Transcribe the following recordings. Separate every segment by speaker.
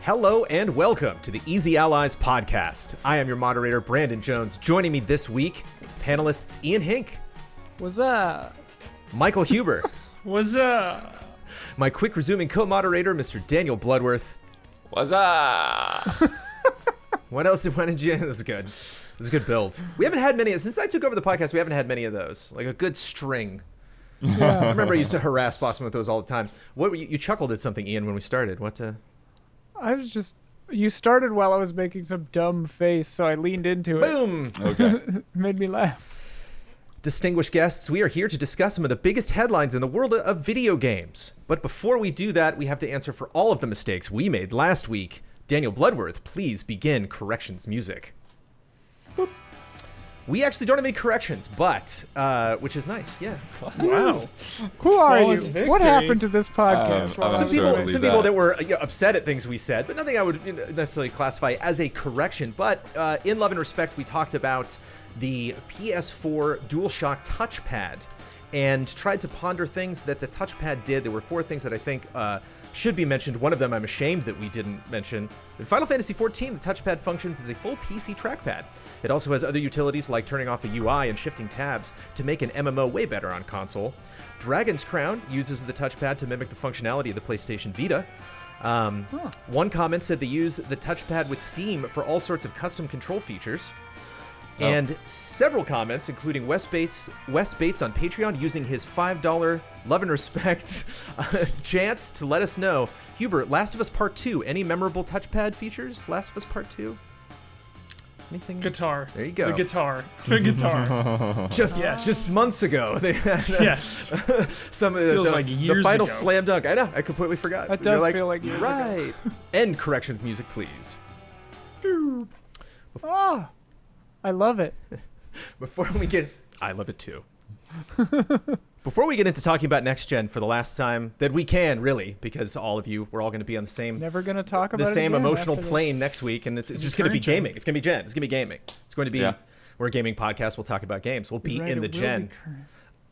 Speaker 1: Hello and welcome to the Easy Allies podcast. I am your moderator, Brandon Jones. Joining me this week, panelists Ian Hink.
Speaker 2: What's up?
Speaker 1: Michael Huber.
Speaker 2: What's up?
Speaker 1: My quick resuming co-moderator, Mr. Daniel Bloodworth.
Speaker 3: What's up?
Speaker 1: What else did you? This is good. This is a good build. We haven't had many, since I took over the podcast, we haven't had many of those. Like a good string.
Speaker 2: Yeah.
Speaker 1: I remember I used to harass Boston with those all the time. What you chuckled at something, Ian, when we started.
Speaker 2: I was just, you started while I was making some dumb face, so I leaned into it.
Speaker 1: Boom!
Speaker 3: Okay.
Speaker 2: Made me laugh.
Speaker 1: Distinguished guests, we are here to discuss some of the biggest headlines in the world of video games. But before we do that, we have to answer for all of the mistakes we made last week. Daniel Bloodworth, please begin corrections music. Boop. We actually don't have any corrections, but, which is nice, yeah.
Speaker 2: Wow. Who are
Speaker 4: Flawless
Speaker 2: you?
Speaker 4: victory.
Speaker 2: What happened to this podcast?
Speaker 3: I'm
Speaker 1: Some
Speaker 3: not sure I'll
Speaker 1: people
Speaker 3: leave
Speaker 1: that were upset at things we said, but nothing I would necessarily classify as a correction. But in love and respect, we talked about the PS4 DualShock touchpad and tried to ponder things that the touchpad did. There were 4 things that I think should be mentioned. One of them I'm ashamed that we didn't mention. In Final Fantasy XIV, the touchpad functions as a full PC trackpad. It also has other utilities like turning off the UI and shifting tabs to make an MMO way better on console. Dragon's Crown uses the touchpad to mimic the functionality of the PlayStation Vita. One comment said they use the touchpad with Steam for all sorts of custom control features. And several comments, including Wes Bates on Patreon, using his $5 love and respect chance to let us know. Hubert, Last of Us Part 2, any memorable touchpad features? Last of Us Part 2? Anything?
Speaker 4: Guitar.
Speaker 1: There you go.
Speaker 4: The guitar. The guitar.
Speaker 1: Just months ago. They had,
Speaker 4: Yes.
Speaker 1: some of
Speaker 4: Feels
Speaker 1: the,
Speaker 4: like
Speaker 1: the
Speaker 4: years
Speaker 1: final
Speaker 4: ago.
Speaker 1: slam dunk. I know. I completely forgot.
Speaker 2: That
Speaker 1: You're
Speaker 2: does feel like years ago.
Speaker 1: right. End corrections music, please.
Speaker 2: Oh, I love it.
Speaker 1: Before we get... I love it too. Before we get into talking about next gen for the last time that we can, really, because all of you, we're all going to be on the same
Speaker 2: Never gonna talk about
Speaker 1: the
Speaker 2: it
Speaker 1: same
Speaker 2: again
Speaker 1: emotional
Speaker 2: after this.
Speaker 1: plane next week, and it's just going to be
Speaker 4: current gen.
Speaker 1: gaming. It's going to be gen. It's going to be gaming. It's going to be...
Speaker 3: Yeah.
Speaker 1: We're a gaming podcast. We'll talk about games. We'll be
Speaker 2: Right,
Speaker 1: in the
Speaker 2: it will
Speaker 1: gen.
Speaker 2: be current.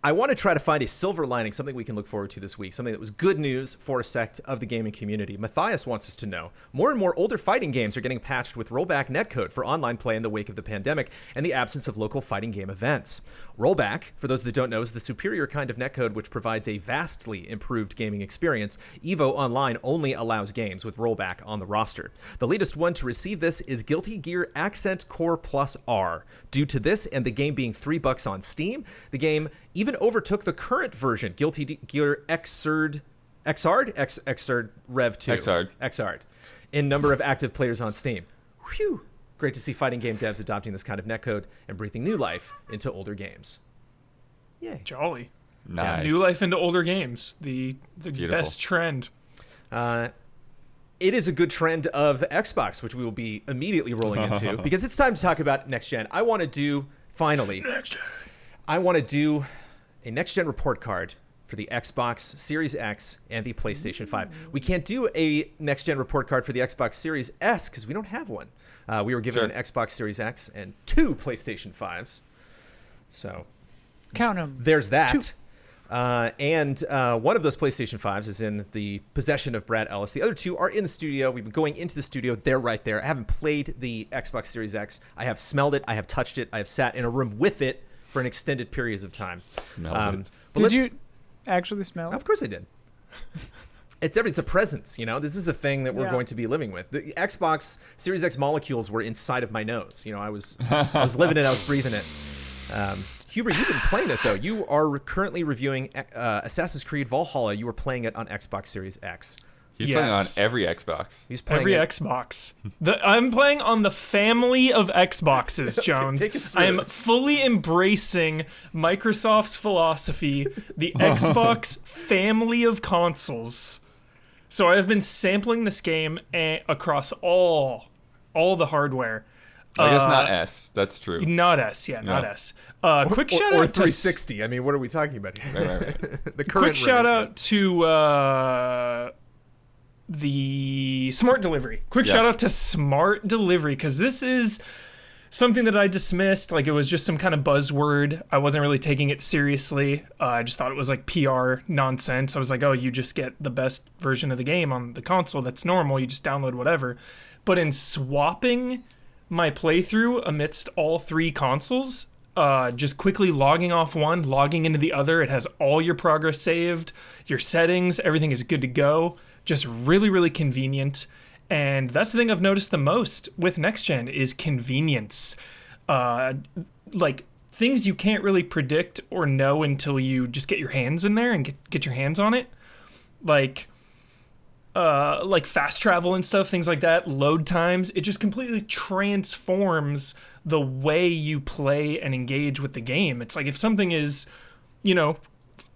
Speaker 1: I want to try to find a silver lining, something we can look forward to this week, something that was good news for a sect of the gaming community. Matthias wants us to know, more and more older fighting games are getting patched with rollback netcode for online play in the wake of the pandemic and the absence of local fighting game events. Rollback, for those that don't know, is the superior kind of netcode which provides a vastly improved gaming experience. EVO Online only allows games with rollback on the roster. The latest one to receive this is Guilty Gear Accent Core Plus R. Due to this and the game being $3 on Steam, the game even overtook the current version, Guilty Gear Xrd Rev 2. Xrd. In number of active players on Steam. Whew. Great to see fighting game devs adopting this kind of netcode and breathing new life into older games. Yay.
Speaker 4: Jolly.
Speaker 3: Nice.
Speaker 4: Yeah, new life into older games. The
Speaker 3: beautiful.
Speaker 4: best trend.
Speaker 1: It is a good trend of Xbox, which we will be immediately rolling into, because it's time to talk about next gen. I want to do, finally, I want to do a next gen report card for the Xbox Series X and the PlayStation 5. We can't do a next gen report card for the Xbox Series S because we don't have one. We were given an Xbox Series X and 2 PlayStation 5s. So
Speaker 2: Count them.
Speaker 1: there's that. And one of those PlayStation 5s is in the possession of Brad Ellis. The other 2 are in the studio. We've been going into the studio. They're right there. I haven't played the Xbox Series X. I have smelled it. I have touched it. I have sat in a room with it for an extended periods of time.
Speaker 3: Smelled it.
Speaker 1: But
Speaker 2: Did you actually smell it?
Speaker 1: Of course I did. It's a presence, you know. This is a thing that we're
Speaker 2: Yeah.
Speaker 1: going to be living with. The Xbox Series X molecules were inside of my nose. You know, I was living it. I was breathing it. Huber, you've been playing it though. You are currently reviewing Assassin's Creed Valhalla. You were playing it on Xbox Series X.
Speaker 3: He's playing on
Speaker 4: Yes.
Speaker 3: every Xbox.
Speaker 1: He's playing
Speaker 4: Every
Speaker 1: it.
Speaker 4: Xbox. I'm playing on the family of Xboxes, Jones.
Speaker 1: Take us through
Speaker 4: I am
Speaker 1: this.
Speaker 4: fully embracing Microsoft's philosophy, the Xbox family of consoles. So I have been sampling this game across all the hardware.
Speaker 3: I guess not S. That's true.
Speaker 4: Not S, yeah, not
Speaker 3: No.
Speaker 4: S. Quick shout
Speaker 1: or
Speaker 4: out to
Speaker 1: 360. I mean, what are we talking about here?
Speaker 3: Right.
Speaker 1: The current
Speaker 4: quick shout
Speaker 1: run.
Speaker 4: out to the Smart Delivery. Quick
Speaker 3: Yeah.
Speaker 4: shout out to Smart Delivery, because this is something that I dismissed. Like, it was just some kind of buzzword. I wasn't really taking it seriously. I just thought it was like PR nonsense. I was like, oh, you just get the best version of the game on the console. That's normal. You just download whatever. But in swapping my playthrough amidst all three consoles, just quickly logging off one, logging into the other, it has all your progress saved, your settings, everything is good to go. Just really, really convenient. And that's the thing I've noticed the most with next gen is convenience. Like, things you can't really predict or know until you just get your hands in there and get your hands on it. Like fast travel and stuff, things like that, load times. It just completely transforms the way you play and engage with the game. It's like if something is,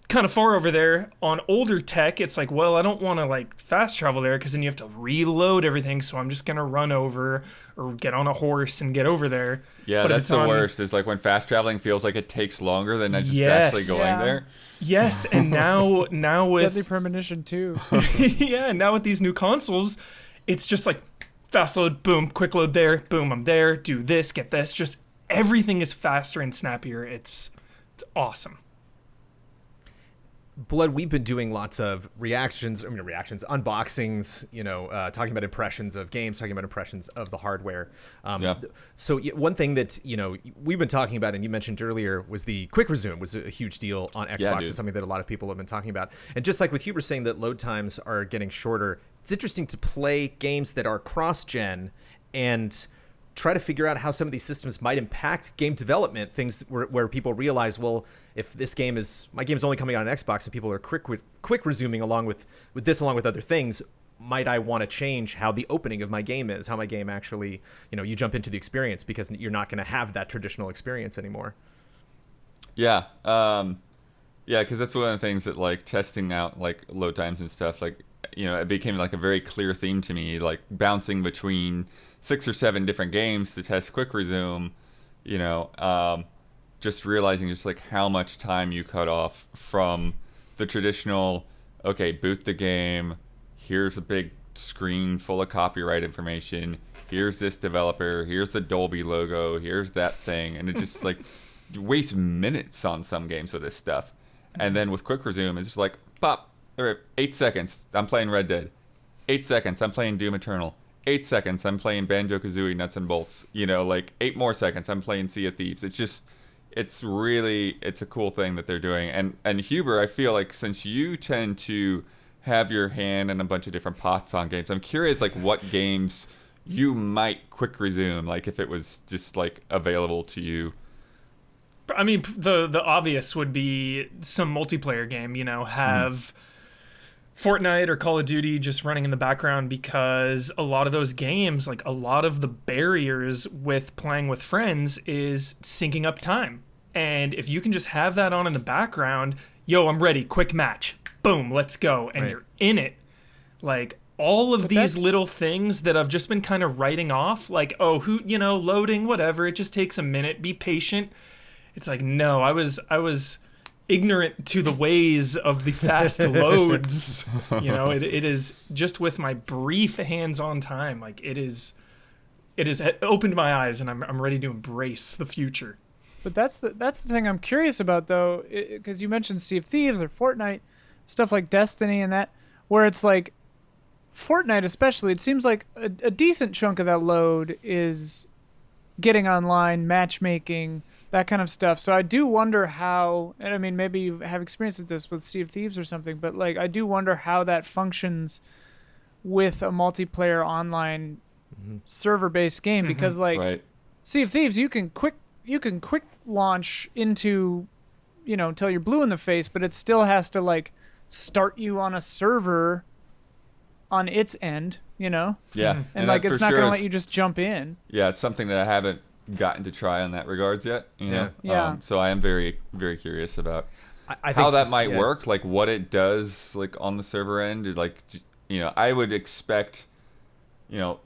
Speaker 4: kind of far over there on older tech, it's like, well, I don't want to like fast travel there because then you have to reload everything, so I'm just gonna run over or get on a horse and get over there.
Speaker 3: Yeah,
Speaker 4: but
Speaker 3: that's the worst, is like when fast traveling feels like it takes longer than just actually going there.
Speaker 4: Yes, and now with
Speaker 2: Deadly Premonition 2.
Speaker 4: yeah, now with these new consoles, it's just like fast load, boom, quick load there, boom, I'm there, do this, get this. Just everything is faster and snappier. It's awesome.
Speaker 1: Blood, we've been doing lots of unboxings, talking about impressions of games, talking about impressions of the hardware. So one thing that, we've been talking about, and you mentioned earlier, was the quick resume was a huge deal on Xbox. It's something that a lot of people have been talking about. And just like with Huber saying that load times are getting shorter, it's interesting to play games that are cross-gen and try to figure out how some of these systems might impact game development, things where people realize, well, if my game's only coming out on Xbox and people are quick resuming along with other things, might I want to change how the opening of my game is, how my game actually, you jump into the experience because you're not going to have that traditional experience anymore.
Speaker 3: Yeah. Because that's one of the things that, like, testing out, like, load times and stuff, like, it became, like, a very clear theme to me, like, bouncing between 6 or 7 different games to test quick resume, just realizing just like how much time you cut off from the traditional, okay, boot the game, here's a big screen full of copyright information, here's this developer, here's the Dolby logo, here's that thing, and it just like you waste minutes on some games with this stuff. And then with quick resume, it's just like, pop, 8 seconds, I'm playing Red Dead. 8 seconds, I'm playing Doom Eternal. 8 seconds, I'm playing Banjo-Kazooie Nuts and Bolts. 8 more seconds, I'm playing Sea of Thieves. It's a cool thing that they're doing. And Huber, I feel like since you tend to have your hand in a bunch of different pots on games, I'm curious, like, what games you might quick resume, like, if it was just, like, available to you.
Speaker 4: I mean, the obvious would be some multiplayer game, have Fortnite or Call of Duty just running in the background, because a lot of those games, like a lot of the barriers with playing with friends is syncing up time. And if you can just have that on in the background, I'm ready, quick match, boom, let's go. And you're in it. Like all of these little things that I've just been kind of writing off, like, loading, whatever, it just takes a minute, be patient. It's like, no, I was ignorant to the ways of the fast loads. It is just with my brief hands-on time, like it has opened my eyes, and I'm ready to embrace the future.
Speaker 2: But that's the thing I'm curious about, though, because you mentioned Sea of Thieves or Fortnite, stuff like Destiny and that, where it's like Fortnite especially, it seems like a decent chunk of that load is getting online, matchmaking, that kind of stuff. So I do wonder how, and I mean, maybe you have experience with this with Sea of Thieves or something, but like I do wonder how that functions with a multiplayer online server-based game, because like Sea of Thieves, you can quick launch into, until you're blue in the face, but it still has to like start you on a server on its end,
Speaker 3: Yeah.
Speaker 2: And like it's not going to let you just jump in.
Speaker 3: Yeah, it's something that I haven't gotten to try in that regards yet,
Speaker 2: Yeah.
Speaker 3: So I am very, very curious about
Speaker 1: I
Speaker 3: how that might work, like what it does, like on the server end. Like, I would expect, that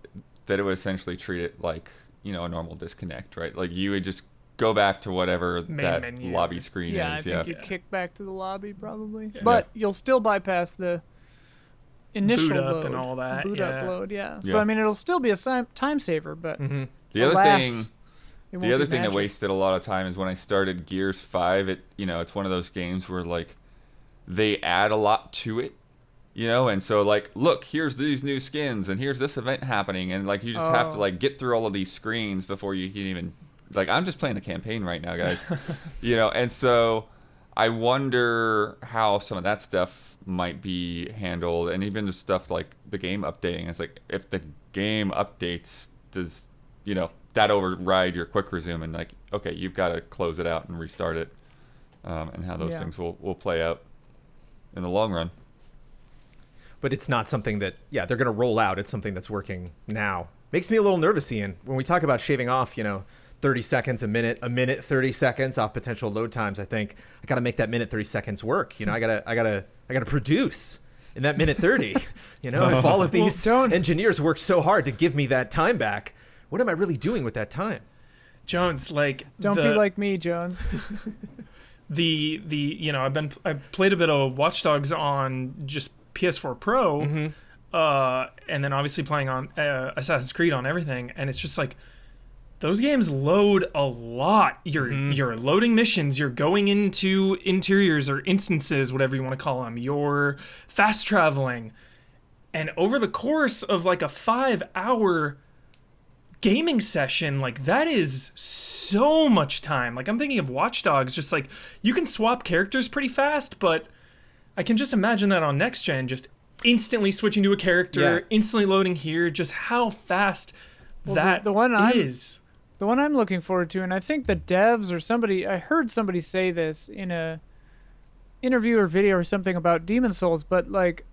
Speaker 3: it would essentially treat it like, a normal disconnect, right? Like you would just go back to whatever menu. Lobby screen is.
Speaker 2: I think you kick back to the lobby probably,
Speaker 4: Yeah.
Speaker 2: but you'll still bypass the initial
Speaker 4: boot up
Speaker 2: load
Speaker 4: and all that.
Speaker 2: boot up load. So I mean, it'll still be a time saver, but
Speaker 3: the other thing.
Speaker 2: It
Speaker 3: The
Speaker 2: won't
Speaker 3: other
Speaker 2: be
Speaker 3: thing that
Speaker 2: magic.
Speaker 3: wasted a lot of time is when I started Gears 5, it's one of those games where like they add a lot to it, and so like, look, here's these new skins and here's this event happening, and like you just have to
Speaker 2: Oh.
Speaker 3: like get through all of these screens before you can even, like, I'm just playing the campaign right now, guys. And so I wonder how some of that stuff might be handled, and even just stuff like the game updating. It's like, if the game updates, does that override your quick resume, and like, okay, you've got to close it out and restart it, and how those
Speaker 2: Yeah.
Speaker 3: things will play out in the long run.
Speaker 1: But it's not something that, they're going to roll out. It's something that's working now. Makes me a little nervous, Ian, when we talk about shaving off, 30 seconds, a minute, 30 seconds off potential load times. I think I got to make that minute 30 seconds work. I gotta produce in that minute 30. If all of these
Speaker 2: don't-
Speaker 1: engineers work so hard to give me that time back, what am I really doing with that time?
Speaker 4: Jones, like,
Speaker 2: Don't be like me, Jones.
Speaker 4: I've played a bit of Watch Dogs on just PS4 Pro, and then obviously playing on Assassin's Creed on everything, and it's just like those games load a lot. You're loading missions, you're going into interiors or instances, whatever you want to call them. You're fast traveling, and over the course of like a 5-hour gaming session, like, that is so much time. Like, I'm thinking of Watch Dogs, just like, you can swap characters pretty fast, but I can just imagine that on next gen, just instantly switching to a character,
Speaker 1: Yeah.
Speaker 4: instantly loading here, just how fast that
Speaker 2: the one I'm-
Speaker 4: is.
Speaker 2: The one I'm looking forward to, and I think the devs or somebody, I heard somebody say this in a interview or video or something about Demon Souls, but like,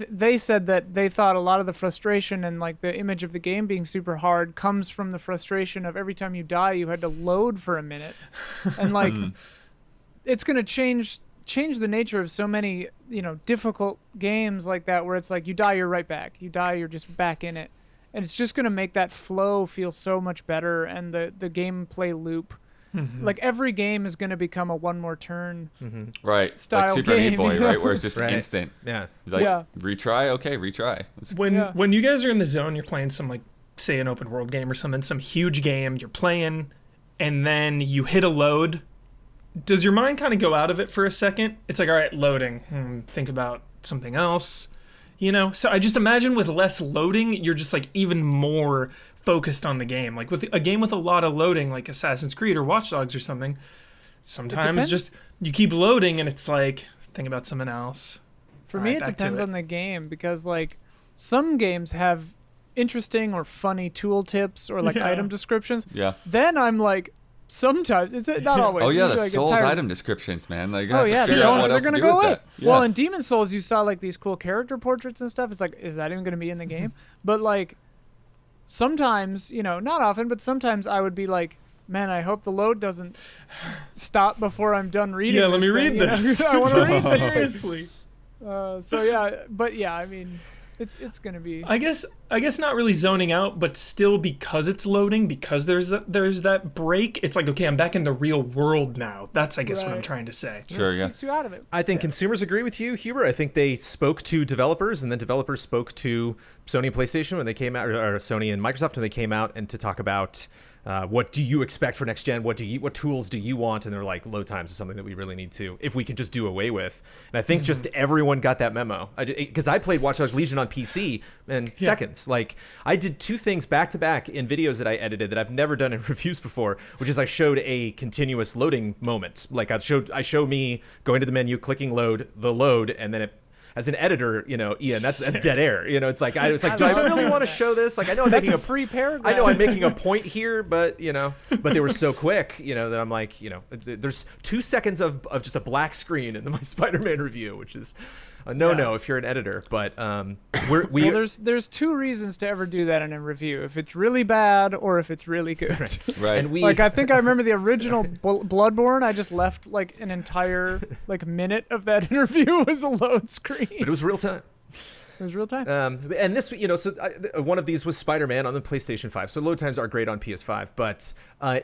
Speaker 2: they said that they thought a lot of the frustration and like the image of the game being super hard comes from the frustration of every time you die you had to load for a minute, and like it's gonna change the nature of so many difficult games like that, where it's like you die, you're right back, you die, you're just back in it, and it's just gonna make that flow feel so much better, and the gameplay loop. Like, every game is going to become a one more turn.
Speaker 3: Right.
Speaker 2: Style
Speaker 3: like Super Meat
Speaker 2: game,
Speaker 3: Boy,
Speaker 2: you know?
Speaker 3: right? Where it's just
Speaker 1: Right.
Speaker 3: instant.
Speaker 1: Yeah.
Speaker 3: Like,
Speaker 2: Yeah.
Speaker 3: retry? Okay, retry.
Speaker 4: When you guys are in the zone, you're playing some, like, say an open world game or something, some huge game, you're playing, and then you hit a load. Does your mind kind of go out of it for a second? It's like, all right, loading. Think about something else. So I just imagine with less loading, you're just like even more focused on the game. Like with a game with a lot of loading, like Assassin's Creed or Watch Dogs or something, sometimes
Speaker 2: depends.
Speaker 4: just you keep loading and it's like, think about something else.
Speaker 2: For
Speaker 4: All
Speaker 2: me,
Speaker 4: right,
Speaker 2: it
Speaker 4: back to
Speaker 2: depends
Speaker 4: it.
Speaker 2: on the game, because like some games have interesting or funny tool tips or like
Speaker 4: Yeah.
Speaker 2: item descriptions.
Speaker 3: Yeah.
Speaker 2: Then I'm like, sometimes it's not always.
Speaker 3: Oh, yeah,
Speaker 2: usually
Speaker 3: the
Speaker 2: I get
Speaker 3: Souls
Speaker 2: tired.
Speaker 3: item descriptions, man. Like,
Speaker 2: Oh yeah,
Speaker 3: figure out what
Speaker 2: they're
Speaker 3: else to
Speaker 2: gonna
Speaker 3: do
Speaker 2: go
Speaker 3: with
Speaker 2: away.
Speaker 3: that. Yeah.
Speaker 2: Well, in Demon Souls, you saw like these cool character portraits and stuff. It's like, is that even gonna be in the game? But like, sometimes, not often, but sometimes I would be like, man, I hope the load doesn't stop before I'm done reading.
Speaker 4: Yeah, let me
Speaker 2: this
Speaker 4: read
Speaker 2: thing, you know?
Speaker 4: this.
Speaker 2: I want to read this.
Speaker 4: Seriously.
Speaker 2: So yeah, but yeah, I mean, it's gonna be.
Speaker 4: I guess not really zoning out, but still, because it's loading, because there's that break. It's like, okay, I'm back in the real world now. That's, I guess, what I'm
Speaker 2: Right.
Speaker 4: trying to say.
Speaker 3: Sure, yeah.
Speaker 2: Takes you out of it.
Speaker 1: I think consumers agree with you, Huber. I think they spoke to developers, and then developers spoke to Sony and PlayStation when they came out, or Sony and Microsoft when they came out, and to talk about what do you expect for next gen? What tools do you want? And they're like, load times is something that we really need to, if we can just do away with. And I think just everyone got that memo. Because I played Watch Dogs Legion on PC in seconds. Like, I did two things back to back in videos that I edited that I've never done in reviews before, which is I showed a continuous loading moment. Like, I show me going to the menu, clicking load, and then it. As an editor, Ian, that's dead air. It's like, do I really want to show this? Like, I know I'm making
Speaker 2: a free paragraph.
Speaker 1: I know I'm making a point here, but but they were so quick, that I'm like, there's 2 seconds of just a black screen in my Spider-Man review, which is a no if you're an editor. But
Speaker 2: Well, there's two reasons to ever do that in a review: if it's really bad or if it's really good.
Speaker 3: Right.
Speaker 1: and we
Speaker 2: Like, I think I remember the original Bloodborne. I just left like an entire like minute of that interview was a load screen.
Speaker 1: but it was real time.
Speaker 2: It was real time.
Speaker 1: And this, so one of these was Spider-Man on the PlayStation 5. So load times are great on PS5, but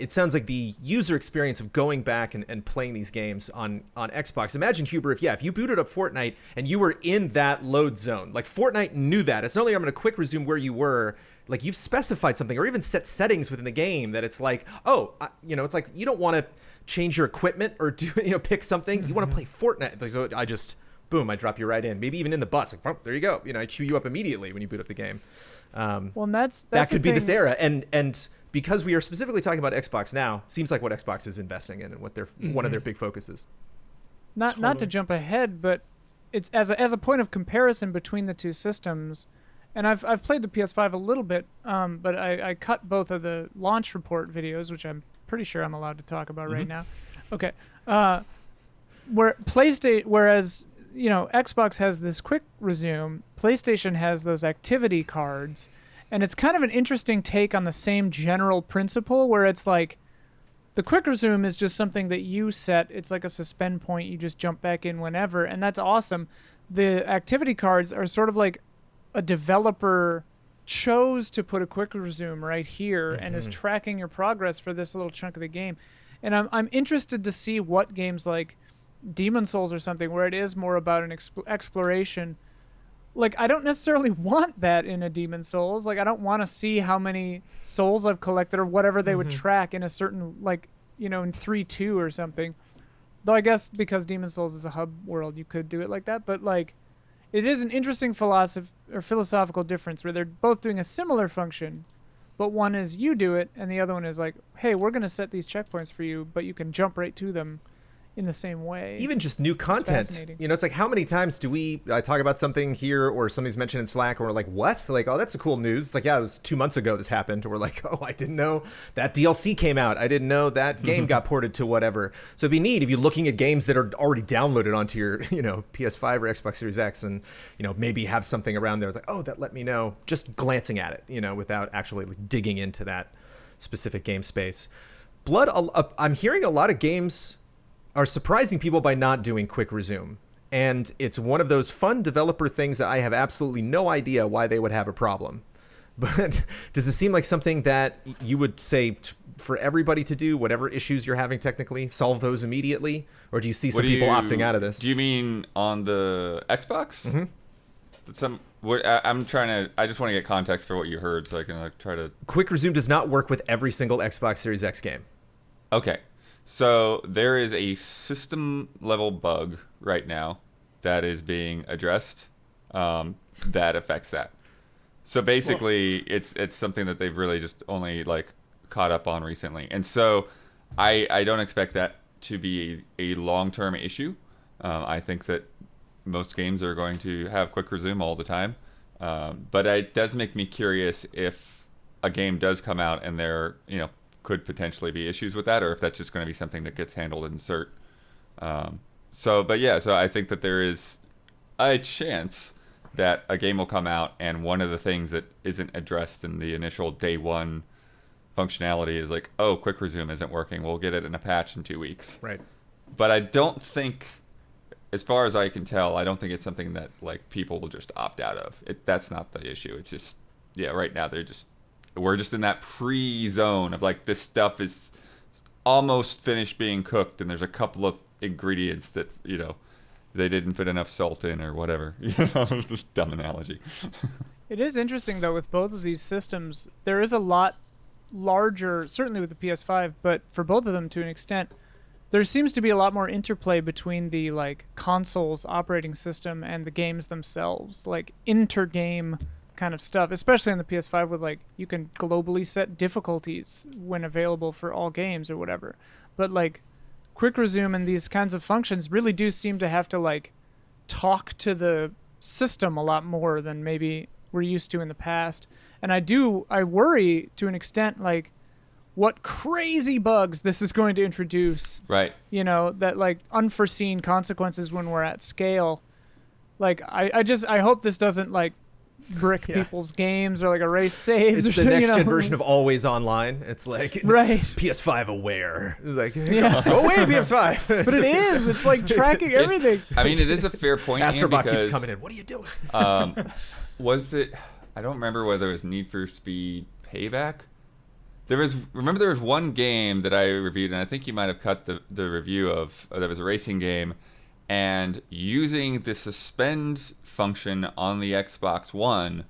Speaker 1: it sounds like the user experience of going back and playing these games on Xbox. Imagine, Huber, if you booted up Fortnite and you were in that load zone, like Fortnite knew that. It's not only I'm going to quick resume where you were, like you've specified something or even set settings within the game that it's like, it's like you don't want to change your equipment or pick something. You want to play Fortnite. So I just... boom, I drop you right in. Maybe even in the bus. Like, oh, there you go. I queue you up immediately when you boot up the game.
Speaker 2: Well, and that's
Speaker 1: that could
Speaker 2: the
Speaker 1: be
Speaker 2: thing.
Speaker 1: this era. And because we are specifically talking about Xbox now, seems like what Xbox is investing in and what their one of their big focuses.
Speaker 2: Not to jump ahead, but it's as a point of comparison between the two systems. And I've played the PS5 a little bit, but I cut both of the launch report videos, which I'm pretty sure I'm allowed to talk about right now. Okay. Whereas Xbox has this quick resume, PlayStation has those activity cards, and it's kind of an interesting take on the same general principle where it's like the quick resume is just something that you set. It's like a suspend point. You just jump back in whenever, and that's awesome. The activity cards are sort of like a developer chose to put a quick resume right here and is tracking your progress for this little chunk of the game. And I'm interested to see what games like Demon Souls or something where it is more about an exploration. Like, I don't necessarily want that in a Demon Souls. Like, I don't want to see how many souls I've collected or whatever they would track in a certain, in 3-2 or something. Though I guess because Demon Souls is a hub world, you could do it like that. But, it is an interesting philosophical difference where they're both doing a similar function, but one is you do it, and the other one is like, hey, we're going to set these checkpoints for you, but you can jump right to them in the same way.
Speaker 1: Even just new content. It's like, how many times do we talk about something here or somebody's mentioned in Slack and we're like, what? Like, oh, that's a cool news. It's like, yeah, it was 2 months ago this happened. Or we're like, oh, I didn't know that DLC came out. I didn't know that game got ported to whatever. So it'd be neat if you're looking at games that are already downloaded onto your, PS5 or Xbox Series X and, maybe have something around there. It's like, oh, that let me know. Just glancing at it, without actually digging into that specific game space. Blood, I'm hearing a lot of games are surprising people by not doing quick resume. And it's one of those fun developer things that I have absolutely no idea why they would have a problem. But does it seem like something that you would say for everybody to do, whatever issues you're having technically, solve those immediately? Or do you see some people opting out of this?
Speaker 3: Do you mean on the Xbox? I just want to get context for what you heard so I can try to...
Speaker 1: Quick resume does not work with every single Xbox Series X game.
Speaker 3: Okay. So there is a system level bug right now that is being addressed that affects that. So basically, it's something that they've really just only caught up on recently, and so I don't expect that to be a long-term issue. I think that most games are going to have quick resume all the time, but it does make me curious if a game does come out and there could potentially be issues with that, or if that's just going to be something that gets handled in cert. So I think that there is a chance that a game will come out and one of the things that isn't addressed in the initial day one functionality is like, oh, quick resume isn't working. We'll get it in a patch in 2 weeks.
Speaker 1: Right.
Speaker 3: But I don't think, as far as I can tell, I don't think it's something that people will just opt out of. That's not the issue. It's just, right now we're just in that pre-zone of this stuff is almost finished being cooked and there's a couple of ingredients that, they didn't put enough salt in or whatever. Just dumb analogy.
Speaker 2: It is interesting though with both of these systems, there is a lot larger, certainly with the PS5, but for both of them to an extent, there seems to be a lot more interplay between the console's operating system and the games themselves, inter-game kind of stuff, especially on the PS5 with you can globally set difficulties when available for all games or whatever. But quick resume and these kinds of functions really do seem to have to talk to the system a lot more than maybe we're used to in the past. And I worry to an extent what crazy bugs this is going to introduce.
Speaker 3: Right.
Speaker 2: That unforeseen consequences when we're at scale. I hope this doesn't brick people's games or like erase saves.
Speaker 1: It's
Speaker 2: or
Speaker 1: the next
Speaker 2: you know?
Speaker 1: gen version of Always Online. It's like
Speaker 2: Right.
Speaker 1: PS5 aware. It's like
Speaker 2: Yeah.
Speaker 1: go away, PS5.
Speaker 2: But it is. It's like tracking everything.
Speaker 3: I mean, it is a fair point. Ian,
Speaker 1: Astrobot
Speaker 3: because,
Speaker 1: keeps coming in. What are you doing?
Speaker 3: Was it? I don't remember whether it was Need for Speed Payback. There was one game that I reviewed, and I think you might have cut the review of. That was a racing game, and using the suspend function on the Xbox One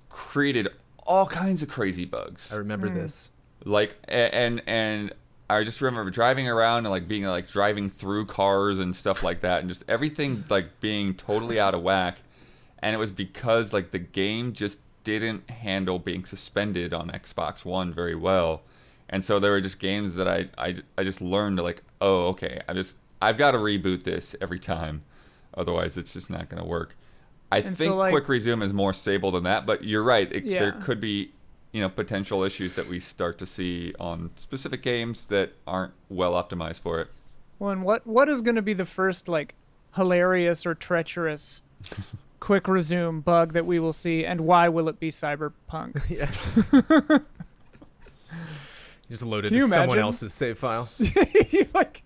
Speaker 3: created all kinds of crazy bugs.
Speaker 1: I remember this.
Speaker 3: Like and I just remember driving around and like being like driving through cars and stuff like that, and just everything like being totally out of whack. And it was because like the game just didn't handle being suspended on Xbox One very well. And so there were just games that I just learned to like, oh, okay, I've got to reboot this every time. Otherwise it's just not going to work. I think
Speaker 2: so, like,
Speaker 3: Quick Resume is more stable than that, but you're right.
Speaker 2: Yeah.
Speaker 3: There could be, potential issues that we start to see on specific games that aren't well optimized for it.
Speaker 2: Well, and what is going to be the first like hilarious or treacherous quick resume bug that we will see, and why will it be Cyberpunk?
Speaker 1: Yeah. You just loaded
Speaker 2: Can you
Speaker 1: someone
Speaker 2: imagine?
Speaker 1: else's save file.
Speaker 2: Like,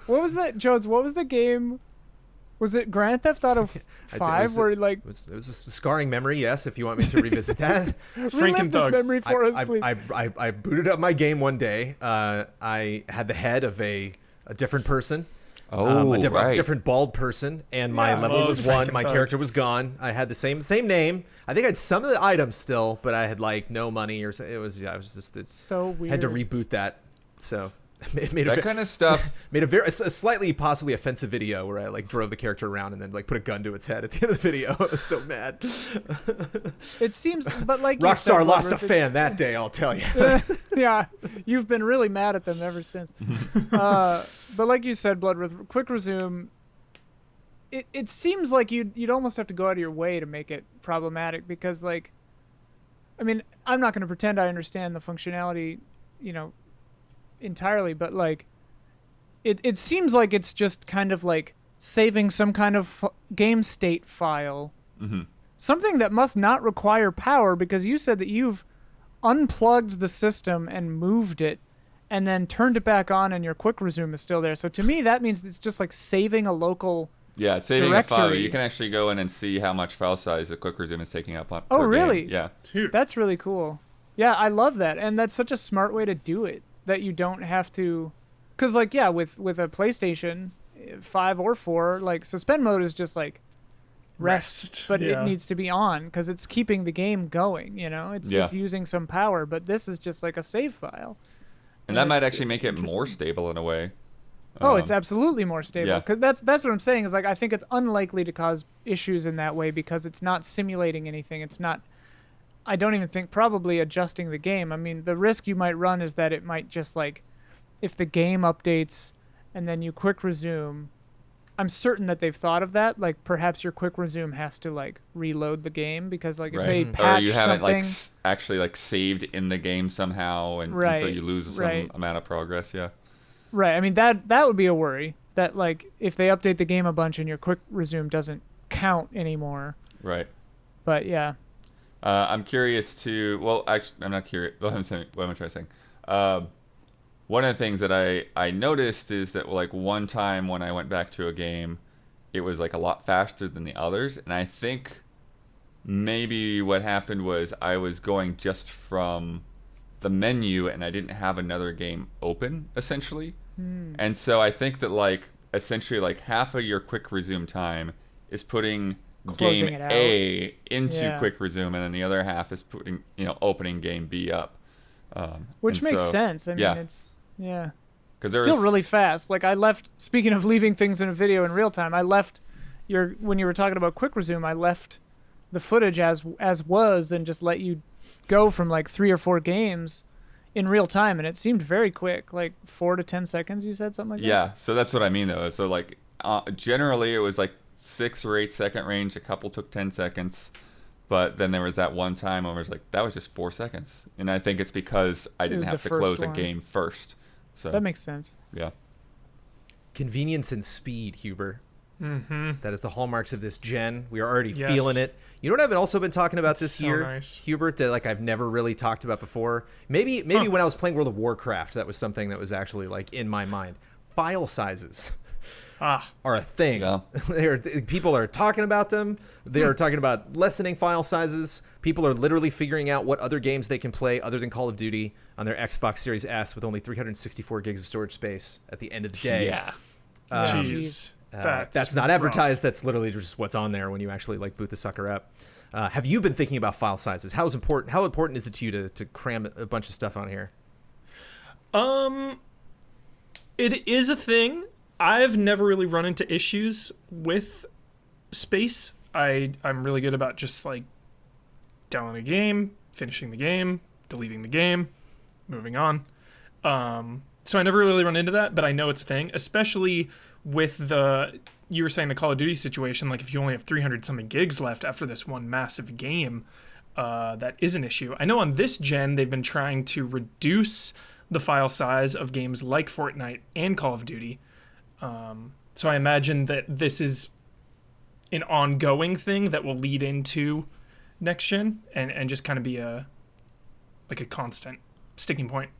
Speaker 2: what was that, Jones? What was the game? Was it Grand Theft Auto 5 where like
Speaker 1: It was a scarring memory, yes, if you want me to revisit that.
Speaker 2: relive this
Speaker 4: Thug.
Speaker 2: memory for us, please?
Speaker 1: I booted up my game one day. I had the head of a different person.
Speaker 3: Oh,
Speaker 1: a
Speaker 3: right.
Speaker 1: different bald person, and my
Speaker 2: Yeah.
Speaker 1: level
Speaker 4: Oh,
Speaker 1: was
Speaker 4: Franken
Speaker 1: 1. My
Speaker 4: Thug.
Speaker 1: character was gone. I had the same name. I think I had some of the items still, but I had like no money or so. It was
Speaker 2: So weird.
Speaker 1: had to reboot that. So made
Speaker 3: That kind of stuff.
Speaker 1: made a slightly possibly offensive video where I like drove the character around and then like put a gun to its head at the end of the video. I was so mad.
Speaker 2: It seems, but like you said,
Speaker 1: Rockstar lost a
Speaker 2: Bloodworth,
Speaker 1: fan that day, I'll tell you.
Speaker 2: Yeah, you've been really mad at them ever since. But like you said, Bloodworth, quick resume. It seems like you'd almost have to go out of your way to make it problematic because, like, I mean, I'm not going to pretend I understand the functionality, entirely, but like, it seems like it's just kind of like saving some kind of game state file, something that must not require power because you said that you've unplugged the system and moved it and then turned it back on and your quick resume is still there. So to me, that means it's just like saving a local.
Speaker 3: Yeah, it's saving a file.
Speaker 2: Directory.
Speaker 3: You can actually go in and see how much file size the Quick Resume is taking up on.
Speaker 2: Oh,
Speaker 3: per game.
Speaker 2: really?
Speaker 3: Yeah.
Speaker 4: Dude.
Speaker 2: That's really cool. Yeah, I love that. And that's such a smart way to do it that you don't have to. Because, like, yeah, with a PlayStation 5 or 4, like, suspend mode is just like rest, but
Speaker 4: yeah.
Speaker 2: it needs to be on because it's keeping the game going, It's using some power, but this is just like a save file.
Speaker 3: And that might
Speaker 2: it's
Speaker 3: actually make it more
Speaker 2: interesting.
Speaker 3: stable in a way.
Speaker 2: Oh, it's absolutely more stable.
Speaker 3: yeah.
Speaker 2: Cause that's what I'm saying is like I think it's unlikely to cause issues in that way because it's not simulating anything. It's not. I don't even think probably adjusting the game. I mean, the risk you might run is that it might just like, if the game updates, and then you quick resume. I'm certain that they've thought of that. Like perhaps your quick resume has to like reload the game because like if they
Speaker 3: Or
Speaker 2: patch
Speaker 3: you haven't
Speaker 2: something.
Speaker 3: like actually like saved in the game somehow, and so
Speaker 2: Right,
Speaker 3: you lose some
Speaker 2: right.
Speaker 3: amount of progress. Yeah.
Speaker 2: Right. I mean that would be a worry that like if they update the game a bunch and your quick resume doesn't count anymore.
Speaker 3: Right.
Speaker 2: But yeah.
Speaker 3: I'm curious to. Well, actually, I'm not curious. What am I trying to say? One of the things that I noticed is that like one time when I went back to a game, it was like a lot faster than the others, and I think maybe what happened was I was going just from the menu and I didn't have another game open essentially, and so I think that like essentially like half of your quick resume time is putting
Speaker 2: Closing
Speaker 3: game
Speaker 2: it out.
Speaker 3: A into
Speaker 2: Yeah.
Speaker 3: quick resume, and then the other half is putting opening game B up.
Speaker 2: Which
Speaker 3: and
Speaker 2: makes
Speaker 3: so-
Speaker 2: sense. I mean,
Speaker 3: yeah.
Speaker 2: it's yeah.
Speaker 3: 'Cause there
Speaker 2: Still
Speaker 3: was-
Speaker 2: really fast. Like I left. Speaking of leaving things in a video in real time, I left when you were talking about quick resume. I left the footage as was and just let you go from like 3 or 4 games in real time, and it seemed very quick, like 4 to 10 seconds. You said something like that.
Speaker 3: Yeah, so that's what I mean though. So like generally it was like 6 or 8 second range. A couple took 10 seconds, but then there was that one time where it was like that was just 4 seconds, and I think it's because I didn't
Speaker 2: was
Speaker 3: have
Speaker 2: the
Speaker 3: to close
Speaker 2: first
Speaker 3: a
Speaker 2: one.
Speaker 3: game first. So
Speaker 2: That makes sense.
Speaker 3: yeah,
Speaker 1: Convenience and speed, Huber. That is the hallmarks of this gen. We are already
Speaker 4: Yes.
Speaker 1: feeling it. You know what I've also been talking about this
Speaker 4: so
Speaker 1: year,
Speaker 4: nice.
Speaker 1: Hubert, that like I've never really talked about before. Maybe when I was playing World of Warcraft, that was something that was actually like in my mind. File sizes are a thing.
Speaker 3: Yeah.
Speaker 1: People are talking about them. They are talking about lessening file sizes. People are literally figuring out what other games they can play other than Call of Duty on their Xbox Series S with only 364 gigs of storage space at the end of the day.
Speaker 3: Yeah.
Speaker 4: Jeez.
Speaker 1: That's not
Speaker 4: rough.
Speaker 1: advertised. That's literally just what's on there when you actually like boot the sucker up. Have you been thinking about file sizes? How important is it to you to cram a bunch of stuff on here?
Speaker 4: It is a thing. I've never really run into issues with space. I'm really good about just like downloading a game, finishing the game, deleting the game, moving on. So I never really run into that, but I know it's a thing, especially with you were saying the Call of Duty situation. Like if you only have 300 something gigs left after this one massive game, that is an issue. I know on this gen they've been trying to reduce the file size of games like Fortnite and Call of Duty. So I imagine that this is an ongoing thing that will lead into next gen and just kind of be a constant sticking point.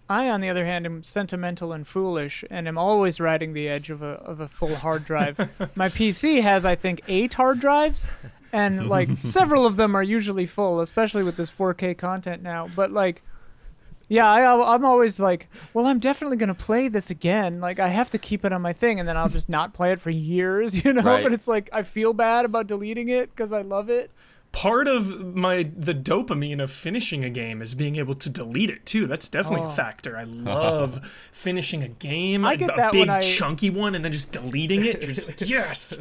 Speaker 2: I, on the other hand, am sentimental and foolish, and am always riding the edge of a full hard drive. My PC has, I think, 8 hard drives, and like several of them are usually full, especially with this 4K content now. But like, yeah, I'm always like, well, I'm definitely gonna play this again. Like, I have to keep it on my thing, and then I'll just not play it for years, you know.
Speaker 3: Right.
Speaker 2: But it's like I feel bad about deleting it because I love it.
Speaker 4: Part of the dopamine of finishing a game is being able to delete it too. That's definitely a factor. I love finishing a game,
Speaker 2: I get
Speaker 4: a
Speaker 2: that
Speaker 4: big
Speaker 2: when
Speaker 4: chunky one, and then just deleting it. You're just like, yes.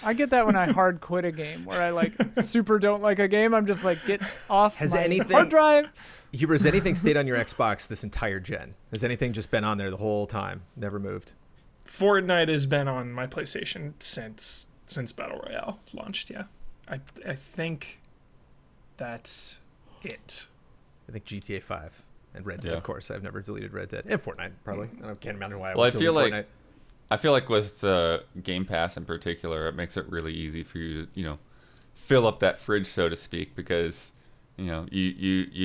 Speaker 2: I get that when I hard quit a game, where I like super don't like a game. I'm just like, get off
Speaker 1: Has
Speaker 2: my
Speaker 1: anything-
Speaker 2: hard drive.
Speaker 1: Hubert, has anything stayed on your Xbox this entire gen? Has anything just been on there the whole time, never moved?
Speaker 4: Fortnite has been on my PlayStation since Battle Royale launched. Yeah, I think that's it.
Speaker 1: I think GTA 5 and Red Dead,
Speaker 3: Yeah.
Speaker 1: of course. I've never deleted Red Dead. And Fortnite, probably. I can't imagine why I
Speaker 3: Well,
Speaker 1: would
Speaker 3: I feel
Speaker 1: delete
Speaker 3: like
Speaker 1: Fortnite.
Speaker 3: I feel like with Game Pass in particular, it makes it really easy for you to, fill up that fridge, so to speak, because, you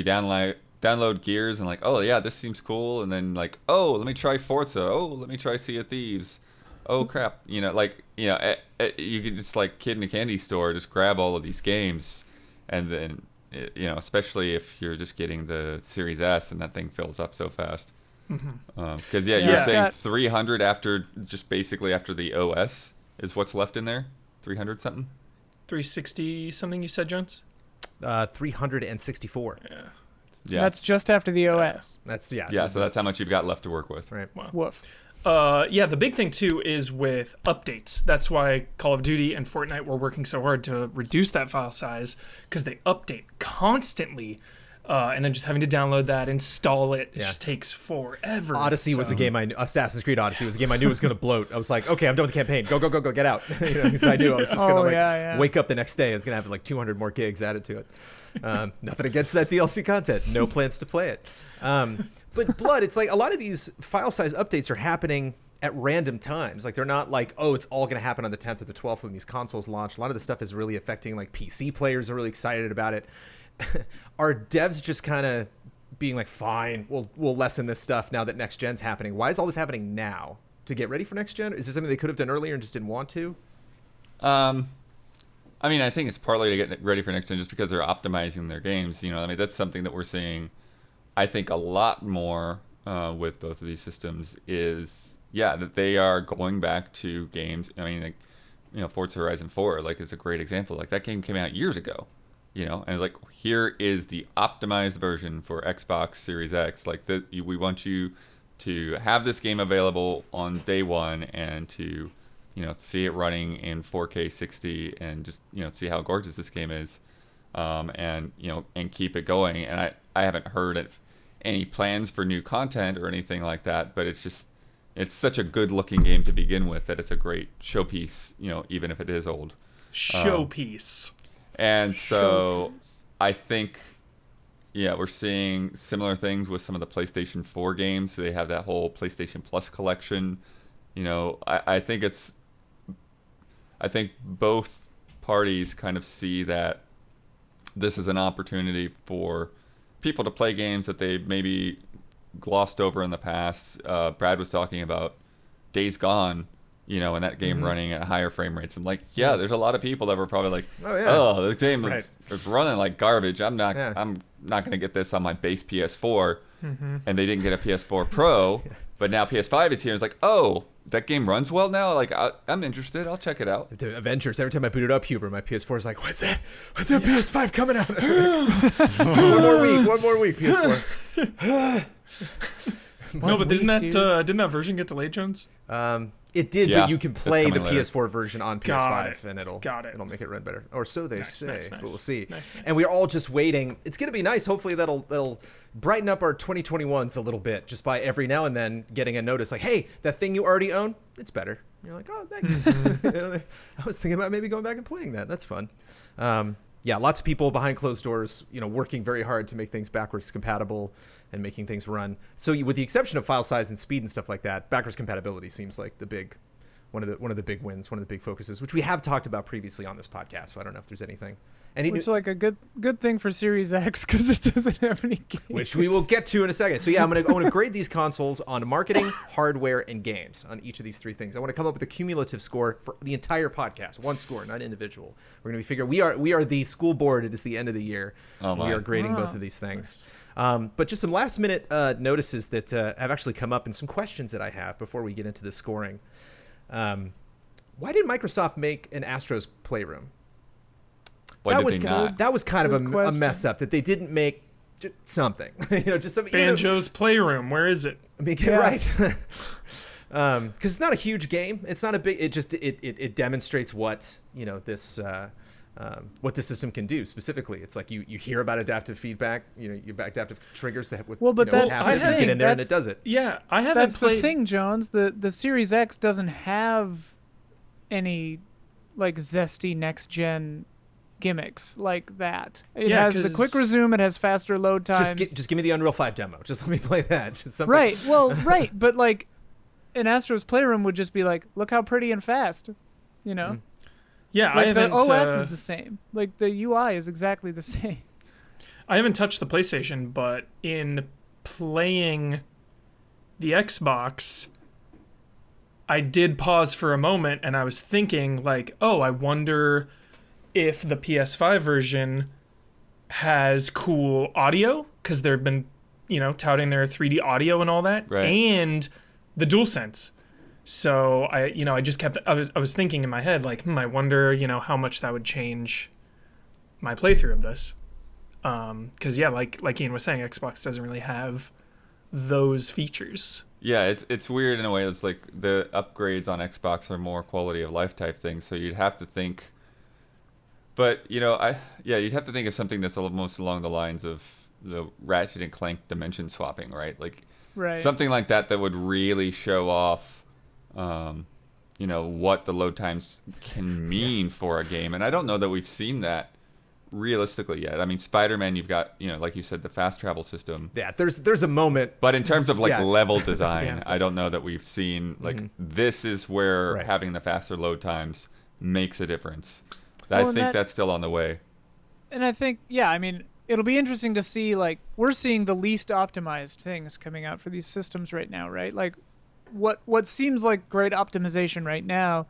Speaker 3: download Gears and like, oh yeah, this seems cool, and then like, oh, let me try Forza, oh, let me try Sea of Thieves, oh crap, you could just like kid in a candy store, just grab all of these games, and then, especially if you're just getting the Series S and that thing fills up so fast. Because you're
Speaker 2: Yeah.
Speaker 3: saying
Speaker 2: That-
Speaker 3: 300 after the OS is what's left in there, 300 something.
Speaker 4: 360 something you said, Jones?
Speaker 1: 364.
Speaker 3: Yeah,
Speaker 2: That's just after the OS.
Speaker 1: That's, yeah.
Speaker 3: yeah. So that's how much you've got left to work with.
Speaker 1: Right.
Speaker 2: Woof.
Speaker 4: Yeah, the big thing too is with updates. That's why Call of Duty and Fortnite were working so hard to reduce that file size, because they update constantly, and then just having to download that, install it, it
Speaker 1: Yeah.
Speaker 4: just takes forever.
Speaker 1: Odyssey was a
Speaker 4: So-
Speaker 1: game Assassin's Creed Odyssey was a game I knew was going to bloat. I was like, okay, I'm done with the campaign. Go, get out. Because I knew I was just going to wake up the next day. I was going to have like 200 more gigs added to it. Nothing against that DLC content. No plans to play it. But Blood, it's like a lot of these file size updates are happening at random times. Like they're not like, oh, it's all going to happen on the 10th or the 12th when these consoles launch. A lot of the stuff is really affecting like PC players are really excited about it. Are devs just kind of being like, fine, we'll lessen this stuff now that next gen's happening? Why is all this happening now? To get ready for next gen? Is this something they could have done earlier and just didn't want to?
Speaker 3: I mean, I think it's partly to get ready for next gen just because they're optimizing their games. That's something that we're seeing, I think, a lot more with both of these systems is, that they are going back to games. I mean, like, Forza Horizon 4, like, is a great example. Like, that game came out years ago, and like, here is the optimized version for Xbox Series X. Like, we want you to have this game available on day one and to see it running in 4K 60 and just, see how gorgeous this game is, and keep it going. And I haven't heard of any plans for new content or anything like that, but it's such a good looking game to begin with that it's a great showpiece, even if it is old.
Speaker 4: Showpiece.
Speaker 3: And so I think, we're seeing similar things with some of the PlayStation 4 games. They have that whole PlayStation Plus collection. I think it's I think both parties kind of see that this is an opportunity for people to play games that they maybe glossed over in the past. Brad was talking about Days Gone, and that game running at higher frame rates. And there's a lot of people that were probably like, oh, the game is running like garbage. I'm not going to get this on my base PS4. And they didn't get a PS4 Pro, but now PS5 is here. It's like, oh, that game runs well now. Like, I'm interested. I'll check it out.
Speaker 1: Avengers. Every time I boot it up, Huber, my PS4 is like, what's that? What's that PS5 coming out? One more week, PS4.
Speaker 4: No, but didn't that version get delayed, Jones?
Speaker 1: It did,
Speaker 3: Yeah,
Speaker 1: but you can play the
Speaker 3: later.
Speaker 1: PS4 version on PS5, and it'll make it run better, or so they say.
Speaker 4: Nice.
Speaker 1: But we'll see.
Speaker 4: Nice.
Speaker 1: And we're all just waiting. It's gonna be nice. Hopefully, that'll brighten up our 2021s a little bit, just by every now and then getting a notice like, "Hey, that thing you already own, it's better." And you're like, "Oh, thanks." I was thinking about maybe going back and playing that. That's fun. Lots of people behind closed doors, working very hard to make things backwards compatible and making things run. So with the exception of file size and speed and stuff like that, backwards compatibility seems like one of the big wins, one of the big focuses, which we have talked about previously on this podcast. So I don't know if there's anything.
Speaker 2: Which like a good thing for Series X because it doesn't have any games.
Speaker 1: Which we will get to in a second. So I'm gonna grade these consoles on marketing, hardware, and games on each of these three things. I want to come up with a cumulative score for the entire podcast, one score, not individual. We're gonna be figuring we are the school board. It is the end of the year.
Speaker 3: Oh my.
Speaker 1: We are grading both of these things. But just some last minute notices that have actually come up and some questions that I have before we get into the scoring. Why did Microsoft make an Astros Playroom?
Speaker 3: Why did they not?
Speaker 1: That was kind of
Speaker 2: Good
Speaker 1: a mess up that they didn't make just something. Just something.
Speaker 4: Banjo's Playroom. Where is it?
Speaker 1: I mean, right. Because it's not a huge game. It's not a big. It just it demonstrates what this what the system can do specifically. It's like you hear about adaptive feedback. You adaptive triggers that with
Speaker 2: I
Speaker 1: you get in there and it does it.
Speaker 4: Yeah, I haven't
Speaker 2: That's
Speaker 4: played.
Speaker 2: the thing, Jones. The Series X doesn't have any like zesty next gen gimmicks like that. It has the quick resume. It has faster load times.
Speaker 1: Just give me the Unreal 5 demo. Just let me play that. Just something.
Speaker 2: Right. Well, right. But like, an Astros Playroom would just be like, look how pretty and fast.
Speaker 1: Mm-hmm.
Speaker 4: Yeah,
Speaker 2: like
Speaker 4: I haven't.
Speaker 2: The OS is the same. Like the UI is exactly the same.
Speaker 4: I haven't touched the PlayStation, but in playing the Xbox, I did pause for a moment and I was thinking like, oh, I wonder if the PS5 version has cool audio, because they've been, touting their 3D audio and all that,
Speaker 3: right.
Speaker 4: And the DualSense. So I was thinking in my head like, I wonder, how much that would change my playthrough of this. Because like Ian was saying, Xbox doesn't really have those features.
Speaker 3: Yeah, it's weird in a way. It's like the upgrades on Xbox are more quality of life type things. So you'd have to think. But you'd have to think of something that's almost along the lines of the Ratchet and Clank dimension swapping, right? Like something like that would really show off, what the load times can mean for a game. And I don't know that we've seen that realistically yet. I mean, Spider-Man, you've got, like you said, the fast travel system.
Speaker 1: Yeah, there's a moment.
Speaker 3: But in terms of level design, I don't know that we've seen this is where having the faster load times makes a difference. I think that's still on the way.
Speaker 2: And I think, it'll be interesting to see, like, we're seeing the least optimized things coming out for these systems right now, right? Like, what seems like great optimization right now,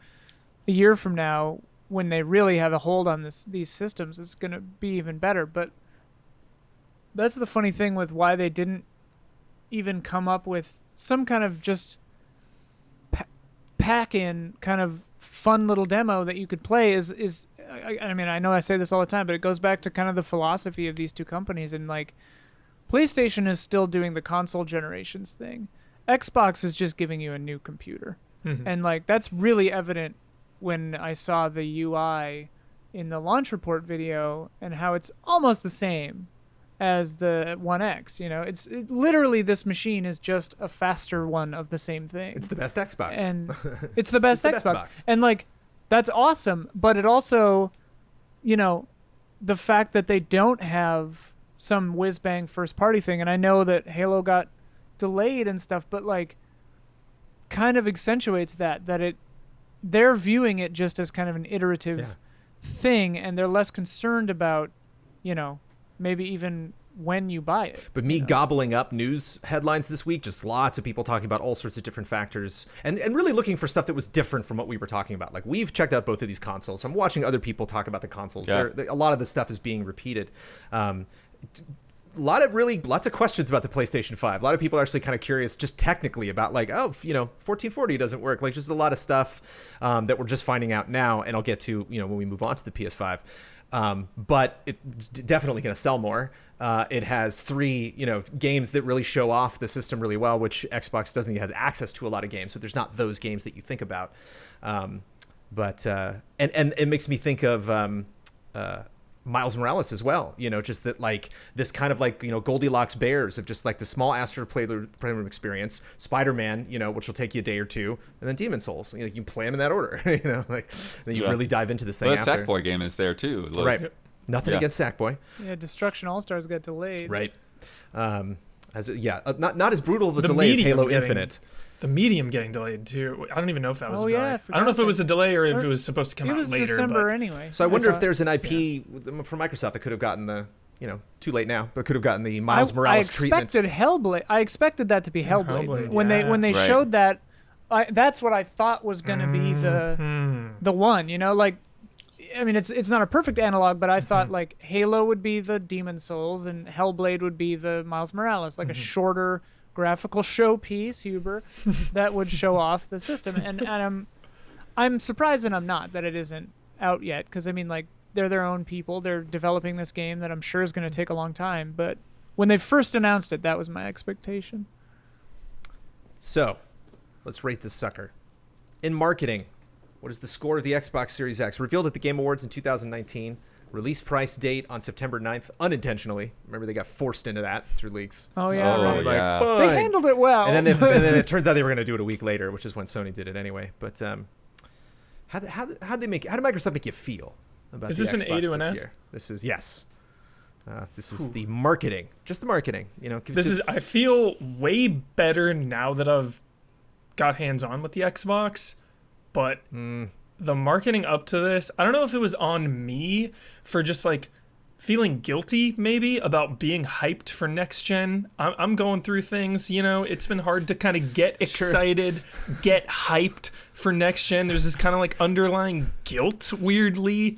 Speaker 2: a year from now, when they really have a hold on these systems, it's going to be even better. But that's the funny thing with why they didn't even come up with some kind of just pack-in kind of fun little demo that you could play is I mean, I know I say this all the time, but it goes back to kind of the philosophy of these two companies. And like, PlayStation is still doing the console generations thing. Xbox is just giving you a new computer.
Speaker 4: Mm-hmm.
Speaker 2: And like, that's really evident when I saw the UI in the launch report video and how it's almost the same as the One X. Literally this machine is just a faster one of the same thing.
Speaker 1: It's the best Xbox.
Speaker 2: And it's the best
Speaker 1: It's the
Speaker 2: Xbox.
Speaker 1: best box.
Speaker 2: And like, that's awesome, but it also, the fact that they don't have some whiz-bang first-party thing, and I know that Halo got delayed and stuff, but like, kind of accentuates that they're viewing it just as kind of an iterative
Speaker 1: Yeah.
Speaker 2: thing, and they're less concerned about, maybe even when you buy it.
Speaker 1: But me gobbling up news headlines this week, just lots of people talking about all sorts of different factors and really looking for stuff that was different from what we were talking about. Like, we've checked out both of these consoles. I'm watching other people talk about the consoles.
Speaker 3: Yeah.
Speaker 1: A lot of the stuff is being repeated. Lots of questions about the PlayStation 5. A lot of people are actually kind of curious just technically about 1440 doesn't work. Like, just a lot of stuff that we're just finding out now, and I'll get to, when we move on to the PS5. But it's definitely going to sell more. It has 3, games that really show off the system really well, which Xbox doesn't have access to a lot of games. So there's not those games that you think about. But it makes me think of Miles Morales as well. Just that this kind of Goldilocks Bears of just the small Astro Playroom experience, Spider-Man, which will take you a day or two, and then Demon Souls. You can play them in that order. Then you really dive into this thing
Speaker 3: Well, the
Speaker 1: after.
Speaker 3: Sackboy game is there too. Look.
Speaker 1: Right. Nothing
Speaker 3: Yeah.
Speaker 1: against Sackboy.
Speaker 2: Yeah, Destruction All-Stars got delayed.
Speaker 1: Right. Not as brutal of a
Speaker 4: The
Speaker 1: delay as
Speaker 4: medium
Speaker 1: Halo
Speaker 4: getting-
Speaker 1: Infinite.
Speaker 4: The Medium getting delayed too. I don't even know if that was
Speaker 2: Oh,
Speaker 4: a
Speaker 2: yeah,
Speaker 4: delay.
Speaker 2: I
Speaker 4: I don't know if it
Speaker 2: forgot
Speaker 4: was a
Speaker 2: that.
Speaker 4: delay or if it was supposed to come
Speaker 2: It
Speaker 4: out
Speaker 2: was
Speaker 4: later.
Speaker 2: December
Speaker 4: but
Speaker 2: anyway.
Speaker 1: So I wonder
Speaker 2: That's
Speaker 1: if there's an IP from Microsoft that could have gotten the, too late now, but could have gotten the Miles Morales treatment.
Speaker 2: I expected that to be Hellblade.
Speaker 4: Hellblade,
Speaker 2: when
Speaker 4: yeah.
Speaker 2: they
Speaker 3: Right.
Speaker 2: showed that, that's what I thought was going to be the one. It's not a perfect analog, but I thought Halo would be the Demon Souls and Hellblade would be the Miles Morales, a shorter graphical showpiece, Huber, that would show off the system. And I'm surprised, and I'm not, that it isn't out yet, because they're their own people. They're developing this game that I'm sure is going to take a long time. But when they first announced it, that was my expectation.
Speaker 1: So, let's rate this sucker. In marketing, what is the score of the Xbox Series X? Revealed at the Game Awards in 2019. Release price date on September 9th, unintentionally. Remember, they got forced into that through leaks.
Speaker 2: Oh, yeah.
Speaker 3: Oh,
Speaker 2: right.
Speaker 3: yeah.
Speaker 1: Fine.
Speaker 2: They handled it well.
Speaker 1: And then it turns out they were going to do it a week later, which is when Sony did it anyway. But how did Microsoft make you feel about
Speaker 4: Is
Speaker 1: the
Speaker 4: this an
Speaker 1: Xbox
Speaker 4: A to an
Speaker 1: this
Speaker 4: F?
Speaker 1: year? This is yes. This is the marketing, just the marketing.
Speaker 4: I feel way better now that I've got hands on with the Xbox, but the marketing up to this, I don't know if it was on me for just feeling guilty maybe about being hyped for next gen. I'm going through things, it's been hard to kind of get excited, get hyped for next gen. There's this kind of underlying guilt weirdly,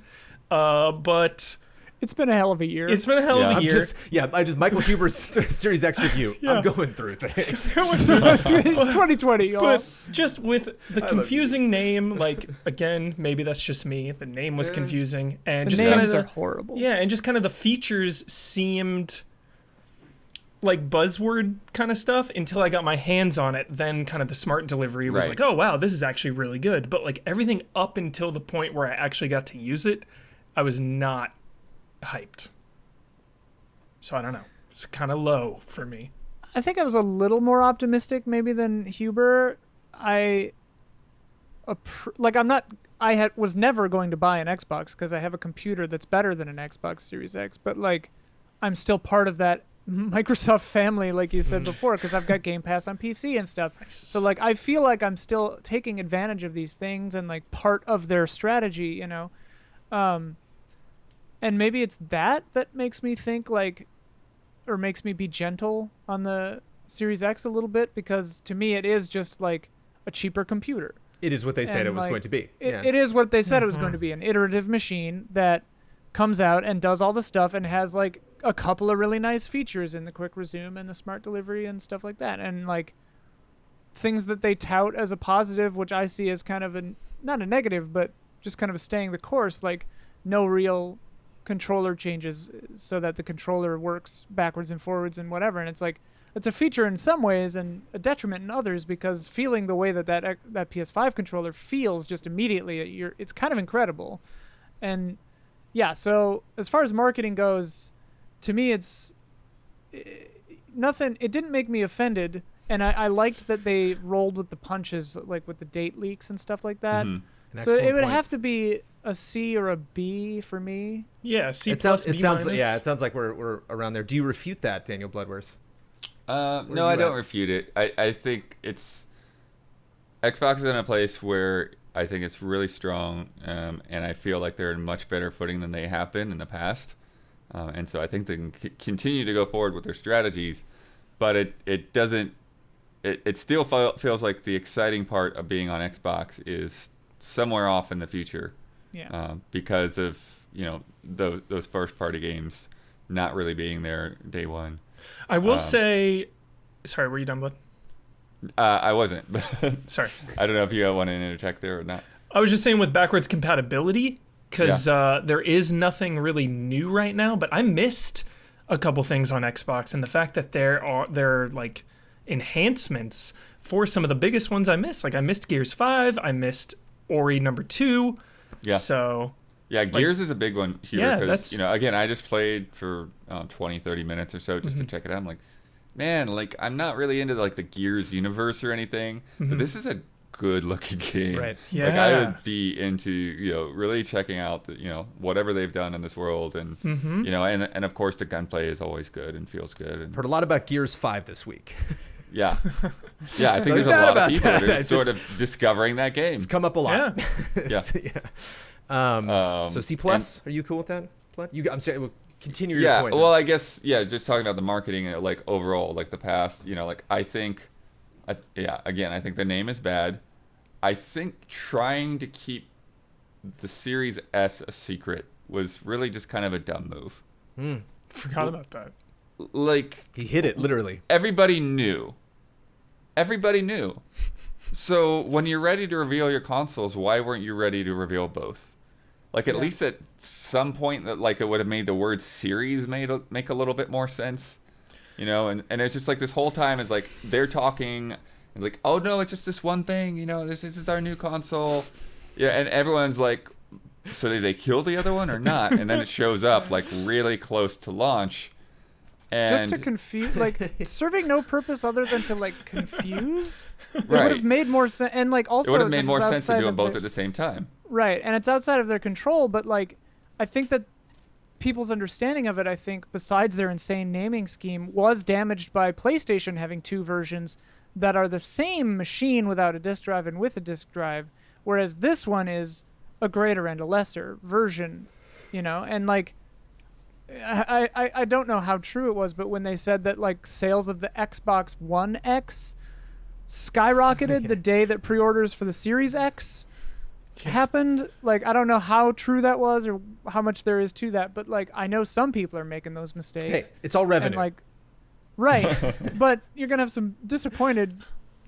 Speaker 4: but
Speaker 2: It's been a hell of a year.
Speaker 4: it's been a hell of a year.
Speaker 1: Michael Huber's Series X review. I'm going through things.
Speaker 2: It's 2020, y'all.
Speaker 4: But just with the confusing name, again, maybe that's just me. The name was confusing, and
Speaker 2: the
Speaker 4: just kind
Speaker 2: names
Speaker 4: of
Speaker 2: are horrible.
Speaker 4: yeah, and just kind of the features seemed like buzzword kind of stuff until I got my hands on it. Then kind of the smart delivery was
Speaker 3: Right.
Speaker 4: oh wow, this is actually really good. But everything up until the point where I actually got to use it, I was not hyped. So I don't know. It's kind of low for me.
Speaker 2: I think I was a little more optimistic maybe than Huber. Was never going to buy an Xbox because I have a computer that's better than an Xbox Series X, but I'm still part of that Microsoft family, like you said before, because I've got Game Pass on PC and stuff. So I feel like I'm still taking advantage of these things and part of their strategy, and maybe it's that makes me think or makes me be gentle on the Series X a little bit, because to me it is just a cheaper computer.
Speaker 1: It is what they said
Speaker 2: And,
Speaker 1: it was going to be.
Speaker 2: It is what they said it was going to be, an iterative machine that comes out and does all the stuff and has a couple of really nice features in the quick resume and the smart delivery and stuff like that, and things that they tout as a positive, which I see as kind of not a negative, but just kind of a staying the course, no real controller changes so that the controller works backwards and forwards and whatever. And it's a feature in some ways and a detriment in others, because feeling the way that PS5 controller feels just immediately, it's kind of incredible. And yeah, so as far as marketing goes, to me it's nothing. It didn't make me offended, and I liked that they rolled with the punches, with the date leaks and stuff like that.
Speaker 3: Mhm.
Speaker 1: An
Speaker 2: So
Speaker 1: excellent
Speaker 2: it would
Speaker 1: point.
Speaker 2: have to be a C or a B for me.
Speaker 4: Yeah, C
Speaker 1: It
Speaker 4: plus,
Speaker 1: sounds.
Speaker 4: B
Speaker 1: It sounds.
Speaker 4: minus.
Speaker 1: Yeah, it sounds like we're around there. Do you refute that, Daniel Bloodworth?
Speaker 3: No,
Speaker 1: are
Speaker 3: I
Speaker 1: you
Speaker 3: don't
Speaker 1: at?
Speaker 3: refute it. I think it's Xbox is in a place where I think it's really strong, and I feel like they're in much better footing than they have been in the past. And so I think they can continue to go forward with their strategies, but it doesn't. It still feels like the exciting part of being on Xbox is somewhere off in the future, because of those first party games not really being there day one.
Speaker 4: I will say, sorry, were you done, Bud?
Speaker 3: I wasn't.
Speaker 4: Sorry.
Speaker 3: I don't know if you want to interject there or not.
Speaker 4: I was just saying with backwards compatibility, because there is nothing really new right now, but I missed a couple things on Xbox, and the fact that there are like enhancements for some of the biggest ones I missed. Like I missed Gears 5, I missed Ori number 2.
Speaker 3: Yeah.
Speaker 4: So
Speaker 3: yeah, Gears is a big one here.
Speaker 4: Yeah,
Speaker 3: because,
Speaker 4: that's
Speaker 3: again, I just played for 20, 30 minutes or so just to check it out. I'm like, man, like I'm not really into like the Gears universe or anything, but this is a good looking game.
Speaker 1: Right.
Speaker 3: Like I
Speaker 4: Yeah.
Speaker 3: would be into, really checking out the, whatever they've done in this world, and and of course the gunplay is always good and feels good. And
Speaker 1: Heard a lot about Gears 5 this week.
Speaker 3: yeah. Yeah, I think there's a
Speaker 1: Not
Speaker 3: lot
Speaker 1: about
Speaker 3: of people that
Speaker 1: that.
Speaker 3: are sort of discovering that game.
Speaker 1: It's come up a lot.
Speaker 3: Yeah.
Speaker 1: So C plus, are you cool with that? I'm sorry. Continue your point.
Speaker 3: Well, I guess just talking about the marketing, like overall, like the past, like I think, again, I think the name is bad. I think trying to keep the Series S a secret was really just kind of a dumb move.
Speaker 4: forgot about that.
Speaker 3: Like
Speaker 1: he hit it literally.
Speaker 3: everybody knew. So when you're ready to reveal your consoles, why weren't you ready to reveal both? Like at least at some point that like it would have made the word series make a little bit more sense, and it's just like this whole time is like they're talking and like, oh no, it's just this one thing, this is our new console. Yeah, and everyone's like, so did they kill the other one or not? And then it shows up like really close to launch. And
Speaker 2: Just to confuse, like serving no purpose other than to like confuse. It would
Speaker 3: right.
Speaker 2: have made more sense, and like also
Speaker 3: It would have made
Speaker 2: this
Speaker 3: more
Speaker 2: is
Speaker 3: sense to
Speaker 2: outside
Speaker 3: do
Speaker 2: of
Speaker 3: them both
Speaker 2: their-
Speaker 3: at the same time.
Speaker 2: Right, and it's outside of their control, but like I think that people's understanding of it, I think, besides their insane naming scheme, was damaged by PlayStation having two versions that are the same machine without a disk drive and with a disk drive, whereas this one is a greater and a lesser version, and like I don't know how true it was, but when they said that like sales of the Xbox One X skyrocketed the day that pre-orders for the Series X happened, like I don't know how true that was or how much there is to that, but like I know some people are making those mistakes.
Speaker 1: Hey, it's all revenue.
Speaker 2: And like, right, but you're gonna have some disappointed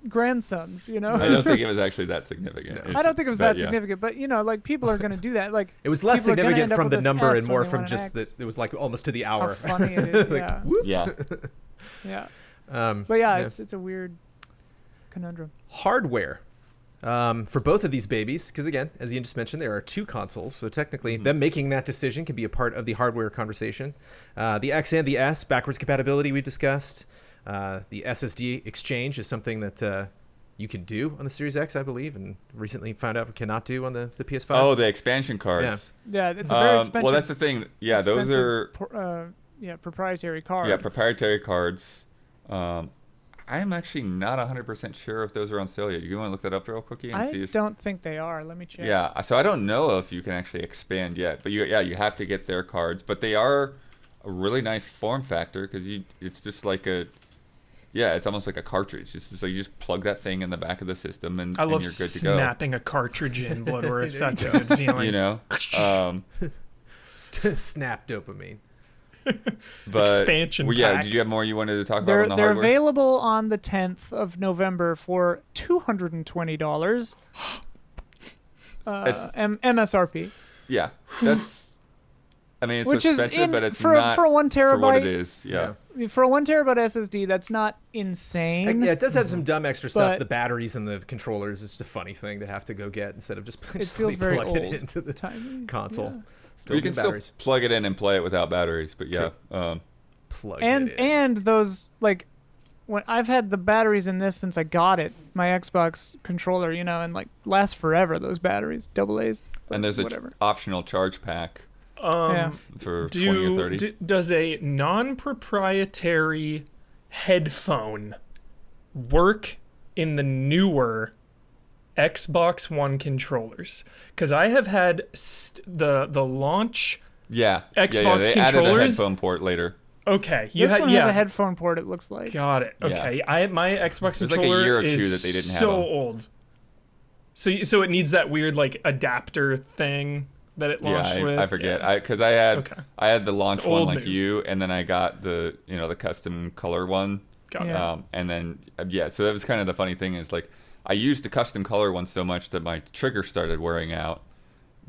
Speaker 2: grandsons,
Speaker 3: I don't think it was actually that significant.
Speaker 2: I don't think it was that
Speaker 3: yeah.
Speaker 2: significant, but like people are gonna do that. Like
Speaker 1: it was less
Speaker 2: people are gonna
Speaker 1: significant
Speaker 2: end up
Speaker 1: from
Speaker 2: with
Speaker 1: the
Speaker 2: this
Speaker 1: number
Speaker 2: S
Speaker 1: and
Speaker 2: when
Speaker 1: more
Speaker 2: they
Speaker 1: from
Speaker 2: want an
Speaker 1: just
Speaker 2: X.
Speaker 1: that it was like almost to the
Speaker 2: How
Speaker 1: hour.
Speaker 2: funny it is.
Speaker 1: Like,
Speaker 2: Yeah,
Speaker 1: whoop.
Speaker 3: Yeah.
Speaker 2: yeah.
Speaker 1: But
Speaker 2: But yeah, it's a weird conundrum.
Speaker 1: hardware for both of these babies, because again, as Ian just mentioned, there are two consoles, so technically them making that decision can be a part of the hardware conversation. The X and the S, backwards compatibility we discussed. The SSD exchange is something that you can do on the Series X, I believe, and recently found out we cannot do on the PS5.
Speaker 3: Oh, the expansion cards.
Speaker 2: Yeah, it's a very expensive.
Speaker 3: Well, that's the thing. Yeah, those
Speaker 2: expensive
Speaker 3: are
Speaker 2: proprietary card.
Speaker 3: proprietary cards. I am actually not 100% sure if those are on sale yet. You want to look that up real quickly and see
Speaker 2: I
Speaker 3: if
Speaker 2: don't think they are. Let me check.
Speaker 3: Yeah, so I don't know if you can actually expand yet, but you have to get their cards. But they are a really nice form factor because it's just like it's almost like a cartridge. It's just like you just plug that thing in the back of the system and,
Speaker 4: I love
Speaker 3: and you're good to go.
Speaker 4: snapping a cartridge in Bloodworth.
Speaker 1: There
Speaker 4: That's
Speaker 1: you
Speaker 4: a good feeling.
Speaker 1: Snap dopamine.
Speaker 3: But
Speaker 4: Expansion
Speaker 3: yeah,
Speaker 4: pack.
Speaker 3: did you have more you wanted to talk about
Speaker 2: They're
Speaker 3: on the
Speaker 2: they're
Speaker 3: hardware?
Speaker 2: available on the 10th of November for $220.
Speaker 3: It's-
Speaker 2: MSRP,
Speaker 3: Yeah, that's. I mean, it's
Speaker 2: which is
Speaker 3: expensive, but it's
Speaker 2: for
Speaker 3: not
Speaker 2: a 1
Speaker 3: for what it
Speaker 2: terabyte.
Speaker 3: is. Yeah.
Speaker 2: For a 1 terabyte SSD, that's not insane.
Speaker 1: Yeah, it does have some dumb extra stuff.
Speaker 2: But-
Speaker 1: The batteries and the controllers is just a funny thing to have to go get instead of just
Speaker 2: feels
Speaker 1: simply
Speaker 2: very
Speaker 1: plug it
Speaker 2: old.
Speaker 1: into the
Speaker 2: Timey.
Speaker 1: console.
Speaker 2: Yeah.
Speaker 1: Still
Speaker 3: You
Speaker 1: good
Speaker 3: can still
Speaker 1: batteries.
Speaker 3: plug it in and play it without batteries, but yeah.
Speaker 1: Plug
Speaker 2: And
Speaker 1: it in.
Speaker 2: and those like when I've had the batteries in this since I got it, my Xbox controller, and like last forever those batteries, double A's.
Speaker 3: And there's a
Speaker 2: whatever.
Speaker 3: optional charge pack
Speaker 2: Yeah.
Speaker 3: for 20 or 30.
Speaker 4: Does a non-proprietary headphone work in the newer Xbox One controllers, because I have had the launch.
Speaker 3: Yeah.
Speaker 4: Xbox
Speaker 3: They added a
Speaker 4: controllers?
Speaker 3: headphone port later.
Speaker 4: Okay,
Speaker 2: This one has a headphone port. It looks like.
Speaker 4: Got it. Okay, my Xbox
Speaker 3: There's like a
Speaker 4: controller
Speaker 3: year or two
Speaker 4: is
Speaker 3: that they didn't have
Speaker 4: so
Speaker 3: them.
Speaker 4: old. So it needs that weird like adapter thing that it launched
Speaker 3: Yeah,
Speaker 4: with.
Speaker 3: I forget.
Speaker 4: Yeah.
Speaker 3: Because I had
Speaker 4: Okay.
Speaker 3: the launch
Speaker 4: It's
Speaker 3: one
Speaker 4: old
Speaker 3: like
Speaker 4: news.
Speaker 3: you, and then I got the the custom color one.
Speaker 4: Got it.
Speaker 2: Yeah.
Speaker 3: And then so that was kind of the funny thing is like I used the custom color one so much that my trigger started wearing out.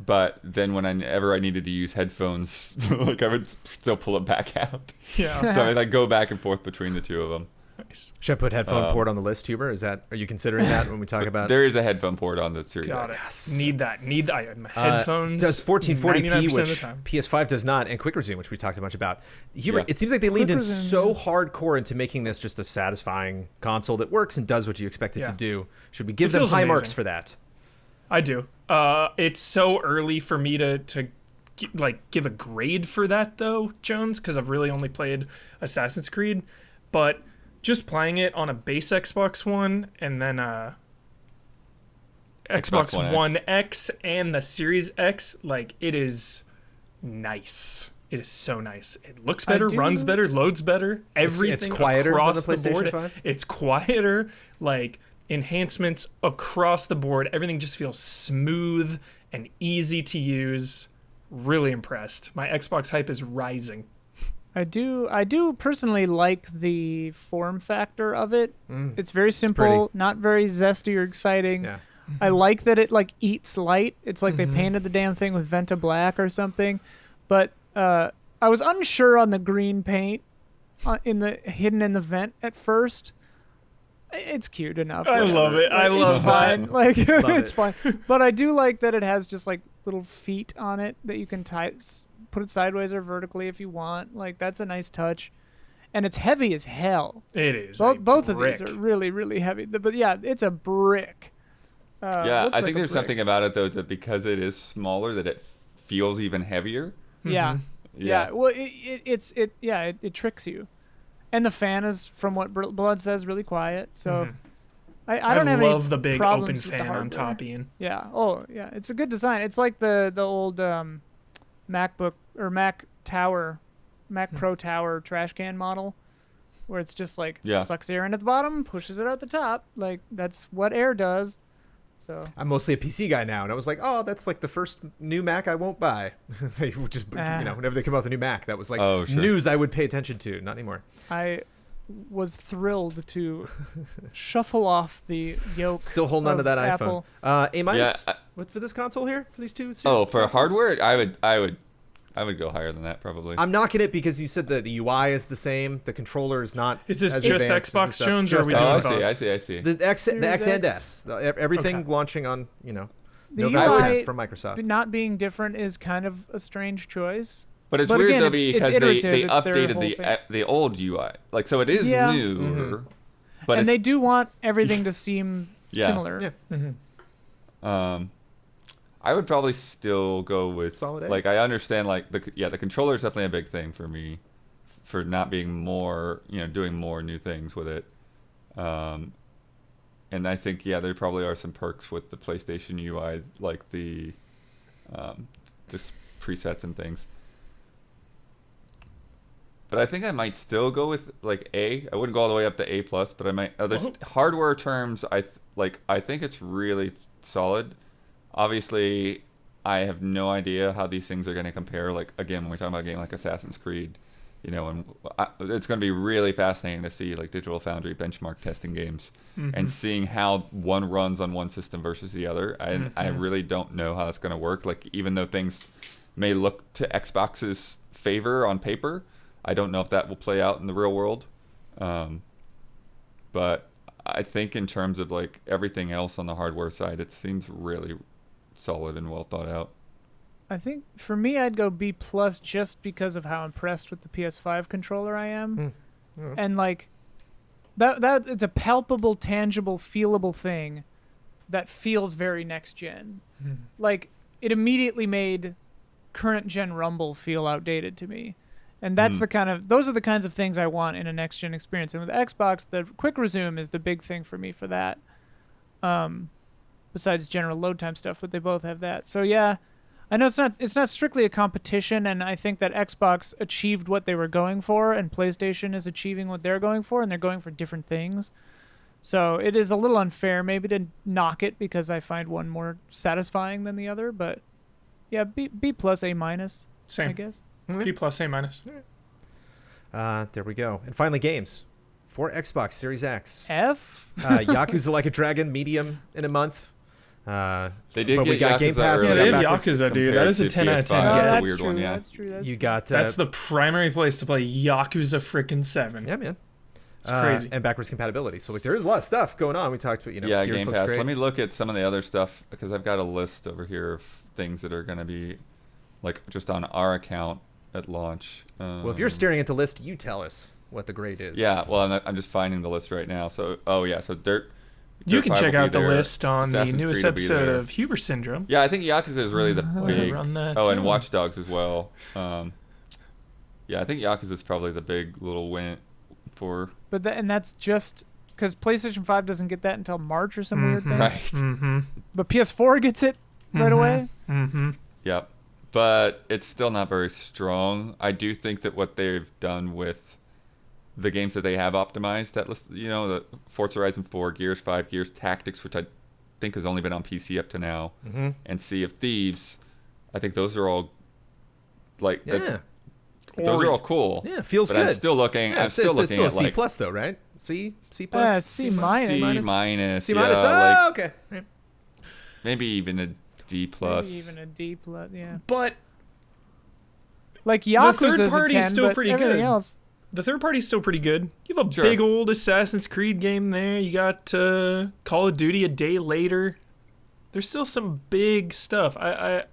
Speaker 3: But then whenever I needed to use headphones, like I would still pull it back out.
Speaker 4: Yeah.
Speaker 3: So I like go back and forth between the two of them.
Speaker 4: Nice.
Speaker 1: Should I put headphone port on the list, Huber? Are you considering that when we talk about?
Speaker 3: There is a headphone port on the Series
Speaker 4: Got it.
Speaker 3: X.
Speaker 4: Need that. Headphones.
Speaker 1: Does 1440p,
Speaker 4: 99% of the
Speaker 1: which
Speaker 4: time.
Speaker 1: PS5 does not, and Quick Resume, which we talked a bunch about. Huber,
Speaker 3: Yeah.
Speaker 1: it seems like they leaned in
Speaker 2: Resume.
Speaker 1: so hardcore into making this just a satisfying console that works and does what you expect it to
Speaker 4: Yeah.
Speaker 1: do. Should we give
Speaker 4: It
Speaker 1: them
Speaker 4: feels
Speaker 1: high
Speaker 4: amazing.
Speaker 1: marks for that?
Speaker 4: I do. It's so early for me to give a grade for that though, Jones, because I've really only played Assassin's Creed. But just playing it on a base Xbox One and then Xbox
Speaker 3: One
Speaker 4: One X and the Series X, like it is nice. It is so nice. It looks better, runs better, loads better. Everything
Speaker 1: quieter than
Speaker 4: across
Speaker 1: the
Speaker 4: the
Speaker 1: PlayStation
Speaker 4: board.
Speaker 1: 5?
Speaker 4: It's quieter. Like enhancements across the board. Everything just feels smooth and easy to use. Really impressed. My Xbox hype is rising.
Speaker 2: I do personally like the form factor of it. It's very simple,
Speaker 1: pretty.
Speaker 2: not very zesty or exciting.
Speaker 1: Yeah.
Speaker 2: I like that it like eats light. It's like they painted the damn thing with Venta Black or something. But I was unsure on the green paint hidden in the vent at first. It's cute enough.
Speaker 4: I
Speaker 2: whatever.
Speaker 4: love it. I
Speaker 2: Like,
Speaker 4: love
Speaker 2: it's fine.
Speaker 4: that.
Speaker 2: Like it's
Speaker 1: it.
Speaker 2: fine. But I do like that it has just like little feet on it that you can put it sideways or vertically if you want. Like that's a nice touch. And it's heavy as hell.
Speaker 4: It is.
Speaker 2: Both of
Speaker 4: brick.
Speaker 2: these are really, really heavy. But yeah, it's a brick.
Speaker 3: Yeah,
Speaker 2: looks
Speaker 3: I
Speaker 2: like
Speaker 3: think
Speaker 2: a
Speaker 3: there's
Speaker 2: brick.
Speaker 3: something about it though that because it is smaller that it feels even heavier.
Speaker 2: Yeah.
Speaker 3: Yeah.
Speaker 2: Yeah. Well, it tricks you. And the fan is, from what Blood says, really quiet. So I don't have
Speaker 4: love
Speaker 2: any
Speaker 4: the big open
Speaker 2: problems with the
Speaker 4: fan on
Speaker 2: hardware.
Speaker 4: top, Ian.
Speaker 2: Yeah. Oh, yeah. It's a good design. It's like the old MacBook or Mac Tower, Mac Pro Tower trash can model, where it's just like
Speaker 3: Yeah.
Speaker 2: sucks air in at the bottom, pushes it out the top. Like that's what air does. So
Speaker 1: I'm mostly a PC guy now, and I was like, oh, that's like the first new Mac I won't buy. So just whenever they come out with a new Mac, that was like
Speaker 3: Oh, sure.
Speaker 1: news I would pay attention to. Not anymore.
Speaker 2: I was thrilled to shuffle off the yoke.
Speaker 1: Still holding on to
Speaker 2: of
Speaker 1: that
Speaker 2: Apple.
Speaker 1: iPhone. A minus.
Speaker 3: Yeah,
Speaker 1: What for this console here? For these two?
Speaker 3: Oh, for
Speaker 1: consoles?
Speaker 3: hardware, I would go higher than that probably.
Speaker 1: I'm knocking it because you said the UI is the same. The controller is not.
Speaker 4: Is this
Speaker 1: as
Speaker 4: just
Speaker 1: advanced as the
Speaker 4: Xbox
Speaker 1: stuff-
Speaker 4: Jones, or are
Speaker 1: just
Speaker 4: we
Speaker 3: Oh,
Speaker 4: doing
Speaker 3: I
Speaker 4: both?
Speaker 3: see. I see.
Speaker 1: The X and
Speaker 2: Series
Speaker 1: S.
Speaker 2: X.
Speaker 1: Everything
Speaker 4: Okay.
Speaker 1: launching on
Speaker 2: The
Speaker 1: November
Speaker 2: UI
Speaker 1: 10th from Microsoft.
Speaker 2: not being different is kind of a strange choice.
Speaker 3: But it's
Speaker 2: But
Speaker 3: weird
Speaker 2: again,
Speaker 3: though
Speaker 2: it's
Speaker 3: because they
Speaker 2: iterative, it's their
Speaker 3: updated
Speaker 2: whole
Speaker 3: the
Speaker 2: thing.
Speaker 3: the old UI. Like so it is
Speaker 2: Yeah.
Speaker 3: newer. But
Speaker 2: And
Speaker 3: it's,
Speaker 2: they do want everything to seem
Speaker 3: Yeah.
Speaker 2: similar.
Speaker 1: Yeah.
Speaker 3: I would probably still go with
Speaker 1: Solid A.
Speaker 3: like I understand like the controller is definitely a big thing for me for not being more doing more new things with it. And I think there probably are some perks with the PlayStation UI like the just presets and things. But I think I might still go with like A. I wouldn't go all the way up to A plus, but I might. There's hardware terms. I think it's really solid. Obviously, I have no idea how these things are going to compare. Like again, when we're talking about a game like Assassin's Creed, and it's going to be really fascinating to see like Digital Foundry benchmark testing games and seeing how one runs on one system versus the other. I really don't know how that's going to work. Like even though things may look to Xbox's favor on paper, I don't know if that will play out in the real world. But I think in terms of like everything else on the hardware side, it seems really solid and well thought out.
Speaker 2: I think for me, I'd go B plus just because of how impressed with the PS5 controller I am, and like that it's a palpable, tangible, feelable thing that feels very next gen. Like it immediately made current gen Rumble feel outdated to me, and that's those are the kinds of things I want in a next gen experience. And with Xbox, the quick resume is the big thing for me for that. besides general load time stuff, but they both have that. So yeah, I know it's not strictly a competition, and I think that Xbox achieved what they were going for, and PlayStation is achieving what they're going for, and they're going for different things. So it is a little unfair maybe to knock it because I find one more satisfying than the other, but yeah, B plus A minus,
Speaker 4: Same.
Speaker 2: I guess.
Speaker 4: B plus, A minus.
Speaker 1: There we go. And finally, games for Xbox Series X.
Speaker 2: F.
Speaker 1: Yakuza Like a Dragon, medium in a month.
Speaker 3: They did
Speaker 1: but
Speaker 3: get
Speaker 1: we got
Speaker 3: Yakuza
Speaker 1: Game Pass.
Speaker 4: Yeah,
Speaker 3: early
Speaker 4: they have
Speaker 1: backwards
Speaker 4: Yakuza, dude. That is a 10 out of 10
Speaker 3: PS5.
Speaker 2: Oh,
Speaker 3: That's a
Speaker 2: that's
Speaker 3: weird
Speaker 2: true.
Speaker 3: one, yeah.
Speaker 2: That's true. That's
Speaker 1: You
Speaker 2: true.
Speaker 1: got
Speaker 4: That's the primary place to play Yakuza frickin' 7.
Speaker 1: yeah, man.
Speaker 4: It's crazy.
Speaker 1: And backwards compatibility. So like there is a lot of stuff going on. We talked about
Speaker 3: Yeah,
Speaker 1: Gears
Speaker 3: Game
Speaker 1: looks
Speaker 3: Pass.
Speaker 1: great.
Speaker 3: Let me look at some of the other stuff because I've got a list over here of things that are going to be like just on our account at launch.
Speaker 1: Well, if you're staring at the list, you tell us what the grade is.
Speaker 3: Yeah, well, I'm just finding the list right now. So, so Dirt.
Speaker 4: You
Speaker 3: Dirt
Speaker 4: can
Speaker 3: 5
Speaker 4: check
Speaker 3: will be
Speaker 4: out the
Speaker 3: there.
Speaker 4: list on the
Speaker 3: Assassin's
Speaker 4: newest
Speaker 3: Creed will be
Speaker 4: episode
Speaker 3: there.
Speaker 4: of Huber Syndrome.
Speaker 3: Yeah, I think Yakuza is really the big.
Speaker 4: run that
Speaker 3: and
Speaker 4: down.
Speaker 3: Watch Dogs as well. Yeah, I think Yakuza is probably the big little win for.
Speaker 2: But and that's just because PlayStation 5 doesn't get that until March or some weird thing.
Speaker 3: Right.
Speaker 4: Mm-hmm.
Speaker 2: But PS4 gets it right away.
Speaker 4: Mm-hmm.
Speaker 3: Yep. But it's still not very strong. I do think that what they've done with the games that they have optimized, that list, the Forza Horizon 4, Gears 5, Gears Tactics, which I think has only been on PC up to now, and Sea of Thieves, I think those are all like
Speaker 1: Yeah.
Speaker 3: those are all cool.
Speaker 1: Yeah, feels
Speaker 3: but
Speaker 1: good.
Speaker 3: I'm still looking.
Speaker 1: Yeah,
Speaker 3: I'm still
Speaker 1: it's
Speaker 3: looking
Speaker 1: still a
Speaker 3: at
Speaker 1: C
Speaker 3: like
Speaker 1: plus though, right? C plus.
Speaker 2: C minus.
Speaker 3: C minus.
Speaker 1: C minus.
Speaker 3: Yeah,
Speaker 1: Oh, okay. Right.
Speaker 3: maybe even a D plus.
Speaker 2: Maybe even a D plus. Yeah.
Speaker 4: But
Speaker 2: Like Yakuza's
Speaker 4: third
Speaker 2: a
Speaker 4: party's
Speaker 2: 10,
Speaker 4: still
Speaker 2: but
Speaker 4: pretty
Speaker 2: everything
Speaker 4: good.
Speaker 2: else.
Speaker 4: the third party's still pretty good. You have a
Speaker 3: Sure.
Speaker 4: big old Assassin's Creed game there. You got Call of Duty a day later. There's still some big stuff. I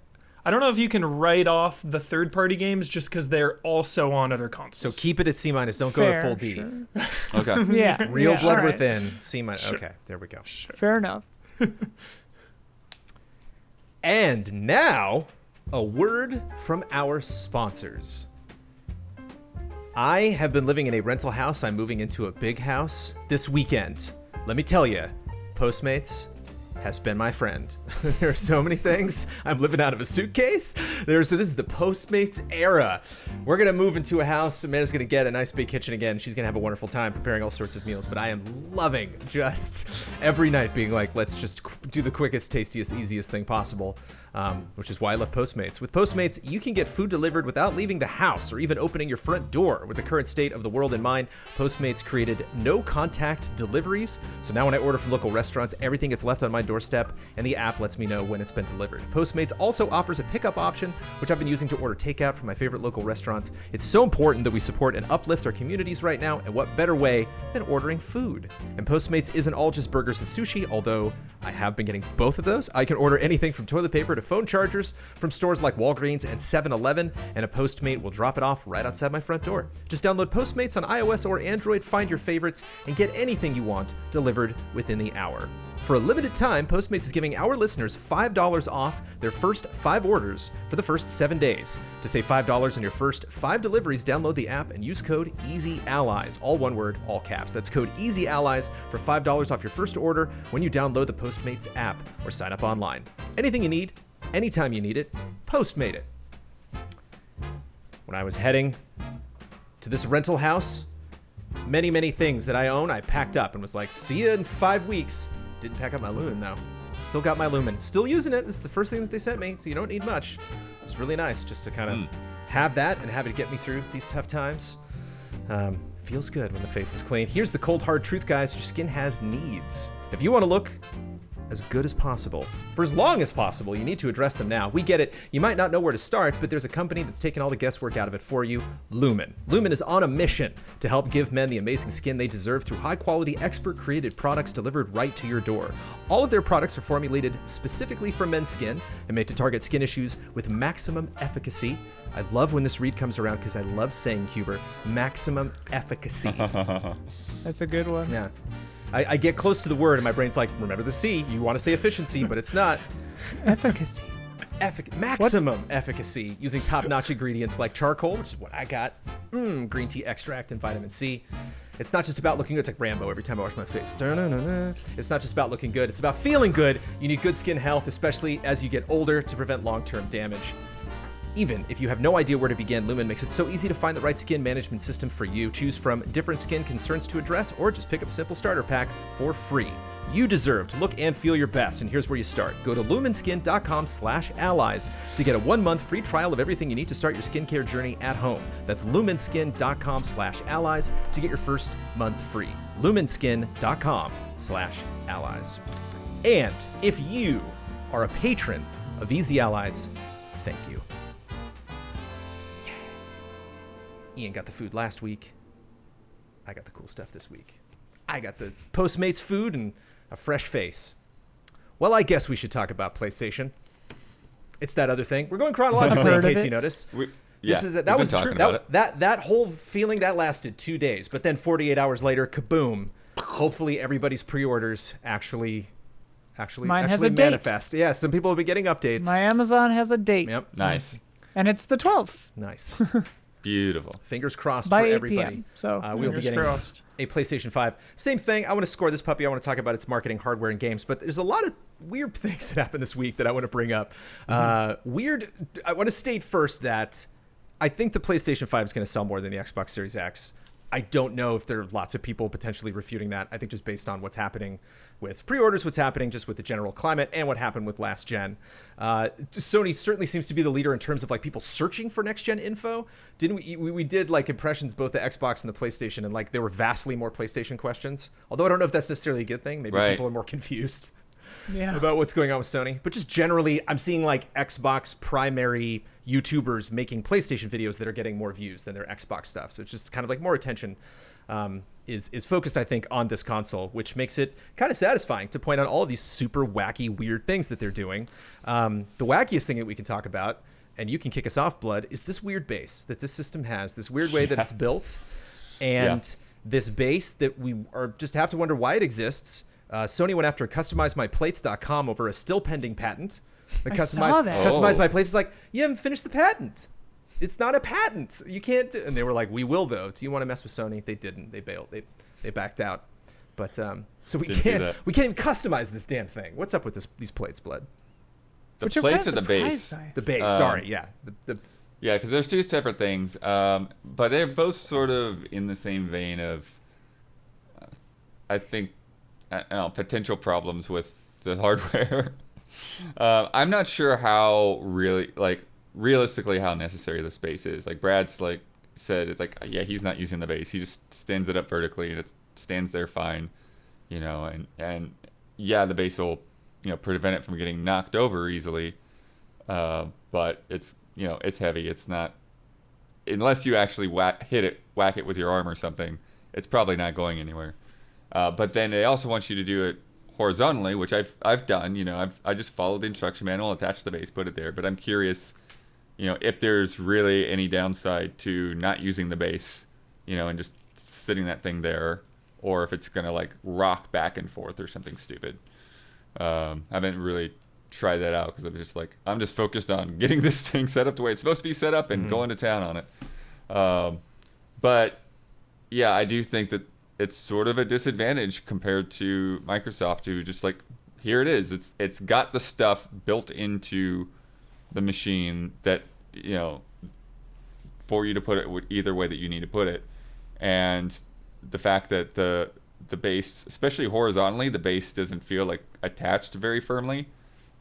Speaker 4: don't know if you can write off the third party games just because they're also on other
Speaker 1: So
Speaker 4: consoles.
Speaker 1: keep it at C minus. Don't go to
Speaker 2: Fair,
Speaker 1: full D.
Speaker 2: sure.
Speaker 3: Okay.
Speaker 2: Yeah.
Speaker 1: Real
Speaker 2: yeah,
Speaker 1: blood
Speaker 2: all right.
Speaker 1: within. C minus. Okay, there we go.
Speaker 2: Fair enough.
Speaker 1: And now, a word from our sponsors. I have been living in a rental house. I'm moving into a big house this weekend. Let me tell you, Postmates has been my friend. There are so many things. I'm living out of a suitcase. So this is the Postmates era. We're gonna move into a house. Amanda's gonna get a nice big kitchen again. She's gonna have a wonderful time preparing all sorts of meals. But I am loving just every night being like, let's just do the quickest, tastiest, easiest thing possible. Which is why I love Postmates. With Postmates, you can get food delivered without leaving the house or even opening your front door. With the current state of the world in mind, Postmates created no contact deliveries. So now when I order from local restaurants, everything gets left on my doorstep and the app lets me know when it's been delivered. Postmates also offers a pickup option, which I've been using to order takeout from my favorite local restaurants. It's so important that we support and uplift our communities right now, and what better way than ordering food? And Postmates isn't all just burgers and sushi, although I have been getting both of those. I can order anything from toilet paper to phone chargers from stores like Walgreens and 7-Eleven, and a Postmate will drop it off right outside my front door. Just download Postmates on iOS or Android, find your favorites, and get anything you want delivered within the hour. For a limited time, Postmates is giving our listeners $5 off their first 5 orders for the first 7 days. To save $5 on your first 5 deliveries, download the app and use code EasyAllies, all one word, all caps. That's code EasyAllies for $5 off your first order when you download the Postmates app or sign up online. Anything you need, anytime you need it, Postmate it. When I was heading to this rental house, many things that I own, I packed up and was like, see you in 5 weeks. Didn't pack up my Lumen though. Still got my Lumen. Still using it. This is the first thing that they sent me, so you don't need much. It's really nice just to kind of have that and have it get me through these tough times. Feels good when the face is clean. Here's the cold hard truth, guys. Your skin has needs. If you want to look as good as possible, for as long as possible, you need to address them now. We get it. You might not know where to start, but there's a company that's taken all the guesswork out of it for you, Lumen. Lumen is on a mission to help give men the amazing skin they deserve through high-quality, expert-created products delivered right to your door. All of their products are formulated specifically for men's skin and made to target skin issues with maximum efficacy. I love when this read comes around because I love saying, Cuber, maximum efficacy.
Speaker 2: That's a good one.
Speaker 1: Yeah. I get close to the word and my brain's like, remember the C, you want to say efficiency, but it's not.
Speaker 2: Efficacy.
Speaker 1: Maximum efficacy using top-notch ingredients like charcoal, which is what I got, green tea extract and vitamin C. It's not just about looking good. It's like Rambo every time I wash my face. Da-na-na-na. It's not just about looking good. It's about feeling good. You need good skin health, especially as you get older, to prevent long-term damage. Even if you have no idea where to begin, Lumen makes it so easy to find the right skin management system for you. Choose from different skin concerns to address, or just pick up a simple starter pack for free. You deserve to look and feel your best, and here's where you start. Go to lumenskin.com/allies to get a 1-month free trial of everything you need to start your skincare journey at home. That's lumenskin.com/allies to get your first month free. lumenskin.com/allies. And if you are a patron of Easy Allies, thank you. Ian got the food last week. I got the cool stuff this week. I got the Postmates food and a fresh face. Well, I guess we should talk about PlayStation. It's that other thing. We're going chronologically in case you notice. That whole feeling that lasted 2 days, but then 48 hours later, kaboom! Hopefully, everybody's pre-orders actually manifest. Yeah, some people have been getting updates.
Speaker 2: My Amazon has a date.
Speaker 1: Yep.
Speaker 3: Nice.
Speaker 2: And it's the 12th.
Speaker 1: Nice.
Speaker 3: Beautiful.
Speaker 1: Fingers crossed
Speaker 2: By
Speaker 1: for
Speaker 2: 8
Speaker 1: everybody.
Speaker 2: PM, so
Speaker 1: we'll be getting
Speaker 4: crossed.
Speaker 1: a PlayStation 5. Same thing. I want to score this puppy. I want to talk about its marketing, hardware, and games. But there's a lot of weird things that happened this week that I want to bring up. I want to state first that I think the PlayStation 5 is going to sell more than the Xbox Series X. I don't know if there are lots of people potentially refuting that. I think just based on what's happening with pre-orders, what's happening just with the general climate, and what happened with last gen. Sony certainly seems to be the leader in terms of like people searching for next gen info. Didn't we did like impressions, both the Xbox and the PlayStation, and like there were vastly more PlayStation questions. Although I don't know if that's necessarily a good thing. Maybe people are more confused about what's going on with Sony. But just generally, I'm seeing like Xbox primary YouTubers making PlayStation videos that are getting more views than their Xbox stuff. So it's just kind of like more attention is focused, I think, on this console, which makes it kind of satisfying to point out all of these super wacky, weird things that they're doing. The wackiest thing that we can talk about, and you can kick us off, Blood, is this weird base that this system has, this weird way that it's built, and this base that we are just have to wonder why it exists. Sony went after CustomizeMyPlates.com over a still pending patent.
Speaker 2: Saw that.
Speaker 1: Customize My Plates is like, you haven't finished the patent. It's not a patent. You can't do. And they were like, we will though. Do you want to mess with Sony? They didn't. They bailed. They backed out. But so we can't even customize this damn thing. What's up with these plates, Blood?
Speaker 3: The plates are the base.
Speaker 1: The base. Sorry. Yeah.
Speaker 3: Yeah, because there's two separate things, but they're both sort of in the same vein of, I think, potential problems with the hardware. I'm not sure how realistically how necessary the space is. Like Brad's like said, it's like, yeah, he's not using the base. He just stands it up vertically and it stands there fine, and yeah, the base will, prevent it from getting knocked over easily. But it's, it's heavy. It's not, unless you actually whack it with your arm or something, it's probably not going anywhere. But then they also want you to do it horizontally, which I've done. I just followed the instruction manual, attached the base, put it there. But I'm curious, if there's really any downside to not using the base, and just sitting that thing there, or if it's gonna like rock back and forth or something stupid. I haven't really tried that out because I'm just focused on getting this thing set up the way it's supposed to be set up and going to town on it. But yeah, I do think that it's sort of a disadvantage compared to Microsoft, who just like, here it is. It's got the stuff built into the machine that, for you to put it either way that you need to put it. And the fact that the base, especially horizontally, the base doesn't feel like attached very firmly.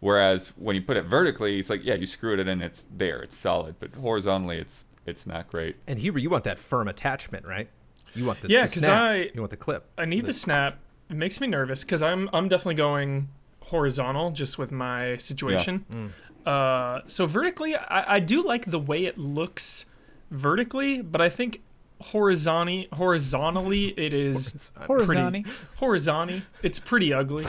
Speaker 3: Whereas when you put it vertically, it's like, yeah, you screw it in, it's there, it's solid. But horizontally, it's not great.
Speaker 1: And Huber, you want that firm attachment, right? You want the
Speaker 4: because
Speaker 1: snap. You want the clip.
Speaker 4: I need the snap. It makes me nervous because I'm definitely going horizontal just with my situation. Yeah. So vertically, I do like the way it looks vertically, but I think horizontally it is horizontally. It's pretty ugly.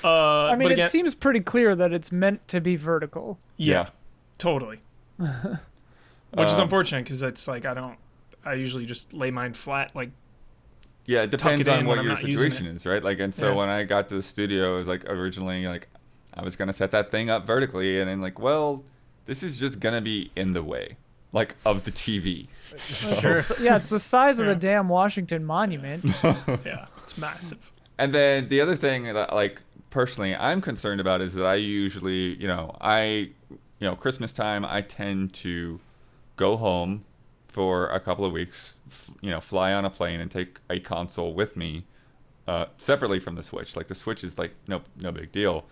Speaker 2: I mean,
Speaker 4: but again,
Speaker 2: it seems pretty clear that it's meant to be vertical.
Speaker 4: Yeah, totally. Which is unfortunate because it's like I usually just lay mine flat, like.
Speaker 3: Yeah, it depends on what your situation is, right? Like, and so when I got to the studio, it was like originally like I was gonna set that thing up vertically, and then like, well, this is just gonna be in the way. like of the TV.
Speaker 4: Sure.
Speaker 2: Yeah, it's the size of
Speaker 4: Yeah.
Speaker 2: the damn Washington Monument.
Speaker 4: Yeah, it's massive.
Speaker 3: And then the other thing that, like, personally I'm concerned about is that I usually, Christmas time, I tend to go home for a couple of weeks, fly on a plane and take a console with me, separately from the Switch. Like, the Switch is like no big deal,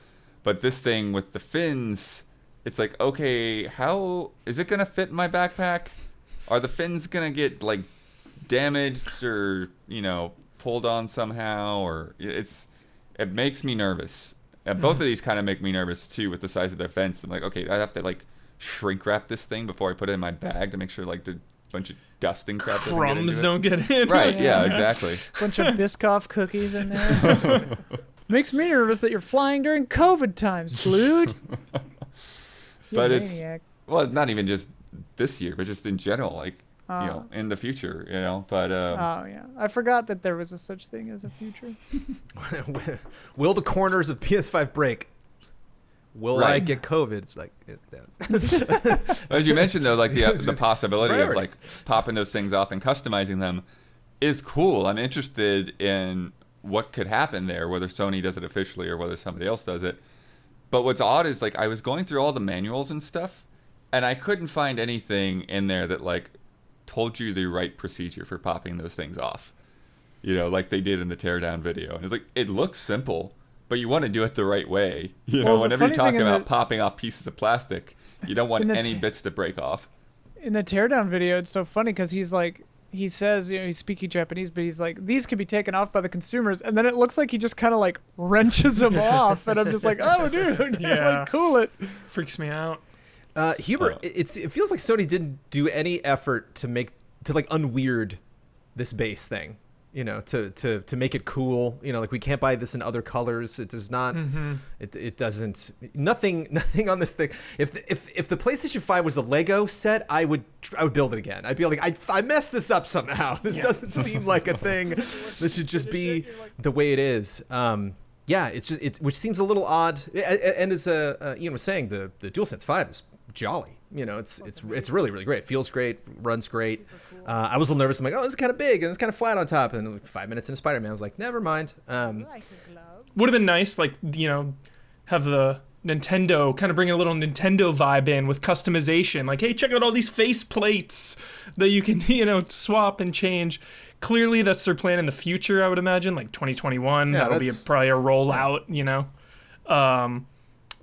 Speaker 3: but this thing with the fins, it's like, okay, how is it gonna fit in my backpack? Are the fins gonna get like damaged or pulled on somehow? Or it makes me nervous. And both of these kind of make me nervous too, with the size of their fence. I'm like, okay, I have to like shrink wrap this thing before I put it in my bag to make sure like the bunch of dust and crap doesn't get into
Speaker 4: Crumbs
Speaker 3: it.
Speaker 4: don't get in.
Speaker 3: Right? Yeah,
Speaker 2: Yeah.
Speaker 3: exactly.
Speaker 2: Bunch of Biscoff cookies in there. Makes me nervous that you're flying during COVID times, Blued.
Speaker 3: But it's
Speaker 2: maniac.
Speaker 3: well, not even just this year, but just in general, like in the future, But
Speaker 2: Oh yeah, I forgot that there was a such thing as a future.
Speaker 1: Will the corners of PS5 break? Will I
Speaker 3: Right.
Speaker 1: get COVID? It's like,
Speaker 3: as you mentioned though, like the possibility of like
Speaker 1: Priorities.
Speaker 3: popping those things off and customizing them is cool. I'm interested in what could happen there, whether Sony does it officially or whether somebody else does it. But what's odd is like I was going through all the manuals and stuff, and I couldn't find anything in there that like told you the right procedure for popping those things off. Like they did in the teardown video. And it's like, it looks simple, but you want to do it the right way.
Speaker 2: Well, the
Speaker 3: Whenever you
Speaker 2: funny
Speaker 3: talk
Speaker 2: thing in
Speaker 3: about
Speaker 2: the-
Speaker 3: popping off pieces of plastic, you don't want
Speaker 2: In the
Speaker 3: any
Speaker 2: te-
Speaker 3: bits to break off.
Speaker 2: In the teardown video, it's so funny because he says, he's speaking Japanese, but he's like, these could be taken off by the consumers, and then it looks like he just kind of like wrenches them off, and I'm just like, oh dude,
Speaker 4: Yeah.
Speaker 2: like cool it.
Speaker 4: Freaks me out.
Speaker 1: Hubert, it feels like Sony didn't do any effort to like unweird this base thing, to make it cool. Like we can't buy this in other colors. It does not. It doesn't. Nothing on this thing. If the PlayStation 5 was a Lego set, I would build it again. I'd be like, I messed this up somehow. This doesn't seem like a thing. This should just be the way it is. Yeah, it's just which seems a little odd. And as Ian was saying, the DualSense 5 is jolly. It's really, really great. It feels great, runs great. I was a little nervous. I'm like, oh, this is kind of big and it's kind of flat on top. And like 5 minutes into Spider-Man, I was like, never mind.
Speaker 4: Would have been nice, like, have the Nintendo kind of bring a little Nintendo vibe in with customization. Like, hey, check out all these face plates that you can, swap and change. Clearly, that's their plan in the future, I would imagine, like 2021.
Speaker 1: Yeah,
Speaker 4: That'll be
Speaker 1: that's-
Speaker 4: probably a rollout,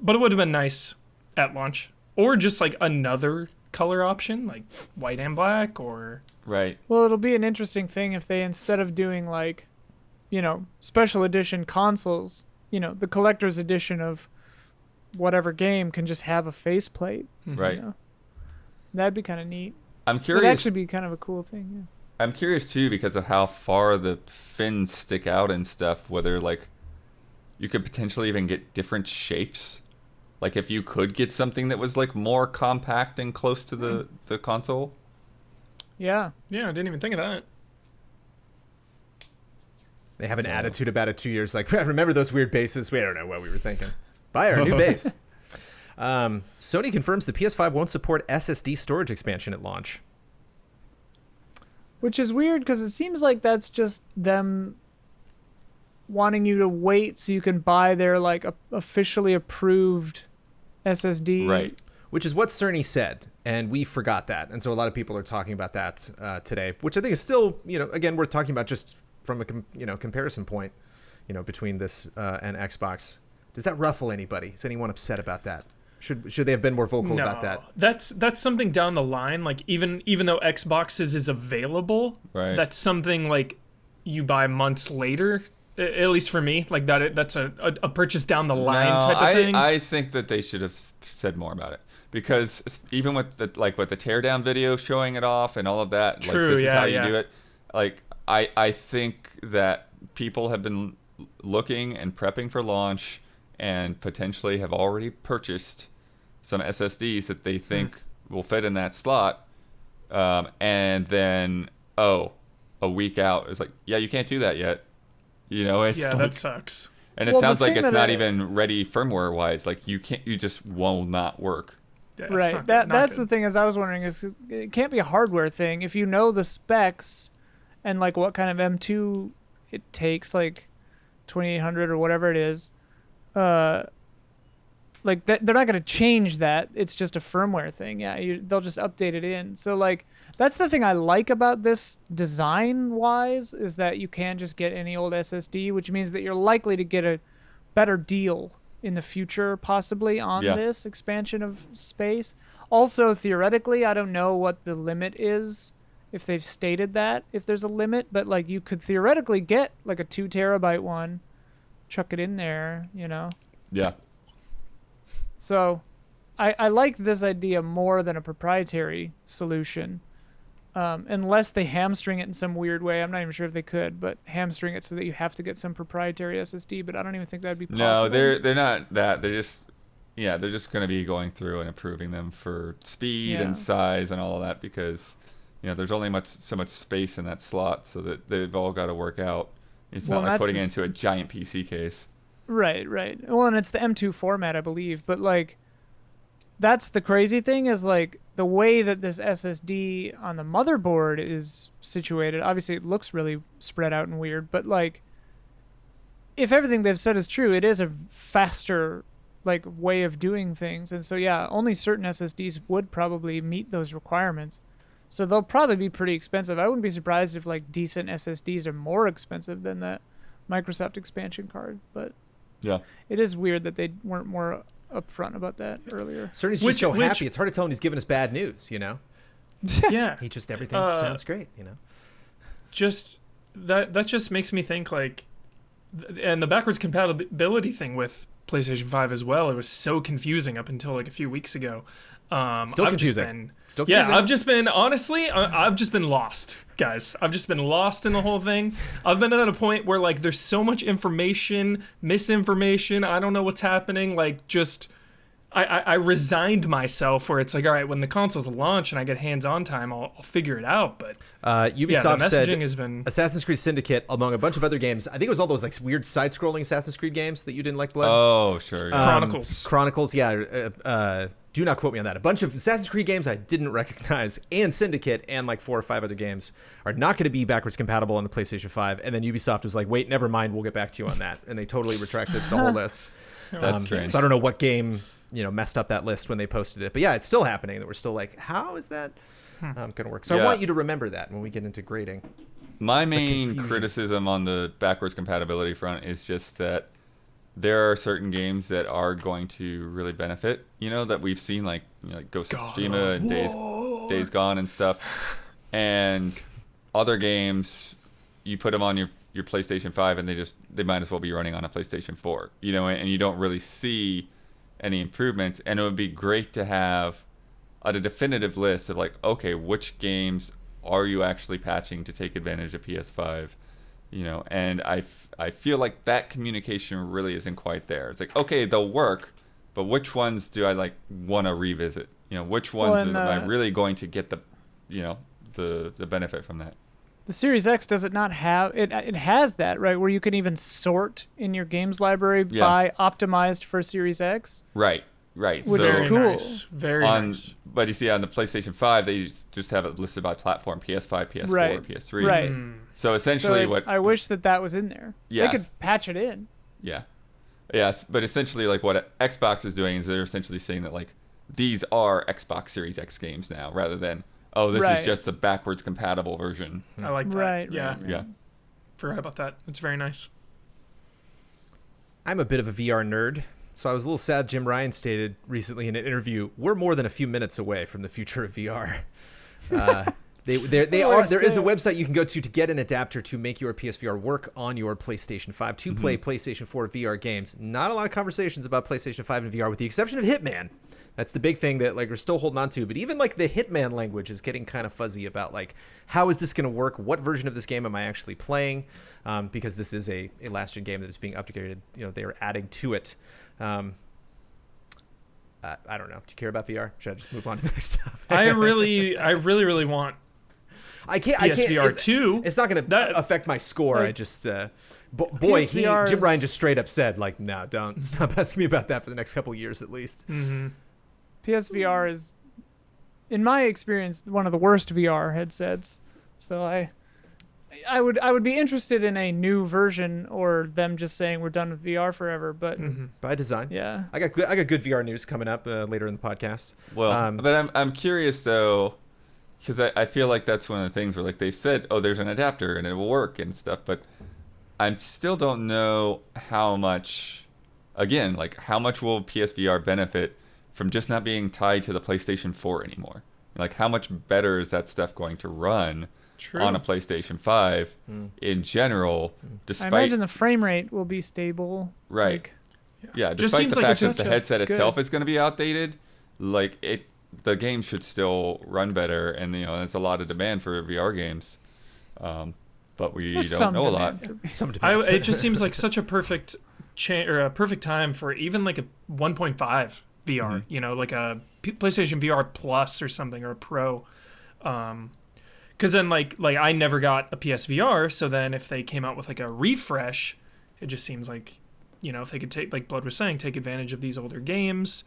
Speaker 4: But it would have been nice at launch. Or just like another color option, like white and black, or
Speaker 3: Right.
Speaker 2: Well, it'll be an interesting thing if they, instead of doing like, special edition consoles, the collector's edition of whatever game can just have a faceplate.
Speaker 3: Right.
Speaker 2: That'd be kind of neat.
Speaker 3: I'm
Speaker 2: It'd
Speaker 3: curious.
Speaker 2: actually be kind of a cool thing.
Speaker 3: I'm curious too because of how far the fins stick out and stuff. Whether like you could potentially even get different shapes. Like if you could get something that was like more compact and close to the console.
Speaker 2: Yeah.
Speaker 4: yeah, I didn't even think of that.
Speaker 1: They have an attitude about it 2 years. Like, remember those weird bases? We don't know what we were thinking. Buy our new base. Sony confirms the PS5 won't support SSD storage expansion at launch.
Speaker 2: Which is weird because it seems like that's just them wanting you to wait so you can buy their like officially approved SSD.
Speaker 3: Right.
Speaker 1: Which is what Cerny said, and we forgot that. And so a lot of people are talking about that today, which I think is still, again, we're talking about just from a comparison point, between this and Xbox. Does that ruffle anybody? Is anyone upset about that? Should they have been more vocal about that?
Speaker 4: That's something down the line. Like even though Xboxes is available,
Speaker 3: Right.
Speaker 4: that's something like you buy months later. At least for me, like that's a purchase down the line
Speaker 3: No,
Speaker 4: type of thing.
Speaker 3: I think that they should have said more about it because even with the teardown video showing it off and all of that,
Speaker 4: True,
Speaker 3: like this is
Speaker 4: yeah,
Speaker 3: how you
Speaker 4: yeah.
Speaker 3: do it. Like I think that people have been looking and prepping for launch and potentially have already purchased some SSDs that they think will fit in that slot, and then a week out it's like, yeah, you can't do that yet. It's
Speaker 4: yeah,
Speaker 3: like,
Speaker 4: that sucks.
Speaker 3: and it
Speaker 2: Well, the
Speaker 3: sounds like
Speaker 2: thing
Speaker 3: it's
Speaker 2: that
Speaker 3: not
Speaker 2: I-
Speaker 3: even ready firmware wise. Like you just will not work.
Speaker 4: Yeah, it's
Speaker 2: Right.
Speaker 4: not good,
Speaker 2: That
Speaker 4: not
Speaker 2: that's
Speaker 4: good.
Speaker 2: the thing is I was wondering is 'cause it can't be a hardware thing if you know the specs and like what kind of M2 it takes, like 2800 or whatever it is. Like that, they're not going to change that. It's just a firmware thing. Yeah, they'll just update it in. So like that's the thing I like about this design wise is that you can just get any old SSD, which means that you're likely to get a better deal in the future possibly on
Speaker 3: Yeah.
Speaker 2: this expansion of space. Also theoretically, I don't know what the limit is if they've stated that if there's a limit, but like you could theoretically get like a 2 terabyte one, chuck it in there, you know.
Speaker 3: Yeah.
Speaker 2: So I like this idea more than a proprietary solution. Unless they hamstring it in some weird way. I'm not even sure if they could, but hamstring it so that you have to get some proprietary SSD, but I don't even think that'd be possible.
Speaker 3: No, they're not that. They're just going to be going through and improving them for speed
Speaker 2: Yeah.
Speaker 3: and size and all of that because there's only so much space in that slot, so that they've all got to work out. It's
Speaker 2: Well,
Speaker 3: not like
Speaker 2: that's
Speaker 3: putting
Speaker 2: the
Speaker 3: it into a giant PC case.
Speaker 2: Right. Well, and it's the M2 format, I believe, but like that's the crazy thing is like the way that this SSD on the motherboard is situated. Obviously, it looks really spread out and weird, but like if everything they've said is true, it is a faster like way of doing things. And so yeah, only certain SSDs would probably meet those requirements. So they'll probably be pretty expensive. I wouldn't be surprised if like decent SSDs are more expensive than that Microsoft expansion card, but
Speaker 3: Yeah.
Speaker 2: it is weird that they weren't more upfront about that earlier.
Speaker 1: Cerny's just
Speaker 4: Which-
Speaker 1: so
Speaker 4: which-
Speaker 1: happy. It's hard to tell him he's giving us bad news, you know?
Speaker 4: Yeah.
Speaker 1: He just, everything sounds great, you know?
Speaker 4: Just that just makes me think like and the backwards compatibility thing with PlayStation 5 as well, it was so confusing up until like a few weeks ago.
Speaker 1: Still
Speaker 4: I've
Speaker 1: confusing. Still
Speaker 4: Yeah,
Speaker 1: confusing.
Speaker 4: I've just been honestly, I've just been lost, guys. I've just been lost in the whole thing. I've been at a point where like there's so much information, misinformation. I don't know what's happening. Like just, I resigned myself where it's like, all right, when the consoles launch and I get hands-on time, I'll figure it out. But
Speaker 1: Ubisoft
Speaker 4: yeah, the messaging
Speaker 1: said
Speaker 4: has been.
Speaker 1: Assassin's Creed Syndicate, among a bunch of other games. I think it was all those like weird side-scrolling Assassin's Creed games that you didn't like, Blood.
Speaker 3: Oh, sure. Yeah.
Speaker 4: Chronicles.
Speaker 1: Yeah. Do not quote me on that. A bunch of Assassin's Creed games I didn't recognize, and Syndicate, and like 4 or 5 other games are not going to be backwards compatible on the PlayStation 5. And then Ubisoft was like, "Wait, never mind. We'll get back to you on that." And they totally retracted the whole list.
Speaker 3: That's strange.
Speaker 1: So I don't know what game messed up that list when they posted it, but yeah, it's still happening. That we're still like, how is that going to work? So I
Speaker 3: Yeah.
Speaker 1: want you to remember that when we get into grading.
Speaker 3: My main
Speaker 1: confusion.
Speaker 3: criticism on the backwards compatibility front is just that there are certain games that are going to really benefit, that we've seen, like Ghost of Tsushima and Days Gone and stuff. And other games, you put them on your PlayStation 5 and they might as well be running on a PlayStation 4, and you don't really see any improvements. And it would be great to have a definitive list of like, okay, which games are you actually patching to take advantage of PS5? And I feel like that communication really isn't quite there. It's like, okay, they'll work, but which ones do I want to revisit? Which ones am I really going to get the benefit from that?
Speaker 2: The Series X does it not have it? It has that, right, where you can even sort in your games library by optimized for Series X.
Speaker 3: Right.
Speaker 2: Which
Speaker 3: So
Speaker 2: is
Speaker 4: Very
Speaker 2: cool.
Speaker 4: nice. Very nice.
Speaker 3: But you see, on the PlayStation 5, they just have it listed by platform: PS5, PS4,
Speaker 2: Right.
Speaker 3: PS3.
Speaker 2: Right.
Speaker 3: So essentially,
Speaker 2: So
Speaker 3: what
Speaker 2: I wish that was in there.
Speaker 3: Yes.
Speaker 2: They could patch it in.
Speaker 3: Yeah. Yes, but essentially, like what Xbox is doing is they're essentially saying that like these are Xbox Series X games now, rather than this
Speaker 2: Right.
Speaker 3: is just a backwards compatible version.
Speaker 4: I like that.
Speaker 2: Right.
Speaker 4: Yeah.
Speaker 2: Right.
Speaker 3: Yeah.
Speaker 4: Forgot about that. It's very nice.
Speaker 1: I'm a bit of a VR nerd, so I was a little sad Jim Ryan stated recently in an interview, we're more than a few minutes away from the future of VR. There is a website you can go to get an adapter to make your PSVR work on your PlayStation 5 to play PlayStation 4 VR games. Not a lot of conversations about PlayStation 5 and VR, with the exception of Hitman. That's the big thing that like we're still holding on to. But even like the Hitman language is getting kind of fuzzy about like, how is this going to work? What version of this game am I actually playing? Because this is a last-gen game that is being upgraded. They are adding to it. I don't know. Do you care about VR? Should I just move on to the next topic?
Speaker 4: I really want
Speaker 1: I can't.
Speaker 4: PSVR 2.
Speaker 1: It's not going to affect my score. I just, boy,
Speaker 2: PSVR
Speaker 1: Jim Ryan just straight up said, like, no, don't stop asking me about that for the next couple of years at least.
Speaker 2: PSVR is, in my experience, one of the worst VR headsets. So I would be interested in a new version or them just saying we're done with VR forever. But
Speaker 1: By design.
Speaker 2: yeah,
Speaker 1: I got good VR news coming up later in the podcast.
Speaker 3: Well, but I'm curious though, because I feel like that's one of the things where like they said, oh, there's an adapter and it will work and stuff, but I still don't know how much. Again, like how much will PSVR benefit from just not being tied to the PlayStation 4 anymore? Like how much better is that stuff going to run
Speaker 4: True.
Speaker 3: on a PlayStation 5 in general? Despite
Speaker 2: I imagine the frame rate will be stable.
Speaker 3: right.
Speaker 2: Like,
Speaker 3: Yeah,
Speaker 4: Just
Speaker 3: despite
Speaker 4: seems
Speaker 3: the
Speaker 4: like
Speaker 3: fact
Speaker 4: it's
Speaker 3: that the
Speaker 2: such a
Speaker 3: headset
Speaker 2: good-
Speaker 3: itself is going to be outdated, like the game should still run better, and there's a lot of demand for VR games, but we
Speaker 2: there's
Speaker 3: don't
Speaker 2: some
Speaker 3: know a lot.
Speaker 2: demand for-
Speaker 1: Some debate.
Speaker 4: It just seems like such a perfect or a perfect time for even like a 1.5 VR. You know, like a PlayStation VR Plus or something, or a Pro. Because then like I never got a PSVR, so then if they came out with like a refresh, it just seems like, if they could take, like Blood was saying, take advantage of these older games.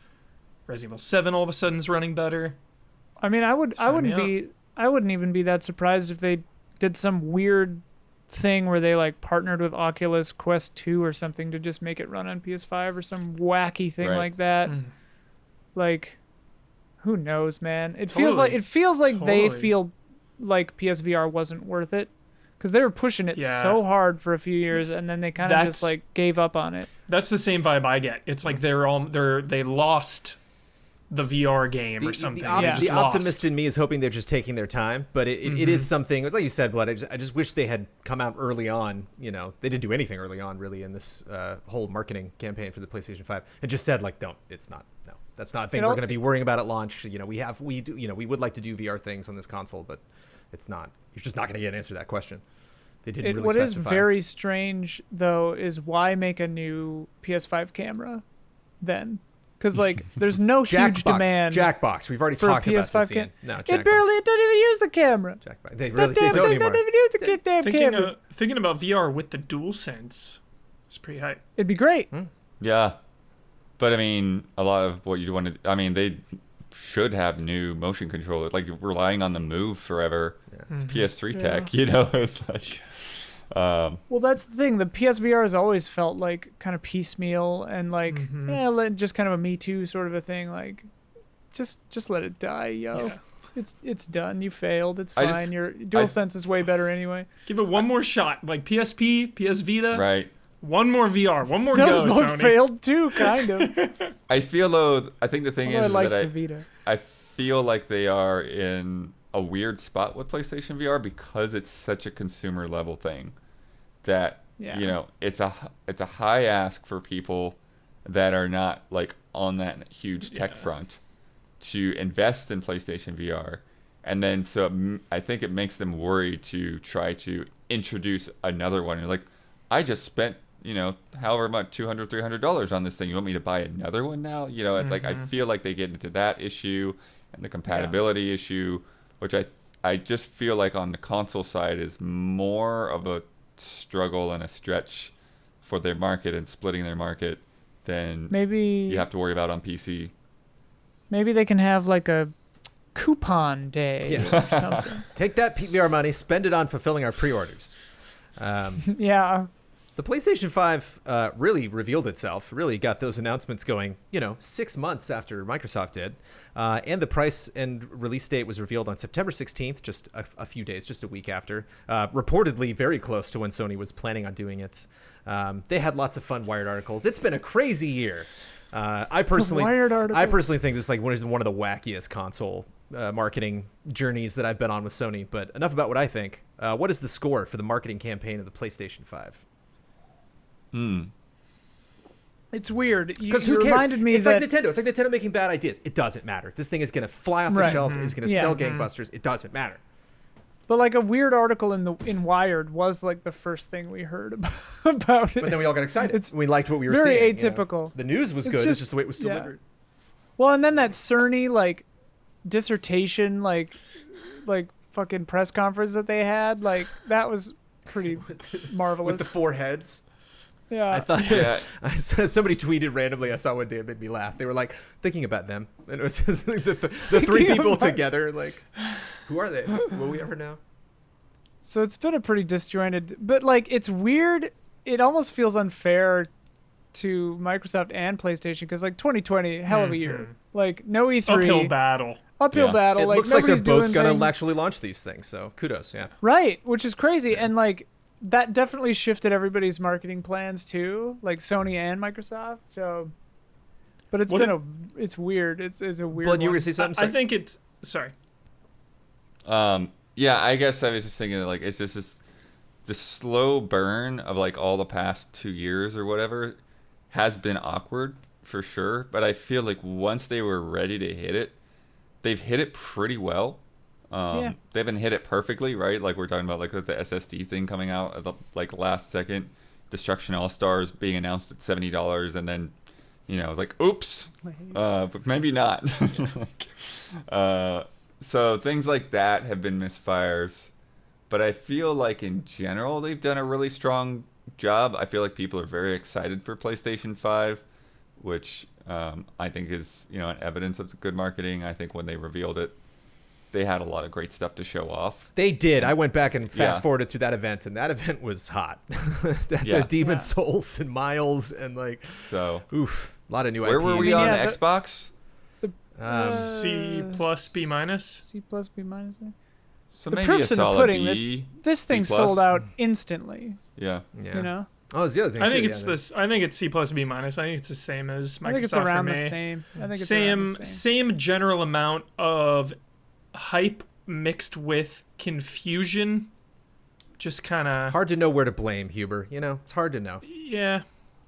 Speaker 4: Resident Evil 7 all of a sudden is running better.
Speaker 2: I mean, I wouldn't even be that surprised if they did some weird thing where they like partnered with Oculus Quest 2 or something to just make it run on PS5 or some wacky thing
Speaker 3: Right.
Speaker 2: like that. Like, who knows, man? It feels like they
Speaker 4: Totally.
Speaker 2: feel like PSVR wasn't worth it because they were pushing it
Speaker 4: Yeah.
Speaker 2: so hard for a few years and then they kind of just
Speaker 4: That's-
Speaker 2: like gave up on it.
Speaker 4: That's the same vibe I get. It's like they lost the VR game or something.
Speaker 1: The,
Speaker 4: They just
Speaker 1: the
Speaker 4: lost.
Speaker 1: optimist in me is hoping they're just taking their time, but it is something. It's like you said, Blood. I just wish they had come out early on. They didn't do anything early on, really, in this whole marketing campaign for the PlayStation 5, and just said like, that's not a thing we're going to be worrying about at launch. We would like to do VR things on this console, but it's not. You're just not going to get an answer to that question. They didn't really
Speaker 2: What is
Speaker 1: specify.
Speaker 2: very strange though is why make a new PS5 camera then? Because like there's no huge demand
Speaker 1: Jackbox. We've already
Speaker 2: for a
Speaker 1: talked about
Speaker 2: PS5
Speaker 1: this. Ian. No,
Speaker 2: it
Speaker 1: Jackbox.
Speaker 2: doesn't even use the camera.
Speaker 1: Jackbox. They
Speaker 2: That
Speaker 1: really
Speaker 2: damn
Speaker 1: don't
Speaker 2: thing
Speaker 1: anymore.
Speaker 2: doesn't even use the damn camera.
Speaker 4: Thinking about VR with the DualSense is pretty hype.
Speaker 2: It'd be great.
Speaker 3: Yeah, but I mean, a lot of what you want to. I mean, they should have new motion controllers. Like relying on the Move forever. It's PS3 tech. It's like.
Speaker 2: Well, that's the thing. The PSVR has always felt like kind of piecemeal and like just kind of a Me Too sort of a thing. Like, just let it die, yo.
Speaker 4: Yeah.
Speaker 2: It's done. You failed. It's
Speaker 3: I just-
Speaker 2: fine. Your DualSense is way better anyway.
Speaker 4: Give it one more shot, like PSP, PS Vita.
Speaker 3: Right.
Speaker 4: One more VR. One more
Speaker 2: Those
Speaker 4: go,
Speaker 2: both
Speaker 4: Sony.
Speaker 2: failed too, kind of.
Speaker 3: I feel though. I think the thing
Speaker 2: Although I
Speaker 3: is
Speaker 2: liked
Speaker 3: that
Speaker 2: the Vita.
Speaker 3: I feel like they are in a weird spot with PlayStation VR because it's such a consumer level thing that
Speaker 2: Yeah.
Speaker 3: it's a high ask for people that are not like on that huge tech front to invest in PlayStation VR, and then I think it makes them worry to try to introduce another one. You're like, I just spent however much $200-$300 on this thing. You want me to buy another one now? It's like I feel like they get into that issue and the compatibility issue, which I just feel like on the console side is more of a struggle and a stretch for their market and splitting their market than
Speaker 2: Maybe
Speaker 3: you have to worry about on PC.
Speaker 2: maybe they can have like a coupon day or something.
Speaker 1: Take that PVR money, spend it on fulfilling our pre-orders.
Speaker 2: Yeah.
Speaker 1: The PlayStation 5 really revealed itself, really got those announcements going, 6 months after Microsoft did. And the price and release date was revealed on September 16th, just a few days, just a week after. Reportedly very close to when Sony was planning on doing it. They had lots of fun Wired articles. It's been a crazy year. I personally think this is like one of the wackiest console marketing journeys that I've been on with Sony. But enough about what I think. What is the score for the marketing campaign of the PlayStation 5?
Speaker 2: It's weird.
Speaker 1: Because
Speaker 2: You
Speaker 1: who cares?
Speaker 2: reminded me
Speaker 1: It's
Speaker 2: that
Speaker 1: like Nintendo. It's like Nintendo making bad ideas. It doesn't matter. This thing is going to fly off the
Speaker 2: Right.
Speaker 1: shelves. It's going to
Speaker 2: Yeah.
Speaker 1: sell gangbusters. It doesn't matter.
Speaker 2: But like a weird article in Wired was like the first thing we heard about it.
Speaker 1: But then we all got excited.
Speaker 2: It's
Speaker 1: We liked what we were
Speaker 2: very
Speaker 1: seeing.
Speaker 2: atypical.
Speaker 1: The news was
Speaker 2: It's
Speaker 1: good. It's
Speaker 2: just-
Speaker 1: just the way it was
Speaker 2: yeah.
Speaker 1: delivered.
Speaker 2: Well, and then that Cerny like dissertation like fucking press conference that they had, like that was pretty marvelous.
Speaker 1: With the 4 heads.
Speaker 2: Yeah.
Speaker 1: I thought
Speaker 3: Yeah.
Speaker 1: somebody tweeted randomly. I saw one day, it made me laugh. They were like thinking about them, and it was just like the three people together. Like, who are they? Will we ever know?
Speaker 2: So it's been a pretty disjointed, but like it's weird. It almost feels unfair to Microsoft and PlayStation because like 2020, hell of a year. Like no E3,
Speaker 4: Uphill battle.
Speaker 3: Yeah.
Speaker 2: battle.
Speaker 1: It
Speaker 2: like
Speaker 1: looks like they're
Speaker 2: nobody's
Speaker 1: both
Speaker 2: doing
Speaker 1: gonna
Speaker 2: things.
Speaker 1: actually launch these things. So kudos, yeah.
Speaker 2: Right, which is crazy, and like that definitely shifted everybody's marketing plans too, like Sony and Microsoft. So, but it's
Speaker 4: What
Speaker 2: it's weird. It's a weird.
Speaker 1: Blood, you were
Speaker 2: one.
Speaker 1: gonna say something?
Speaker 4: I
Speaker 1: Sorry.
Speaker 4: think it's sorry.
Speaker 3: Yeah, I guess I was just thinking like it's just the slow burn of like all the past 2 years or whatever has been awkward for sure. But I feel like once they were ready to hit it, they've hit it pretty well.
Speaker 2: Yeah.
Speaker 3: They haven't hit it perfectly, right? Like we're talking about like with the SSD thing coming out at the like last second, Destruction All Stars being announced at $70, and then it's like oops, but maybe not. So things like that have been misfires, but I feel like in general they've done a really strong job. I feel like people are very excited for PlayStation 5, which I think is an evidence of the good marketing. I think when they revealed it, they had a lot of great stuff to show off.
Speaker 1: They did. I went back and fast
Speaker 3: Yeah.
Speaker 1: forwarded through that event, and that event was hot.
Speaker 3: Yeah.
Speaker 1: The Demon
Speaker 2: Yeah.
Speaker 1: Souls and Miles and like,
Speaker 3: So
Speaker 1: oof, a lot of new
Speaker 3: where
Speaker 1: IPs.
Speaker 3: were we
Speaker 2: Yeah,
Speaker 3: on
Speaker 2: but-
Speaker 3: Xbox?
Speaker 4: C plus B minus.
Speaker 2: C plus B minus. There.
Speaker 3: So
Speaker 2: The
Speaker 3: maybe
Speaker 2: proof's
Speaker 3: a
Speaker 2: in the
Speaker 3: solid
Speaker 2: pudding.
Speaker 3: B.
Speaker 2: This thing
Speaker 3: plus?
Speaker 2: sold out instantly.
Speaker 3: Yeah.
Speaker 1: Yeah.
Speaker 2: You know,
Speaker 1: Oh, it's the other thing
Speaker 4: I
Speaker 1: too.
Speaker 4: think
Speaker 1: yeah,
Speaker 4: it's this. I think it's C plus B minus. I think it's the same as Microsoft
Speaker 2: I think it's
Speaker 4: for
Speaker 2: around
Speaker 4: me.
Speaker 2: the same. I think it's around
Speaker 4: Same
Speaker 2: the same.
Speaker 4: same general amount of hype mixed with confusion. Just kind of
Speaker 1: Hard to know where to blame, Huber. It's hard to know.
Speaker 4: yeah.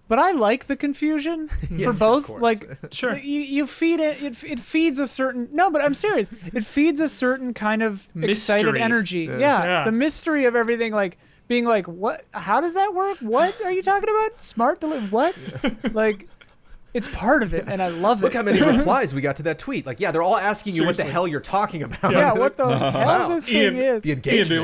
Speaker 2: But I like the confusion
Speaker 1: Yes,
Speaker 2: for
Speaker 1: of
Speaker 2: both.
Speaker 1: course.
Speaker 2: Like
Speaker 4: Sure.
Speaker 2: you feed it. It feeds a certain. No, but I'm serious. It feeds a certain kind of excited
Speaker 4: Mystery.
Speaker 2: energy.
Speaker 1: Yeah.
Speaker 2: Yeah, the mystery of everything. Like being like, what? How does that work? What are you talking about? Smart delivery? What? Like, it's part of it, and I love it.
Speaker 1: Look how many replies we got to that tweet. Like, yeah, they're all asking you what the
Speaker 4: Seriously.
Speaker 1: hell you're talking about.
Speaker 2: Yeah, what the hell
Speaker 1: Wow.
Speaker 2: this thing
Speaker 4: Ian,
Speaker 2: is?
Speaker 1: The
Speaker 4: Yeah,
Speaker 1: engagement.
Speaker 4: dude,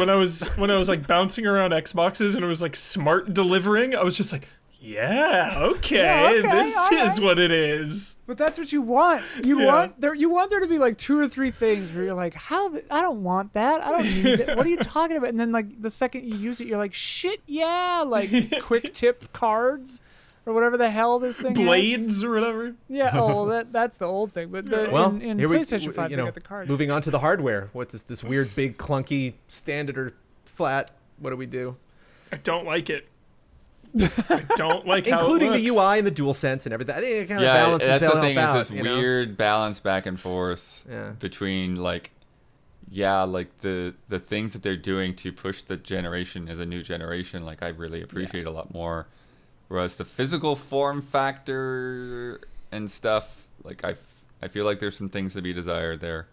Speaker 4: when I was like bouncing around Xboxes and it was like smart delivering, I was just like, yeah, okay,
Speaker 2: Yeah, okay,
Speaker 4: this
Speaker 2: all
Speaker 4: is
Speaker 2: right.
Speaker 4: what it is.
Speaker 2: But that's what you want. You
Speaker 4: Yeah.
Speaker 2: want there to be like 2 or 3 things where you're like, I don't want that. I don't need it. What are you talking about? And then like the second you use it, you're like, shit, yeah, like quick tip cards or whatever the hell this thing is.
Speaker 4: Blades or whatever.
Speaker 2: Yeah. Oh, well, that's the old thing. But
Speaker 1: Well,
Speaker 2: in
Speaker 1: here we,
Speaker 2: PlayStation 5,
Speaker 1: you
Speaker 2: they
Speaker 1: know,
Speaker 2: got the cards.
Speaker 1: moving on to the hardware. What is this weird, big, clunky, standard or flat? What do we do?
Speaker 4: I don't like it. I don't like how
Speaker 1: Including
Speaker 4: it
Speaker 1: the
Speaker 4: looks.
Speaker 1: UI and the DualSense and everything. I think it kind of
Speaker 3: Yeah,
Speaker 1: balances
Speaker 3: that's the
Speaker 1: itself
Speaker 3: thing.
Speaker 1: out.
Speaker 3: It's this
Speaker 1: you know?
Speaker 3: weird balance back and forth
Speaker 1: Yeah.
Speaker 3: between like the things that they're doing to push the generation as a new generation. Like I really appreciate a lot more. Whereas the physical form factor and stuff, like I feel like there's some things to be desired there.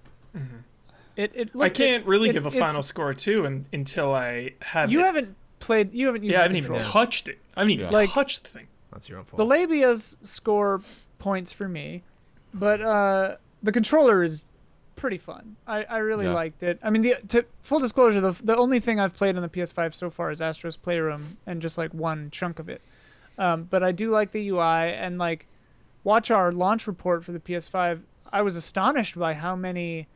Speaker 4: I can't really give a
Speaker 2: it's-
Speaker 4: final score too until I have
Speaker 2: You
Speaker 4: it.
Speaker 2: haven't played. You haven't used.
Speaker 4: Yeah, I
Speaker 2: the
Speaker 4: haven't even
Speaker 2: controller.
Speaker 4: touched it. I haven't even
Speaker 3: Yeah.
Speaker 2: Like-
Speaker 4: touched the thing.
Speaker 1: That's your own fault.
Speaker 2: The labias score points for me, but the controller is pretty fun. I really
Speaker 3: Yeah.
Speaker 2: liked it. I mean, full disclosure, the only thing I've played on the PS5 so far is Astro's Playroom and just like one chunk of it. But I do like the UI, and like watch our launch report for the PS5. I was astonished by how many,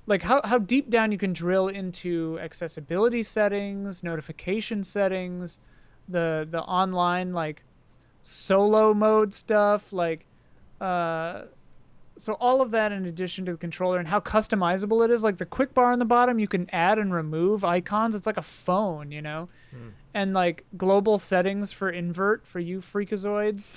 Speaker 2: like how deep down you can drill into accessibility settings, notification settings, the online like solo mode stuff, like so all of that in addition to the controller and how customizable it is. Like the quick bar on the bottom, you can add and remove icons. It's like a phone, you know. And like global settings for invert for you freakazoids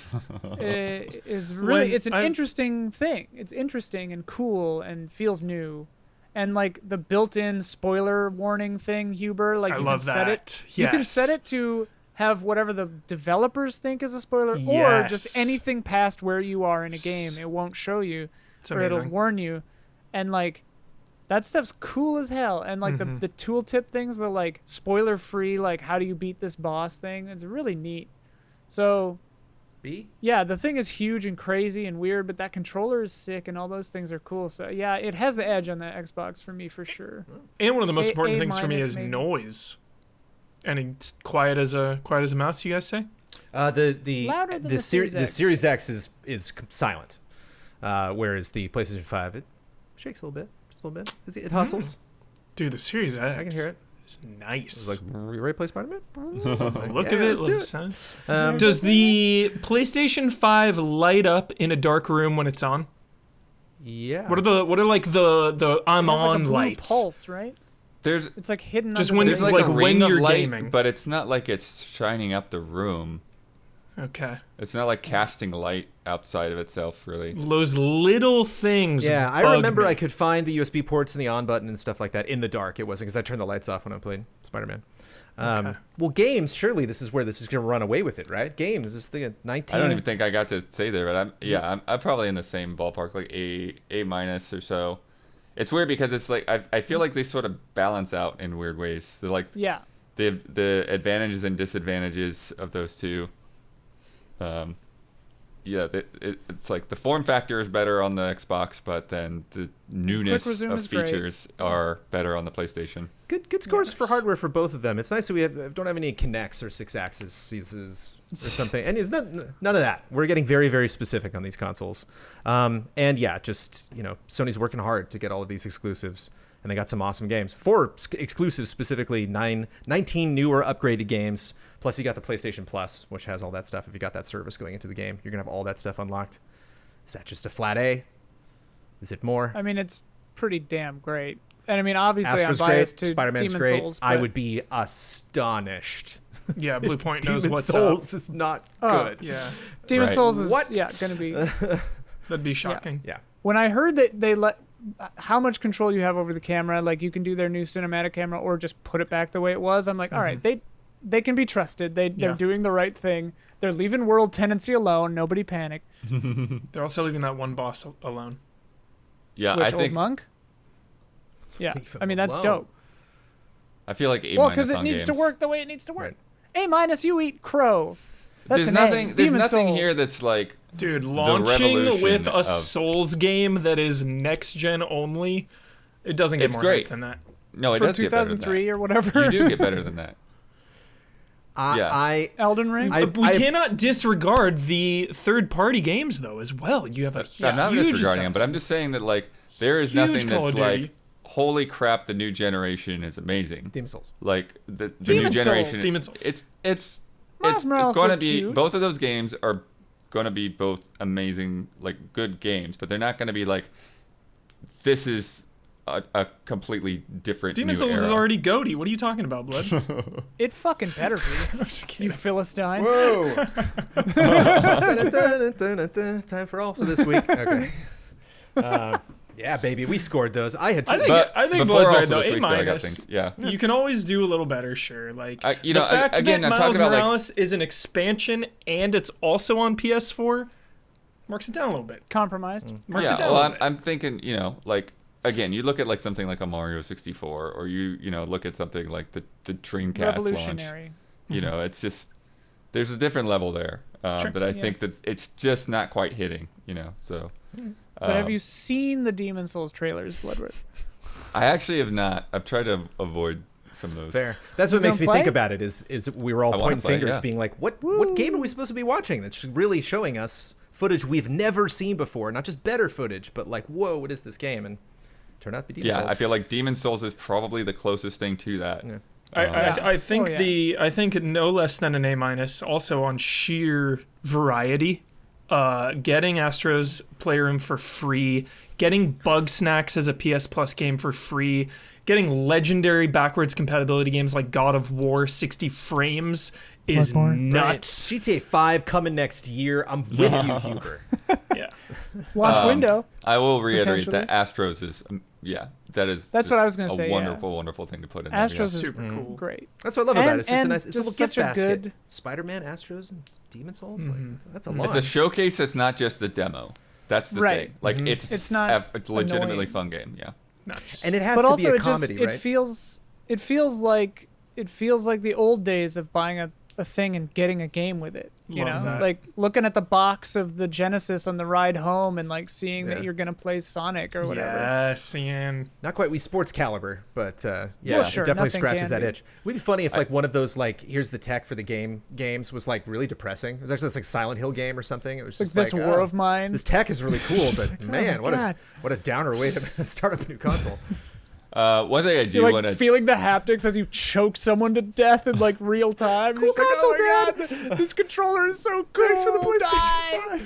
Speaker 2: is really
Speaker 4: When
Speaker 2: it's an
Speaker 4: I-
Speaker 2: interesting thing. It's interesting and cool and feels new. And like the built-in spoiler warning thing, Huber, like
Speaker 4: I
Speaker 2: you
Speaker 4: love
Speaker 2: can set it.
Speaker 4: that.
Speaker 2: You can
Speaker 4: Yes.
Speaker 2: set it to have whatever the developers think is a spoiler, or
Speaker 4: Yes.
Speaker 2: just anything past where you are in a game. It won't show you,
Speaker 4: It's
Speaker 2: or it'll
Speaker 4: amazing.
Speaker 2: warn you. And like that stuff's cool as hell. And like
Speaker 4: Mm-hmm.
Speaker 2: the tooltip things, the like spoiler free, like how do you beat this boss thing? It's really neat. So
Speaker 1: B?
Speaker 2: yeah, the thing is huge and crazy and weird, but that controller is sick and all those things are cool. So yeah, it has the edge on the Xbox for me for sure.
Speaker 4: And one of the most important
Speaker 2: A
Speaker 4: things for me
Speaker 2: minus
Speaker 4: is
Speaker 2: maybe.
Speaker 4: noise. And it's quiet as a mouse. You guys say?
Speaker 2: Louder than the Series
Speaker 1: The
Speaker 2: X.
Speaker 1: Series X is silent, whereas the PlayStation 5 it shakes a little bit, just a little bit. It hustles.
Speaker 4: Dude, the Series X.
Speaker 1: I can hear it.
Speaker 4: It's nice.
Speaker 1: It's like, you ready to play Spider-Man?
Speaker 4: Look
Speaker 1: yeah,
Speaker 4: at it.
Speaker 1: let's do
Speaker 4: Sound. Does the PlayStation 5 light up in a dark room when it's on?
Speaker 1: Yeah.
Speaker 4: What are like the I'm
Speaker 2: It has, like,
Speaker 4: on
Speaker 2: a blue
Speaker 4: lights?
Speaker 2: pulse, right?
Speaker 3: There's
Speaker 2: It's like hidden.
Speaker 4: Just
Speaker 2: under
Speaker 4: when-
Speaker 2: the
Speaker 3: there's like,
Speaker 4: like
Speaker 3: a
Speaker 4: when
Speaker 3: ring of
Speaker 4: you're
Speaker 3: light,
Speaker 4: gaming.
Speaker 3: but it's not like it's shining up the room.
Speaker 4: Okay.
Speaker 3: It's not like casting light outside of itself, really.
Speaker 4: Those little things.
Speaker 1: Yeah, I
Speaker 4: bug
Speaker 1: remember
Speaker 4: me.
Speaker 1: I could find the USB ports and the on button and stuff like that in the dark. It wasn't because I turned the lights off when I played Spider-Man.
Speaker 4: Okay.
Speaker 1: Well, games, surely this is where this is going to run away with it, right? Games, this thing at 19.
Speaker 3: I don't even think I got to say there, but I'm probably in the same ballpark, like A minus or so. It's weird because it's like I feel like they sort of balance out in weird ways. They're like
Speaker 2: Yeah.
Speaker 3: the advantages and disadvantages of those two. Yeah, it's like the form factor is better on the Xbox, but then the newness
Speaker 2: resume
Speaker 3: of
Speaker 2: is great.
Speaker 3: features are better on the PlayStation.
Speaker 1: Good scores for hardware for both of them. It's nice that we don't have any Kinects or 6-axis or something. And it's none of that. We're getting very, very specific on these consoles. And yeah, just, Sony's working hard to get all of these exclusives. And they got some awesome games. 4 exclusives specifically, 19 newer upgraded games. Plus you got the PlayStation Plus, which has all that stuff. If you got that service going into the game, you're going to have all that stuff unlocked. Is that just a flat A? Is it more?
Speaker 2: I mean, it's pretty damn great. And I mean, obviously,
Speaker 1: Astra's
Speaker 2: I'm
Speaker 1: great.
Speaker 2: biased to
Speaker 1: Spider-Man's
Speaker 2: Demon's
Speaker 1: great.
Speaker 2: Souls.
Speaker 1: I
Speaker 2: but-
Speaker 1: would be astonished.
Speaker 4: Yeah, Blue Point knows
Speaker 1: Demon's
Speaker 4: what's
Speaker 1: Souls
Speaker 4: up.
Speaker 1: is not
Speaker 2: Oh,
Speaker 1: good.
Speaker 4: Yeah,
Speaker 2: Demon's
Speaker 3: Right.
Speaker 2: Souls is
Speaker 1: What?
Speaker 2: going to be.
Speaker 4: that'd be shocking.
Speaker 1: Yeah.
Speaker 2: When I heard that they let how much control you have over the camera, like you can do their new cinematic camera or just put it back the way it was, I'm like, all right, they can be trusted. They're
Speaker 4: Yeah.
Speaker 2: doing the right thing. They're leaving world tenancy alone. Nobody panic.
Speaker 4: They're also leaving that one boss alone.
Speaker 3: Yeah,
Speaker 2: Which
Speaker 3: I
Speaker 2: old
Speaker 3: think
Speaker 2: monk? Yeah,
Speaker 1: Leave him
Speaker 2: I mean that's
Speaker 1: alone.
Speaker 2: dope.
Speaker 3: I feel like A
Speaker 2: Well,
Speaker 3: minus
Speaker 2: because it
Speaker 3: on
Speaker 2: needs to
Speaker 3: games.
Speaker 2: work the way it needs to work.
Speaker 1: Right.
Speaker 2: A minus, you eat crow. That's
Speaker 3: There's
Speaker 2: an
Speaker 3: nothing.
Speaker 2: A.
Speaker 3: There's
Speaker 2: Demon
Speaker 3: nothing
Speaker 2: Souls.
Speaker 3: here that's like
Speaker 4: Dude, launching
Speaker 3: revolution
Speaker 4: with a
Speaker 3: of-
Speaker 4: Souls game that is next gen only, it doesn't get
Speaker 3: It's
Speaker 4: more
Speaker 3: great.
Speaker 4: hype than that.
Speaker 3: no. It
Speaker 2: From
Speaker 3: does get better than
Speaker 2: 2003
Speaker 3: that.
Speaker 2: or whatever.
Speaker 3: You do get better than that. Yeah.
Speaker 2: Elden Ring.
Speaker 4: We cannot disregard the third-party games though as well. You have a
Speaker 3: I'm not
Speaker 4: huge
Speaker 3: disregarding them, but I'm
Speaker 4: assassin.
Speaker 3: just saying that like there is
Speaker 4: Huge
Speaker 3: nothing
Speaker 4: Call of
Speaker 3: that's
Speaker 4: Duty.
Speaker 3: like, holy crap, the new generation is amazing.
Speaker 1: Demon's Souls.
Speaker 3: Like the
Speaker 2: Demon's
Speaker 3: new
Speaker 2: Souls.
Speaker 3: generation,
Speaker 4: Demon's Souls.
Speaker 3: it's
Speaker 2: Miles Morales
Speaker 3: going to
Speaker 2: so
Speaker 3: be
Speaker 2: cute.
Speaker 3: both of those games are going to be both amazing, like good games, but they're not going to be like this is a completely different
Speaker 4: Demon's
Speaker 3: new
Speaker 4: Souls
Speaker 3: era.
Speaker 4: is already goaty. What are you talking about, Blood?
Speaker 2: It fucking better be. You Philistines.
Speaker 1: Whoa! Time for also this week. Okay. Yeah, baby, we scored those. I had two.
Speaker 4: I think
Speaker 3: before
Speaker 4: Blood's right
Speaker 3: also
Speaker 4: though.
Speaker 3: this
Speaker 4: A
Speaker 3: week, though, I got
Speaker 4: minus.
Speaker 3: things. Yeah.
Speaker 4: You can always do a little better, sure. Like
Speaker 3: You
Speaker 4: the
Speaker 3: know,
Speaker 4: fact
Speaker 3: again,
Speaker 4: that
Speaker 3: I'm talking
Speaker 4: Miles
Speaker 3: about, like-
Speaker 4: Morales is an expansion and it's also on PS4 marks it down a little bit.
Speaker 2: Compromised.
Speaker 4: Marks
Speaker 3: Yeah,
Speaker 4: it down
Speaker 3: well,
Speaker 4: a little bit.
Speaker 3: I'm thinking, like again, you look at like something like a Mario 64, or you look at something like the Dreamcast launch.
Speaker 2: Revolutionary.
Speaker 3: It's just there's a different level there
Speaker 4: Sure.
Speaker 3: that I
Speaker 2: Yeah.
Speaker 3: think that it's just not quite hitting. So.
Speaker 2: But have you seen the Demon Souls trailers, Bloodworth?
Speaker 3: I actually have not. I've tried to avoid some of those.
Speaker 1: Fair. That's what
Speaker 2: You
Speaker 1: makes
Speaker 2: don't
Speaker 1: me
Speaker 2: play?
Speaker 1: think about it is we were all
Speaker 3: I wanna
Speaker 1: pointing
Speaker 3: play,
Speaker 1: fingers,
Speaker 3: yeah.
Speaker 1: being like, what game are we supposed to be watching? That's really showing us footage we've never seen before. Not just better footage, but like, whoa, what is this game? And turned out to be Demon's
Speaker 3: Yeah,
Speaker 1: Souls.
Speaker 3: I feel like Demon's Souls is probably the closest thing to that.
Speaker 1: Yeah.
Speaker 4: I think
Speaker 2: Oh, yeah.
Speaker 4: I think no less than an A minus. Also on sheer variety, getting Astro's Playroom for free, getting Bug Snacks as a PS Plus game for free, getting legendary backwards compatibility games like God of War 60 frames is
Speaker 2: Bloodborne.
Speaker 4: nuts.
Speaker 1: GTA 5 coming next year. I'm with you, Huber.
Speaker 4: Yeah,
Speaker 2: Launch window.
Speaker 3: I will reiterate that
Speaker 2: Potentially.
Speaker 3: Astros is, that is.
Speaker 2: That's what
Speaker 3: just
Speaker 2: I was gonna
Speaker 3: a
Speaker 2: say, yeah.
Speaker 3: wonderful, wonderful thing to put in.
Speaker 2: Astros
Speaker 3: there,
Speaker 2: is
Speaker 4: super cool.
Speaker 2: great.
Speaker 1: That's what I love about it. It's just a
Speaker 2: And
Speaker 1: nice, it's a
Speaker 2: just
Speaker 1: little gift
Speaker 2: such a
Speaker 1: basket.
Speaker 2: good-
Speaker 1: Spider-Man, Astros, and Demon's Souls.
Speaker 2: Mm-hmm.
Speaker 1: Like, that's a
Speaker 3: yeah.
Speaker 1: lot.
Speaker 3: It's a showcase that's not just the demo. That's the
Speaker 2: Right.
Speaker 3: thing. Like
Speaker 2: It's not
Speaker 3: a legitimately
Speaker 2: annoying.
Speaker 3: fun game. Yeah.
Speaker 4: Nice.
Speaker 1: and it has
Speaker 2: But
Speaker 1: to
Speaker 2: also,
Speaker 1: be a
Speaker 2: it
Speaker 1: comedy,
Speaker 2: just
Speaker 1: right?
Speaker 2: it feels like the old days of buying a a thing and getting a game with it. You
Speaker 4: Love
Speaker 2: know,
Speaker 4: that.
Speaker 2: like looking at the box of the Genesis on the ride home and like seeing
Speaker 1: Yeah.
Speaker 2: that you're gonna play Sonic or whatever.
Speaker 4: Yes, Ian.
Speaker 1: Not quite Wii Sports caliber, but yeah,
Speaker 2: Well, sure,
Speaker 1: it definitely
Speaker 2: nothing
Speaker 1: scratches
Speaker 2: can
Speaker 1: that
Speaker 2: be.
Speaker 1: itch. Would be funny if like one of those like here's the tech for the games was like really depressing. It was actually this like Silent Hill game or something. It was
Speaker 2: Like
Speaker 1: just
Speaker 2: this
Speaker 1: like
Speaker 2: war
Speaker 1: oh,
Speaker 2: of mine.
Speaker 1: this tech is really cool, but
Speaker 2: like, oh
Speaker 1: man,
Speaker 2: my God.
Speaker 1: what a downer way to start up a new console.
Speaker 3: One thing I do
Speaker 2: You're
Speaker 3: want
Speaker 2: like
Speaker 3: to
Speaker 2: feeling the haptics as you choke someone to death in like real time. You're just like,
Speaker 1: console,
Speaker 2: oh my God, this controller is so cool.
Speaker 1: Thanks for the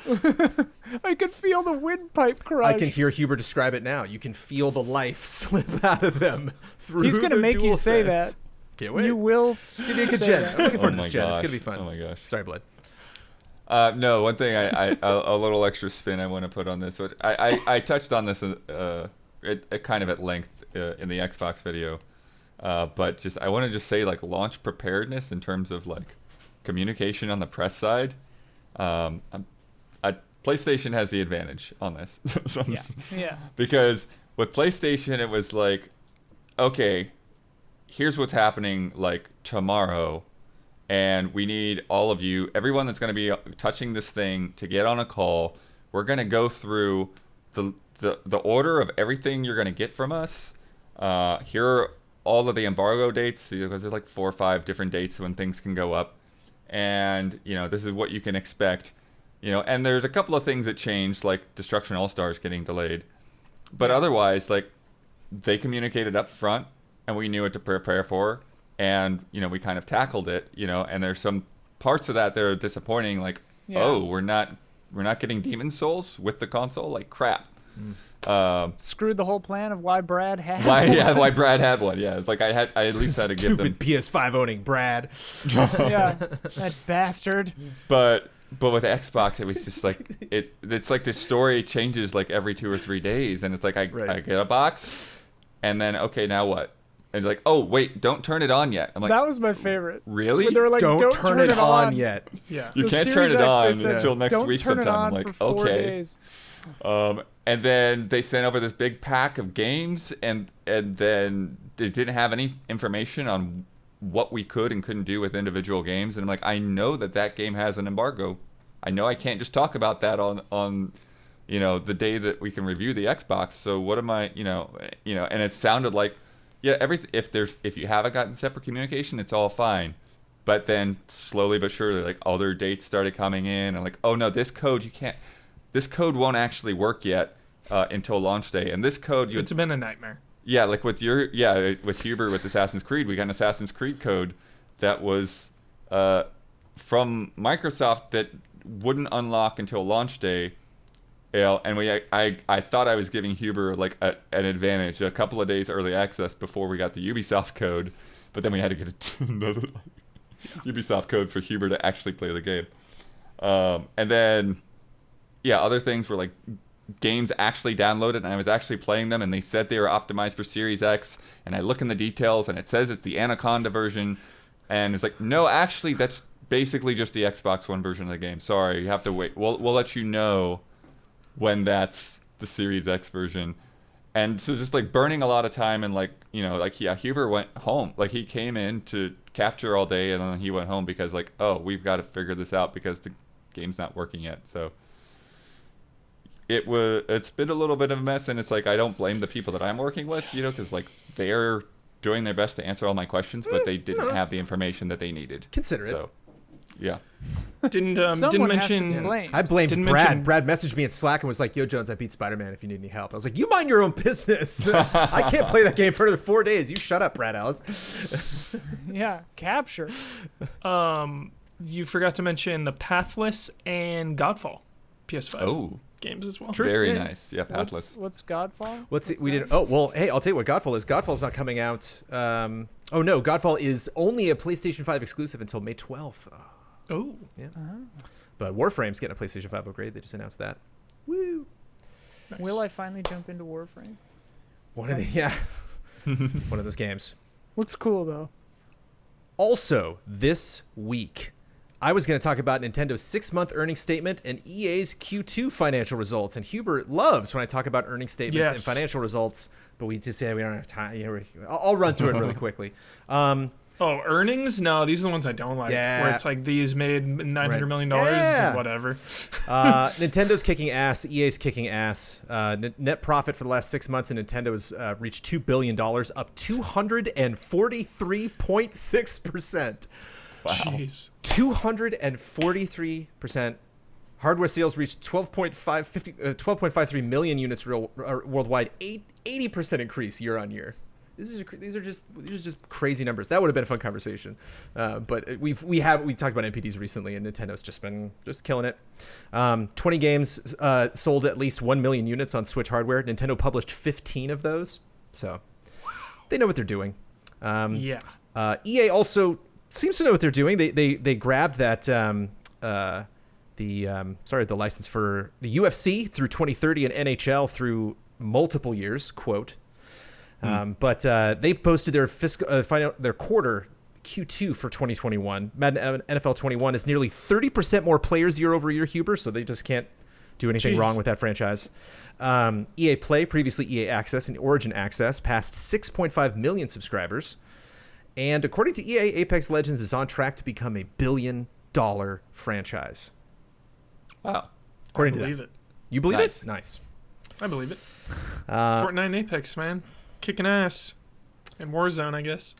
Speaker 1: PlayStation 5.
Speaker 2: I could feel the windpipe crush.
Speaker 1: I can hear Huber describe it now. You can feel the life slip out of them through
Speaker 2: He's gonna
Speaker 1: the
Speaker 2: make you say
Speaker 1: DualSense. Can't wait.
Speaker 2: You will.
Speaker 1: It's gonna be a good
Speaker 2: say
Speaker 1: gen.
Speaker 2: that.
Speaker 1: I'm looking forward
Speaker 3: Oh
Speaker 1: to this
Speaker 3: my
Speaker 1: gen. It's
Speaker 3: gosh.
Speaker 1: gonna be fun.
Speaker 3: Oh my gosh.
Speaker 1: Sorry, Blood.
Speaker 3: No, one thing a little extra spin I want to put on this, which I touched on this kind of at length in the Xbox video, but just I want to just say like launch preparedness in terms of like communication on the press side. PlayStation has the advantage on this.
Speaker 2: Yeah.
Speaker 3: Because with PlayStation, it was like, okay, here's what's happening like tomorrow, and we need all of you, everyone that's going to be touching this thing, to get on a call. We're going to go through the order of everything you're going to get from us. Here are all of the embargo dates, because there's like 4 or 5 different dates when things can go up, and this is what you can expect. And there's a couple of things that changed, like Destruction All-Stars getting delayed. But otherwise, like, they communicated up front, and we knew what to prepare for. And, we kind of tackled it, and there's some parts of that that are disappointing. Like,
Speaker 2: Yeah.
Speaker 3: oh, we're not getting Demon Souls with the console? Like, crap.
Speaker 2: Screwed the whole plan of why Brad had.
Speaker 3: Why Brad had one. Yeah, it's like I at least had to give them.
Speaker 1: Stupid PS5 owning Brad.
Speaker 2: Yeah, that bastard.
Speaker 3: But with Xbox, it was just like it's like the story changes like every 2 or 3 days, and it's like I get a box, and then okay, now what? And like, oh wait, don't turn it on yet. I'm like,
Speaker 2: That was my favorite.
Speaker 3: really?
Speaker 2: When they were like,
Speaker 1: Don't turn it on yet.
Speaker 4: Yeah.
Speaker 3: You
Speaker 2: The
Speaker 3: can't
Speaker 2: Series
Speaker 3: turn it
Speaker 2: X,
Speaker 3: on
Speaker 2: they said,
Speaker 3: until next
Speaker 2: don't
Speaker 3: week
Speaker 2: turn it
Speaker 3: sometime. I'm
Speaker 2: on
Speaker 3: like,
Speaker 2: for 4
Speaker 3: okay.
Speaker 2: days.
Speaker 3: And then they sent over this big pack of games, and then they didn't have any information on what we could and couldn't do with individual games. And I'm like, I know that game has an embargo. I know I can't just talk about that on the day that we can review the Xbox. So what am I, and it sounded like, yeah, if you haven't gotten separate communication, it's all fine. But then slowly but surely, like other dates started coming in, and like, oh no, this code won't actually work yet until launch day. And this code,
Speaker 4: It's been a nightmare.
Speaker 3: yeah, like with Huber with Assassin's Creed, we got an Assassin's Creed code that was from Microsoft that wouldn't unlock until launch day. And I thought I was giving Huber like an advantage, a couple of days early access before we got the Ubisoft code, but then we had to get another Ubisoft code for Huber to actually play the game. And then, yeah, other things were like games actually downloaded, and I was actually playing them, and they said they were optimized for Series X, and I look in the details, and it says it's the Anaconda version, and it's like, no, actually, that's basically just the Xbox One version of the game. Sorry, you have to wait. We'll let you know when that's the Series X version. And so just like burning a lot of time, and like, Huber went home. Like, he came in to capture all day, and then he went home because like, oh, we've got to figure this out because the game's not working yet. So it's been a little bit of a mess, and it's like I don't blame the people that I'm working with, because like they're doing their best to answer all my questions, but they didn't have the information that they needed.
Speaker 1: Consider it.
Speaker 3: So, yeah.
Speaker 4: Didn't
Speaker 2: Someone has to
Speaker 4: mention.
Speaker 2: be blamed.
Speaker 1: I blamed
Speaker 4: Didn't
Speaker 1: Brad.
Speaker 4: mention-
Speaker 1: Brad messaged me in Slack and was like, "Yo, Jones, I beat Spider-Man. If you need any help," I was like, "You mind your own business. I can't play that game for another 4 days. You shut up, Brad Ellis."
Speaker 2: Yeah, capture.
Speaker 4: You forgot to mention the Pathless and Godfall PS5
Speaker 3: Oh,
Speaker 4: games as well.
Speaker 3: very
Speaker 1: Yeah.
Speaker 3: nice. Yeah, Pathless.
Speaker 2: What's Godfall?
Speaker 1: What's it? We didn't. Oh well. Hey, I'll tell you what Godfall is. Godfall's not coming out. Oh no, Godfall is only a PlayStation 5 exclusive until May 12th.
Speaker 4: Oh,
Speaker 1: But Warframe's getting a PlayStation 5 upgrade. They just announced that. Woo!
Speaker 4: nice.
Speaker 2: Will I finally jump into Warframe?
Speaker 1: One of those games.
Speaker 2: Looks cool though.
Speaker 1: Also, this week, I was going to talk about Nintendo's 6-month earnings statement and EA's Q2 financial results. And Hubert loves when I talk about earnings statements and
Speaker 4: Yes.
Speaker 1: financial results, but we don't have time. Yeah, I'll run through it really quickly.
Speaker 4: Oh, earnings? No, these are the ones I don't like.
Speaker 1: Yeah.
Speaker 4: Where it's like these made $900 million,
Speaker 1: Yeah.
Speaker 4: whatever.
Speaker 1: Nintendo kicking ass. EA's kicking ass. Net profit for the last 6 months in Nintendo has reached $2 billion, up 243.6%.
Speaker 3: Wow.
Speaker 4: Jeez.
Speaker 1: 243%. Hardware sales reached 12.53 million units worldwide, 80% increase year on year. These are just crazy numbers. That would have been a fun conversation, but we talked about NPDs recently, and Nintendo's just been killing it. 20 games sold at least 1 million units on Switch hardware. Nintendo published 15 of those, so they know what they're doing.
Speaker 4: Yeah.
Speaker 1: EA also seems to know what they're doing. They grabbed that the license for the UFC through 2030 and NHL through multiple years. Quote. But they posted their their quarter Q2 for 2021. Madden NFL 21 is nearly 30% more players year over year, Huber. So they just can't do anything wrong with that franchise. EA Play, previously EA Access and Origin Access, passed 6.5 million subscribers. And according to EA, Apex Legends is on track to become a $1 billion franchise.
Speaker 3: Wow.
Speaker 1: According
Speaker 4: I
Speaker 1: to
Speaker 4: believe
Speaker 1: that.
Speaker 4: it.
Speaker 1: You believe
Speaker 3: Nice.
Speaker 1: it? Nice.
Speaker 4: I believe it. Fortnite and Apex, man. Kicking ass. And Warzone, I guess.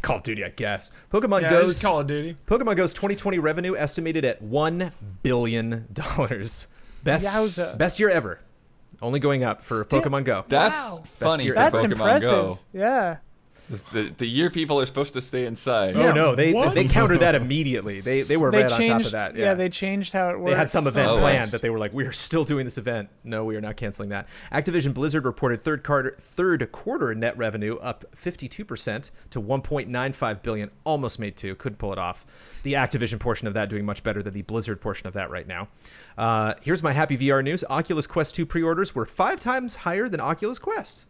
Speaker 1: Call of Duty, I guess. Pokemon
Speaker 4: Yeah,
Speaker 1: Go's
Speaker 4: just Call of Duty.
Speaker 1: Pokemon Go's 2020 revenue estimated at $1 billion.
Speaker 2: Yowza.
Speaker 1: Best year ever. Only going up for Pokemon Go.
Speaker 3: That's
Speaker 2: Wow.
Speaker 3: funny
Speaker 1: year
Speaker 3: for
Speaker 1: ever.
Speaker 2: That's
Speaker 3: Pokemon
Speaker 2: impressive.
Speaker 3: Go.
Speaker 2: Yeah.
Speaker 3: The year people are supposed to stay inside.
Speaker 1: Oh no, they
Speaker 4: what?
Speaker 1: countered that immediately. They were
Speaker 2: They
Speaker 1: right
Speaker 2: changed.
Speaker 1: on top of that.
Speaker 2: Yeah, they changed how it works.
Speaker 1: They had some event
Speaker 3: Oh,
Speaker 1: planned
Speaker 3: nice.
Speaker 1: that they were like, we are still doing this event. No, we are not canceling that. Activision Blizzard reported third quarter net revenue up 52% to 1.95 billion. Almost made two, couldn't pull it off. The Activision portion of that doing much better than the Blizzard portion of that right now. Here's my happy VR news. Oculus Quest 2 pre-orders were 5 times higher than Oculus Quest.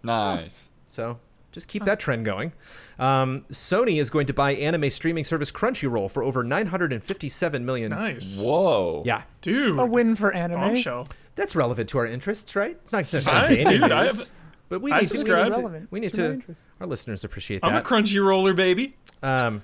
Speaker 3: Nice.
Speaker 1: So just keep that trend going. Sony is going to buy anime streaming service Crunchyroll for over 957 million.
Speaker 4: Nice.
Speaker 3: Whoa.
Speaker 1: Yeah,
Speaker 4: Dude.
Speaker 2: A win for anime.
Speaker 4: Bombshell.
Speaker 1: that's relevant to our interests, right? It's not necessarily
Speaker 4: I-
Speaker 1: gaming
Speaker 4: dude, I
Speaker 1: news, but we
Speaker 4: I
Speaker 1: need to.
Speaker 4: subscribe.
Speaker 2: It's relevant
Speaker 1: We need
Speaker 2: to my
Speaker 1: to.
Speaker 2: interests.
Speaker 1: Our listeners appreciate
Speaker 4: I'm a
Speaker 1: that.
Speaker 4: crunchy roller, baby.
Speaker 2: I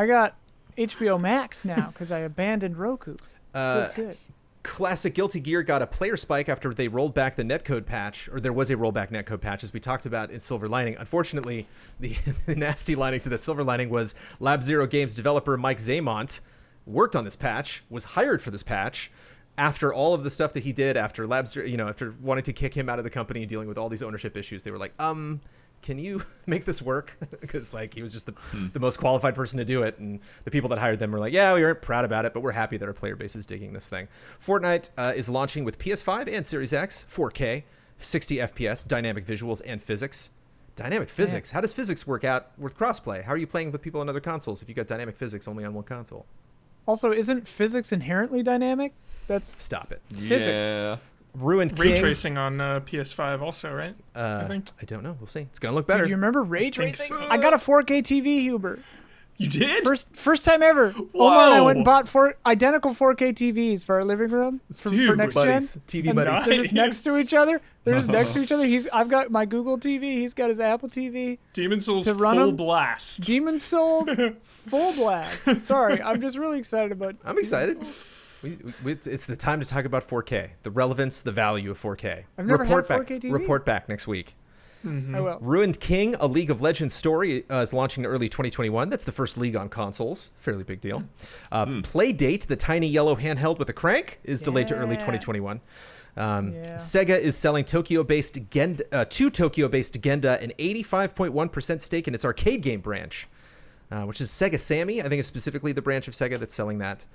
Speaker 2: got HBO Max now because I abandoned Roku. Feels good.
Speaker 1: Classic Guilty Gear got a player spike after they rolled back the netcode patch, or there was a rollback netcode patch, as we talked about in Silver Lining. Unfortunately, the nasty lining to that Silver Lining was Lab Zero Games developer Mike Zaymont worked on this patch, was hired for this patch. After all of the stuff that he did, after Lab Zero, after wanting to kick him out of the company and dealing with all these ownership issues, they were like, can you make this work? Because he was just the most qualified person to do it, and the people that hired them were like, yeah, we weren't proud about it, but we're happy that our player base is digging this thing. Fortnite is launching with PS5 and Series X, 4K, 60 FPS, dynamic visuals, and physics. Dynamic physics? How does physics work out with crossplay? How are you playing with people on other consoles if you got dynamic physics only on one console?
Speaker 2: Also, isn't physics inherently dynamic? That's
Speaker 1: Stop it.
Speaker 2: Physics.
Speaker 3: Yeah.
Speaker 1: Ruined
Speaker 4: Ray
Speaker 1: King.
Speaker 4: tracing on PS5 also, right? I think.
Speaker 1: I don't know. We'll see. It's gonna look better.
Speaker 2: Do you remember ray
Speaker 4: think
Speaker 2: tracing?
Speaker 4: so.
Speaker 2: I got a 4K TV, Huber.
Speaker 4: You did?
Speaker 2: First time ever. Omar and I went and
Speaker 4: Whoa.
Speaker 2: bought 4 identical 4K TVs for our living room for
Speaker 4: Dude.
Speaker 2: next
Speaker 1: buddies,
Speaker 2: gen.
Speaker 1: TV
Speaker 2: And
Speaker 1: buddies.
Speaker 2: They're just next to each other. I've got my Google TV. He's got his Apple TV.
Speaker 4: Demon Souls
Speaker 2: To run
Speaker 4: full
Speaker 2: 'em?
Speaker 4: blast.
Speaker 2: Demon Souls full blast. Sorry, I'm just really excited about.
Speaker 1: I'm excited. It's the time to talk about 4K, the relevance, the value of 4K.
Speaker 2: I've never had
Speaker 1: back,
Speaker 2: 4K TV.
Speaker 1: Report back next week.
Speaker 2: I will.
Speaker 1: Ruined King, a League of Legends story, is launching in early 2021. That's the first league on consoles. Fairly big deal. Playdate, the tiny yellow handheld with a crank, is delayed to early
Speaker 2: Yeah.
Speaker 1: 2021.
Speaker 2: Yeah.
Speaker 1: Sega is selling Tokyo-based Genda, to Tokyo-based Genda an 85.1% stake in its arcade game branch, which is Sega Sammy. I think it's specifically the branch of Sega that's selling that.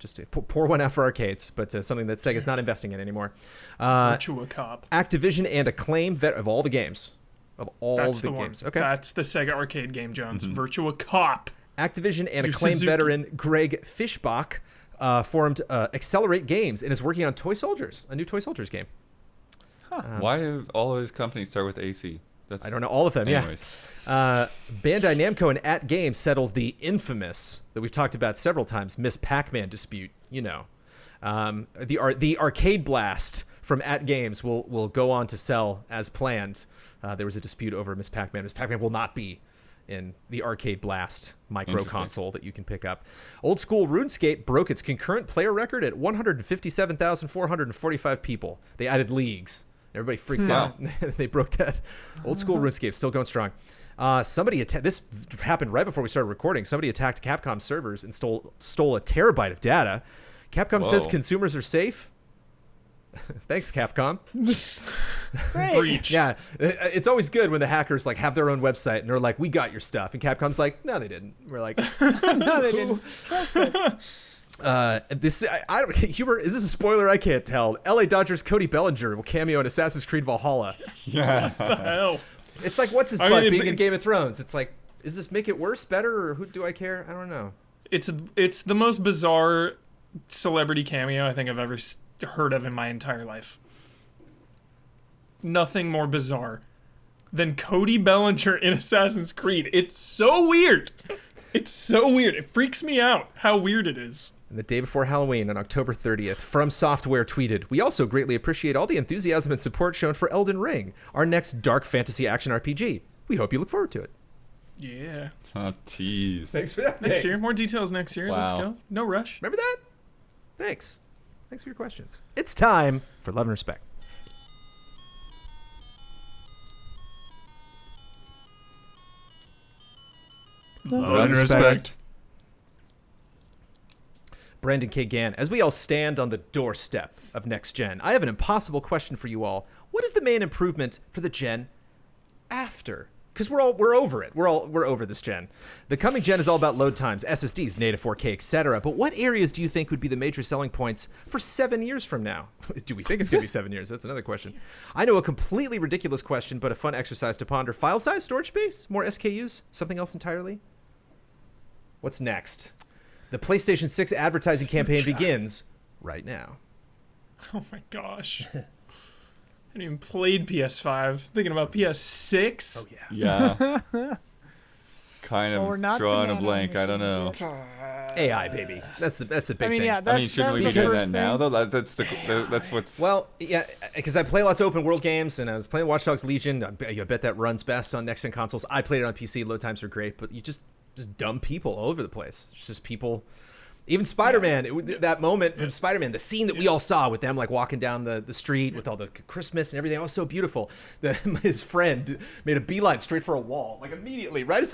Speaker 1: Just to pour one out for arcades, but something that Sega's not investing in anymore.
Speaker 4: Virtua Cop.
Speaker 1: Activision and Acclaim of all the games. Of all
Speaker 4: That's
Speaker 1: the
Speaker 4: the one.
Speaker 1: games. Okay.
Speaker 4: That's the Sega arcade game, Jones. Virtua Cop.
Speaker 1: Activision and
Speaker 4: Yu
Speaker 1: Acclaim
Speaker 4: Suzuki.
Speaker 1: veteran Greg Fishbach formed Accelerate Games and is working on Toy Soldiers, a new Toy Soldiers game.
Speaker 3: Why do all of these companies start with AC? That's
Speaker 1: I don't know, all of them,
Speaker 3: Anyways.
Speaker 1: yeah. Bandai Namco and At Games settled the infamous, that we've talked about several times, Miss Pac-Man dispute, The arcade blast from At Games will go on to sell as planned. There was a dispute over Miss Pac-Man. Miss Pac-Man will not be in the Arcade Blast micro console that you can pick up. Old school RuneScape broke its concurrent player record at 157,445 people. They added leagues. Everybody freaked out. They broke that. Old school RuneScape still going strong. This happened right before we started recording. Somebody attacked Capcom servers and stole a terabyte of data. Capcom says consumers are safe. Thanks, Capcom.
Speaker 2: Great.
Speaker 4: Breached.
Speaker 1: Yeah, it's always good when the hackers like have their own website and they're like, "We got your stuff," and Capcom's like, "No, they didn't." We're like,
Speaker 2: No, they didn't. Trust us.
Speaker 1: I don't. Hubert, is this a spoiler? I can't tell. L.A. Dodgers Cody Bellinger will cameo in Assassin's Creed Valhalla.
Speaker 4: Hell.
Speaker 1: It's like, what's his
Speaker 4: I
Speaker 1: butt
Speaker 4: mean,
Speaker 1: being in Game of Thrones? It's like, is this make it worse, better, or who do I care? I don't know.
Speaker 4: It's the most bizarre celebrity cameo I think I've ever heard of in my entire life. Nothing more bizarre than Cody Bellinger in Assassin's Creed. It's so weird. It's so weird. It freaks me out how weird it is.
Speaker 1: And the day before Halloween, on October 30th, From Software tweeted, "We also greatly appreciate all the enthusiasm and support shown for Elden Ring, our next dark fantasy action RPG. We hope you look forward to it."
Speaker 4: Yeah.
Speaker 3: Tease.
Speaker 1: Thanks for that.
Speaker 4: Next year. More details next year. Let's
Speaker 3: Wow.
Speaker 4: go. No rush.
Speaker 1: Remember that? Thanks. Thanks for your questions. It's time for Love and Respect.
Speaker 4: Love and respect.
Speaker 1: Brandon K. Gann, as we all stand on the doorstep of next gen, I have an impossible question for you all. What is the main improvement for the gen after? Because we're over it. We're over this gen. The coming gen is all about load times, SSDs, native 4K, etc. But what areas do you think would be the major selling points for 7 years from now? Do we think it's going to be 7 years? That's another question. I know a completely ridiculous question, but a fun exercise to ponder. File size, storage space, more SKUs, something else entirely? What's next? The PlayStation 6 advertising campaign begins right now.
Speaker 4: Oh my gosh. I haven't even played PS5. Thinking about PS6.
Speaker 1: Oh yeah.
Speaker 3: Yeah. Kind
Speaker 2: Well, we're
Speaker 3: of
Speaker 2: not too
Speaker 3: drawing a
Speaker 2: mad on
Speaker 3: blank. I don't know.
Speaker 2: machines yet.
Speaker 1: AI baby. That's the big
Speaker 2: I mean,
Speaker 1: thing.
Speaker 2: yeah.
Speaker 3: I mean, shouldn't we be
Speaker 2: that's the
Speaker 3: doing
Speaker 2: first
Speaker 3: that now
Speaker 2: thing.
Speaker 3: though? That's what's.
Speaker 1: Well, yeah, because I play lots of open world games, and I was playing Watch Dogs Legion. I bet that runs best on next gen consoles. I played it on PC. Load times are great, but you just dumb people all over the place. It's just people. Even Spider-Man, that moment from Spider-Man, the scene that we all saw with them like walking down the street with all the Christmas and everything, that was so beautiful. His friend made a beeline straight for a wall, like immediately, right as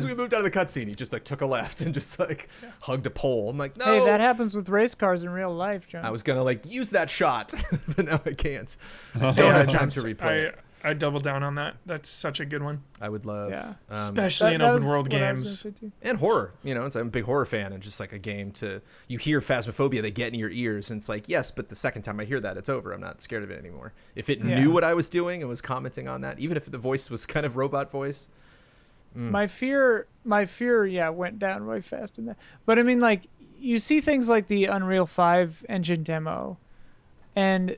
Speaker 1: we moved out of the cutscene, he just like took a left and just like hugged a pole. I'm like, no.
Speaker 2: Hey, that happens with race cars in real life, John.
Speaker 1: I was gonna like use that shot, but now I can't. Don't have time to replay it.
Speaker 4: I double down on that. That's such a good one.
Speaker 1: I would love,
Speaker 2: Yeah.
Speaker 4: Especially in
Speaker 2: That
Speaker 4: open
Speaker 2: was
Speaker 4: world
Speaker 2: what I was
Speaker 4: games.
Speaker 2: gonna say, too.
Speaker 1: and horror. You know, I'm a big horror fan, and just like a game to you hear Phasmophobia, they get in your ears, and it's like yes, but the second time I hear that, it's over. I'm not scared of it anymore. If it
Speaker 2: Yeah.
Speaker 1: knew what I was doing and was commenting on that, even if the voice was kind of robot voice.
Speaker 2: My fear, yeah, went down way fast in that. But I mean, like, you see things like the Unreal 5 engine demo, and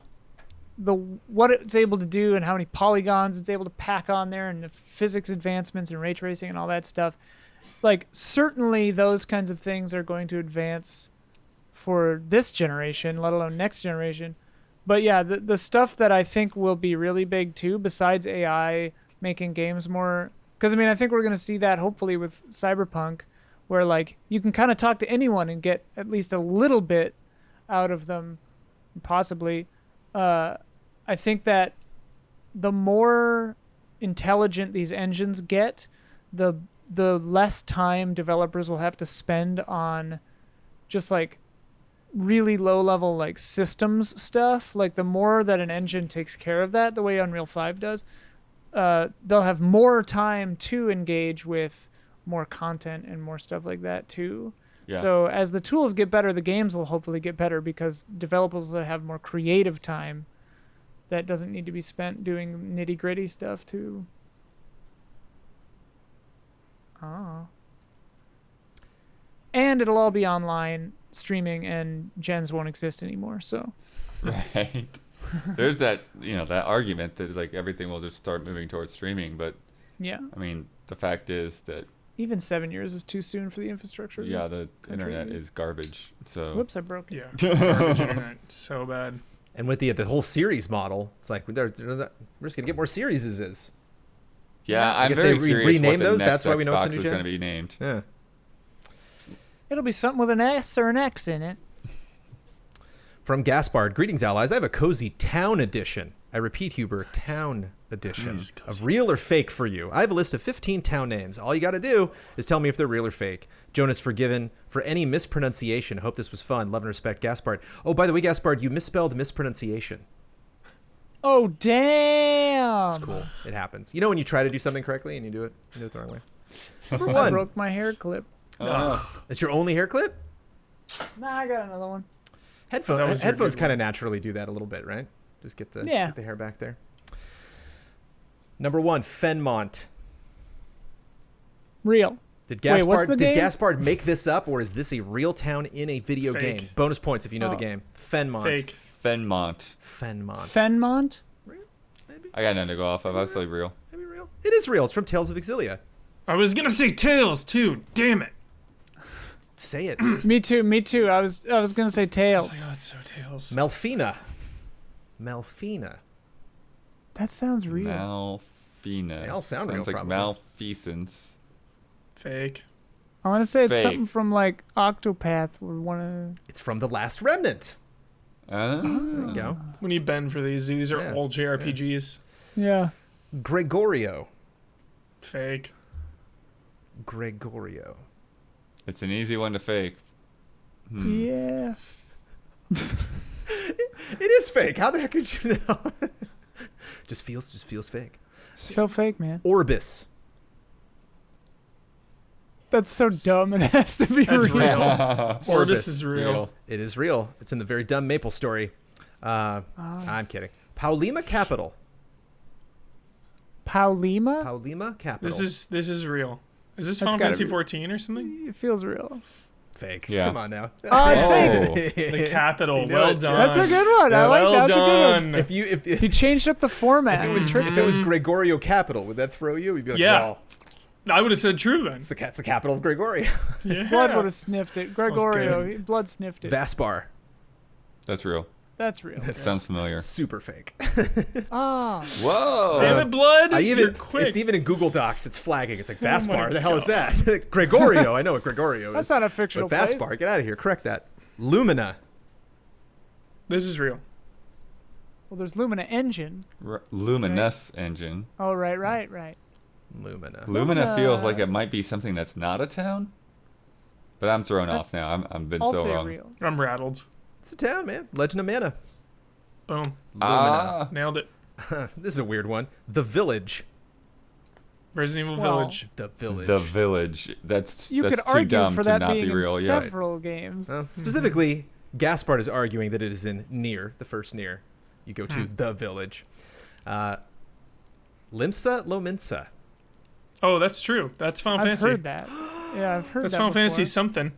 Speaker 2: what it's able to do, and how many polygons it's able to pack on there, and the physics advancements and ray tracing and all that stuff. Like, certainly those kinds of things are going to advance for this generation, let alone next generation. But yeah, the stuff that I think will be really big too, besides AI making games more. Because, I mean, I think we're going to see that hopefully with Cyberpunk, where, like, you can kind of talk to anyone and get at least a little bit out of them, possibly. I think that the more intelligent these engines get, the less time developers will have to spend on just, like, really low-level, like, systems stuff. Like, the more that an engine takes care of that, the way Unreal 5 does, they'll have more time to engage with more content and more stuff like that too.
Speaker 3: Yeah.
Speaker 2: So as the tools get better, the games will hopefully get better because developers will have more creative time that doesn't need to be spent doing nitty-gritty stuff too. Oh. And it'll all be online streaming, and gens won't exist anymore, so.
Speaker 3: Right. There's that argument that like everything will just start moving towards streaming, but
Speaker 2: Yeah.
Speaker 3: I mean the fact is that
Speaker 2: Even 7 years is too soon for the infrastructure. of
Speaker 3: yeah,
Speaker 2: this
Speaker 3: the
Speaker 2: country,
Speaker 3: internet
Speaker 2: at least.
Speaker 3: is garbage. So
Speaker 2: Whoops, I broke it.
Speaker 4: Yeah. Garbage internet. So bad.
Speaker 1: And with the whole series model, it's like we're just gonna get more series.
Speaker 3: Yeah,
Speaker 1: I
Speaker 3: I'm
Speaker 1: guess
Speaker 3: very
Speaker 1: they
Speaker 3: curious
Speaker 1: rename
Speaker 3: what the
Speaker 1: those.
Speaker 3: next
Speaker 1: That's why we know it's a
Speaker 3: Xbox
Speaker 1: new
Speaker 3: is
Speaker 1: gen?
Speaker 3: going to be named.
Speaker 1: Yeah.
Speaker 2: It'll be something with an S or an X in it.
Speaker 1: From Gaspard, greetings, allies. I have a cozy town edition. I repeat, Huber, town edition of real or fake for you. I have a list of 15 town names. All you got to do is tell me if they're real or fake. Jonas forgiven for any mispronunciation. Hope this was fun. Love and respect, Gaspard. Oh, by the way, Gaspard, you misspelled mispronunciation.
Speaker 2: Oh, damn.
Speaker 1: It's cool. It happens. You know when you try to do something correctly and you do it the wrong way. Number
Speaker 2: I
Speaker 1: one.
Speaker 2: broke my hair clip.
Speaker 1: That's your only hair clip?
Speaker 2: Nah, I got another one.
Speaker 4: That was your
Speaker 1: Headphones
Speaker 4: good
Speaker 1: kind of naturally do that a little bit, right? Just get the hair back there. Number one, Fenmont.
Speaker 2: Real.
Speaker 1: Did
Speaker 2: Wait, what's
Speaker 1: Gaspard
Speaker 2: the
Speaker 1: did
Speaker 2: game?
Speaker 1: Gaspard make this up, or is this a real town in a video
Speaker 4: Fake.
Speaker 1: game? Bonus points if you know the
Speaker 2: Oh.
Speaker 1: game. Fenmont.
Speaker 4: Fake.
Speaker 3: Fenmont.
Speaker 1: Fenmont.
Speaker 2: Fenmont?
Speaker 3: I got nothing to go off of. I was like real.
Speaker 1: Maybe real. It is real. It's from Tales of Exilia.
Speaker 4: I was gonna say Tails too. Damn it.
Speaker 1: Say it.
Speaker 2: Me too. I was gonna say Tails.
Speaker 4: Oh, it's so Tails.
Speaker 1: Melfina. Melfina.
Speaker 2: That sounds real.
Speaker 3: Malfina.
Speaker 1: They all sound real,
Speaker 3: Sounds like
Speaker 1: probably.
Speaker 3: malfeasance.
Speaker 4: Fake.
Speaker 2: I want to say it's
Speaker 3: Fake.
Speaker 2: something from like Octopath or one of.
Speaker 1: It's from The Last Remnant. There you go.
Speaker 4: We need Ben for these. Dude. These are
Speaker 1: Yeah,
Speaker 4: all JRPGs.
Speaker 2: Yeah.
Speaker 1: Gregorio.
Speaker 4: Fake.
Speaker 1: Gregorio.
Speaker 3: It's an easy one to fake.
Speaker 2: Yeah.
Speaker 1: It is fake. How the heck could you know? just feels fake.
Speaker 2: It's felt fake, man.
Speaker 1: Orbis.
Speaker 2: That's so dumb. It has to be
Speaker 4: That's
Speaker 2: real.
Speaker 4: real.
Speaker 1: Orbis.
Speaker 4: Orbis is real.
Speaker 1: It is real. It's in the very dumb Maple story. I'm kidding. Paulima Capital.
Speaker 2: Paulima?
Speaker 1: Paulima Capital.
Speaker 4: This is real. Is this
Speaker 2: That's
Speaker 4: Final
Speaker 2: gotta
Speaker 4: Fantasy
Speaker 2: be-
Speaker 4: 14 or something?
Speaker 2: It feels real.
Speaker 1: fake.
Speaker 3: Yeah.
Speaker 1: Come on now.
Speaker 2: Oh, it's fake.
Speaker 4: The capital.
Speaker 1: You know
Speaker 4: Well
Speaker 1: it.
Speaker 4: done.
Speaker 2: That's a good one. I like
Speaker 4: well
Speaker 2: that's a good one.
Speaker 4: done.
Speaker 1: If you if
Speaker 2: He changed up the format.
Speaker 1: if it was Gregorio Capital, would that throw you? You'd be like,
Speaker 4: Yeah.
Speaker 1: well,
Speaker 4: I would have said true then.
Speaker 1: it's the capital of Gregorio.
Speaker 4: Yeah.
Speaker 2: Blood would have sniffed it. Gregorio,
Speaker 4: good.
Speaker 2: Blood sniffed it.
Speaker 1: Vaspar.
Speaker 3: That's real.
Speaker 2: That's real.
Speaker 3: Sounds familiar.
Speaker 1: Super fake.
Speaker 2: Ah,
Speaker 3: Whoa.
Speaker 4: Damn it, Blood.
Speaker 1: I
Speaker 4: You're
Speaker 1: even
Speaker 4: quick.
Speaker 1: it's even in Google Docs. It's flagging. It's like
Speaker 4: my
Speaker 1: Vaspar. The hell is that? Gregorio. I know what Gregorio
Speaker 2: that's
Speaker 1: is.
Speaker 2: not a fictional
Speaker 1: But
Speaker 2: place.
Speaker 1: Vaspar, get out of here. Correct that. Lumina.
Speaker 4: This is real.
Speaker 2: Well, there's Lumina Engine.
Speaker 3: Luminous engine.
Speaker 2: Oh, right.
Speaker 1: Lumina.
Speaker 3: Lumina feels like it might be something that's not a town. But I'm thrown off now. I'm been
Speaker 2: I'll
Speaker 3: so
Speaker 2: say
Speaker 3: wrong.
Speaker 2: real.
Speaker 4: I'm rattled.
Speaker 1: It's a town, man. Legend of Mana.
Speaker 4: Boom.
Speaker 1: Lumina.
Speaker 3: Ah,
Speaker 4: Nailed it.
Speaker 1: This is a weird one. The Village.
Speaker 4: Resident Evil
Speaker 2: Well,
Speaker 4: Village.
Speaker 1: The Village.
Speaker 3: the village. That's
Speaker 2: You
Speaker 3: that's
Speaker 2: could
Speaker 3: too
Speaker 2: argue
Speaker 3: dumb
Speaker 2: for
Speaker 3: to
Speaker 2: that
Speaker 3: not
Speaker 2: being
Speaker 3: be real.
Speaker 2: in
Speaker 3: Yeah.
Speaker 2: several games.
Speaker 1: Specifically, Gaspard is arguing that it is in Nier, the first Nier. You go
Speaker 2: Hmm.
Speaker 1: to the village. Limsa Lominsa.
Speaker 4: Oh, that's true. That's Final
Speaker 2: I've
Speaker 4: Fantasy.
Speaker 2: heard that. Yeah, I've heard
Speaker 4: That's
Speaker 2: that
Speaker 4: Final
Speaker 2: before.
Speaker 4: Fantasy something.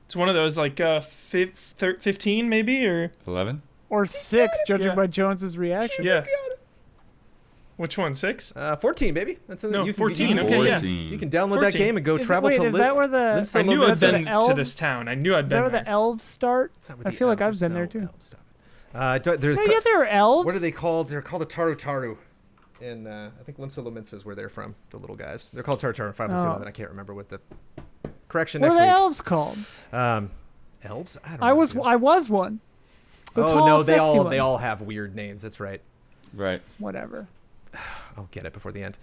Speaker 4: It's one of those like 15 maybe or
Speaker 3: 11.
Speaker 2: Or 6, judging
Speaker 4: Yeah.
Speaker 2: by Jones's reaction.
Speaker 4: yeah. Which one? 6?
Speaker 1: 14, baby. That's something
Speaker 4: No,
Speaker 1: you can
Speaker 4: 14,
Speaker 1: you can,
Speaker 4: okay, yeah.
Speaker 3: 14.
Speaker 1: You can download that
Speaker 4: 14.
Speaker 1: game and go travel
Speaker 2: wait,
Speaker 1: to
Speaker 2: is that where the
Speaker 1: Limsa
Speaker 4: I knew I'd
Speaker 2: Is that
Speaker 4: been
Speaker 2: the
Speaker 4: to this
Speaker 2: elves?
Speaker 4: town. I knew I'd
Speaker 2: Is that
Speaker 4: been
Speaker 2: where
Speaker 4: there.
Speaker 2: the elves start?
Speaker 1: It's not where
Speaker 2: I
Speaker 1: the
Speaker 2: feel like
Speaker 1: elves
Speaker 2: I've been
Speaker 1: are.
Speaker 2: there too.
Speaker 1: No, stop it. There's
Speaker 2: Oh, yeah, there are elves.
Speaker 1: what are they called? They're called the Taru Taru. And I think Limsa Lominsa is where they're from, the little guys. They're called Taru Taru in Final Fantasy
Speaker 2: Oh.
Speaker 1: 11. I can't remember what the correction
Speaker 2: What
Speaker 1: next
Speaker 2: are the
Speaker 1: week.
Speaker 2: elves called?
Speaker 1: Elves? I don't
Speaker 2: I
Speaker 1: know.
Speaker 2: was
Speaker 1: dude.
Speaker 2: one. The
Speaker 1: Oh
Speaker 2: tall,
Speaker 1: no, they
Speaker 2: sexy
Speaker 1: all
Speaker 2: ones.
Speaker 1: have weird names. That's right.
Speaker 3: Right.
Speaker 2: Whatever.
Speaker 1: I'll get it before the end.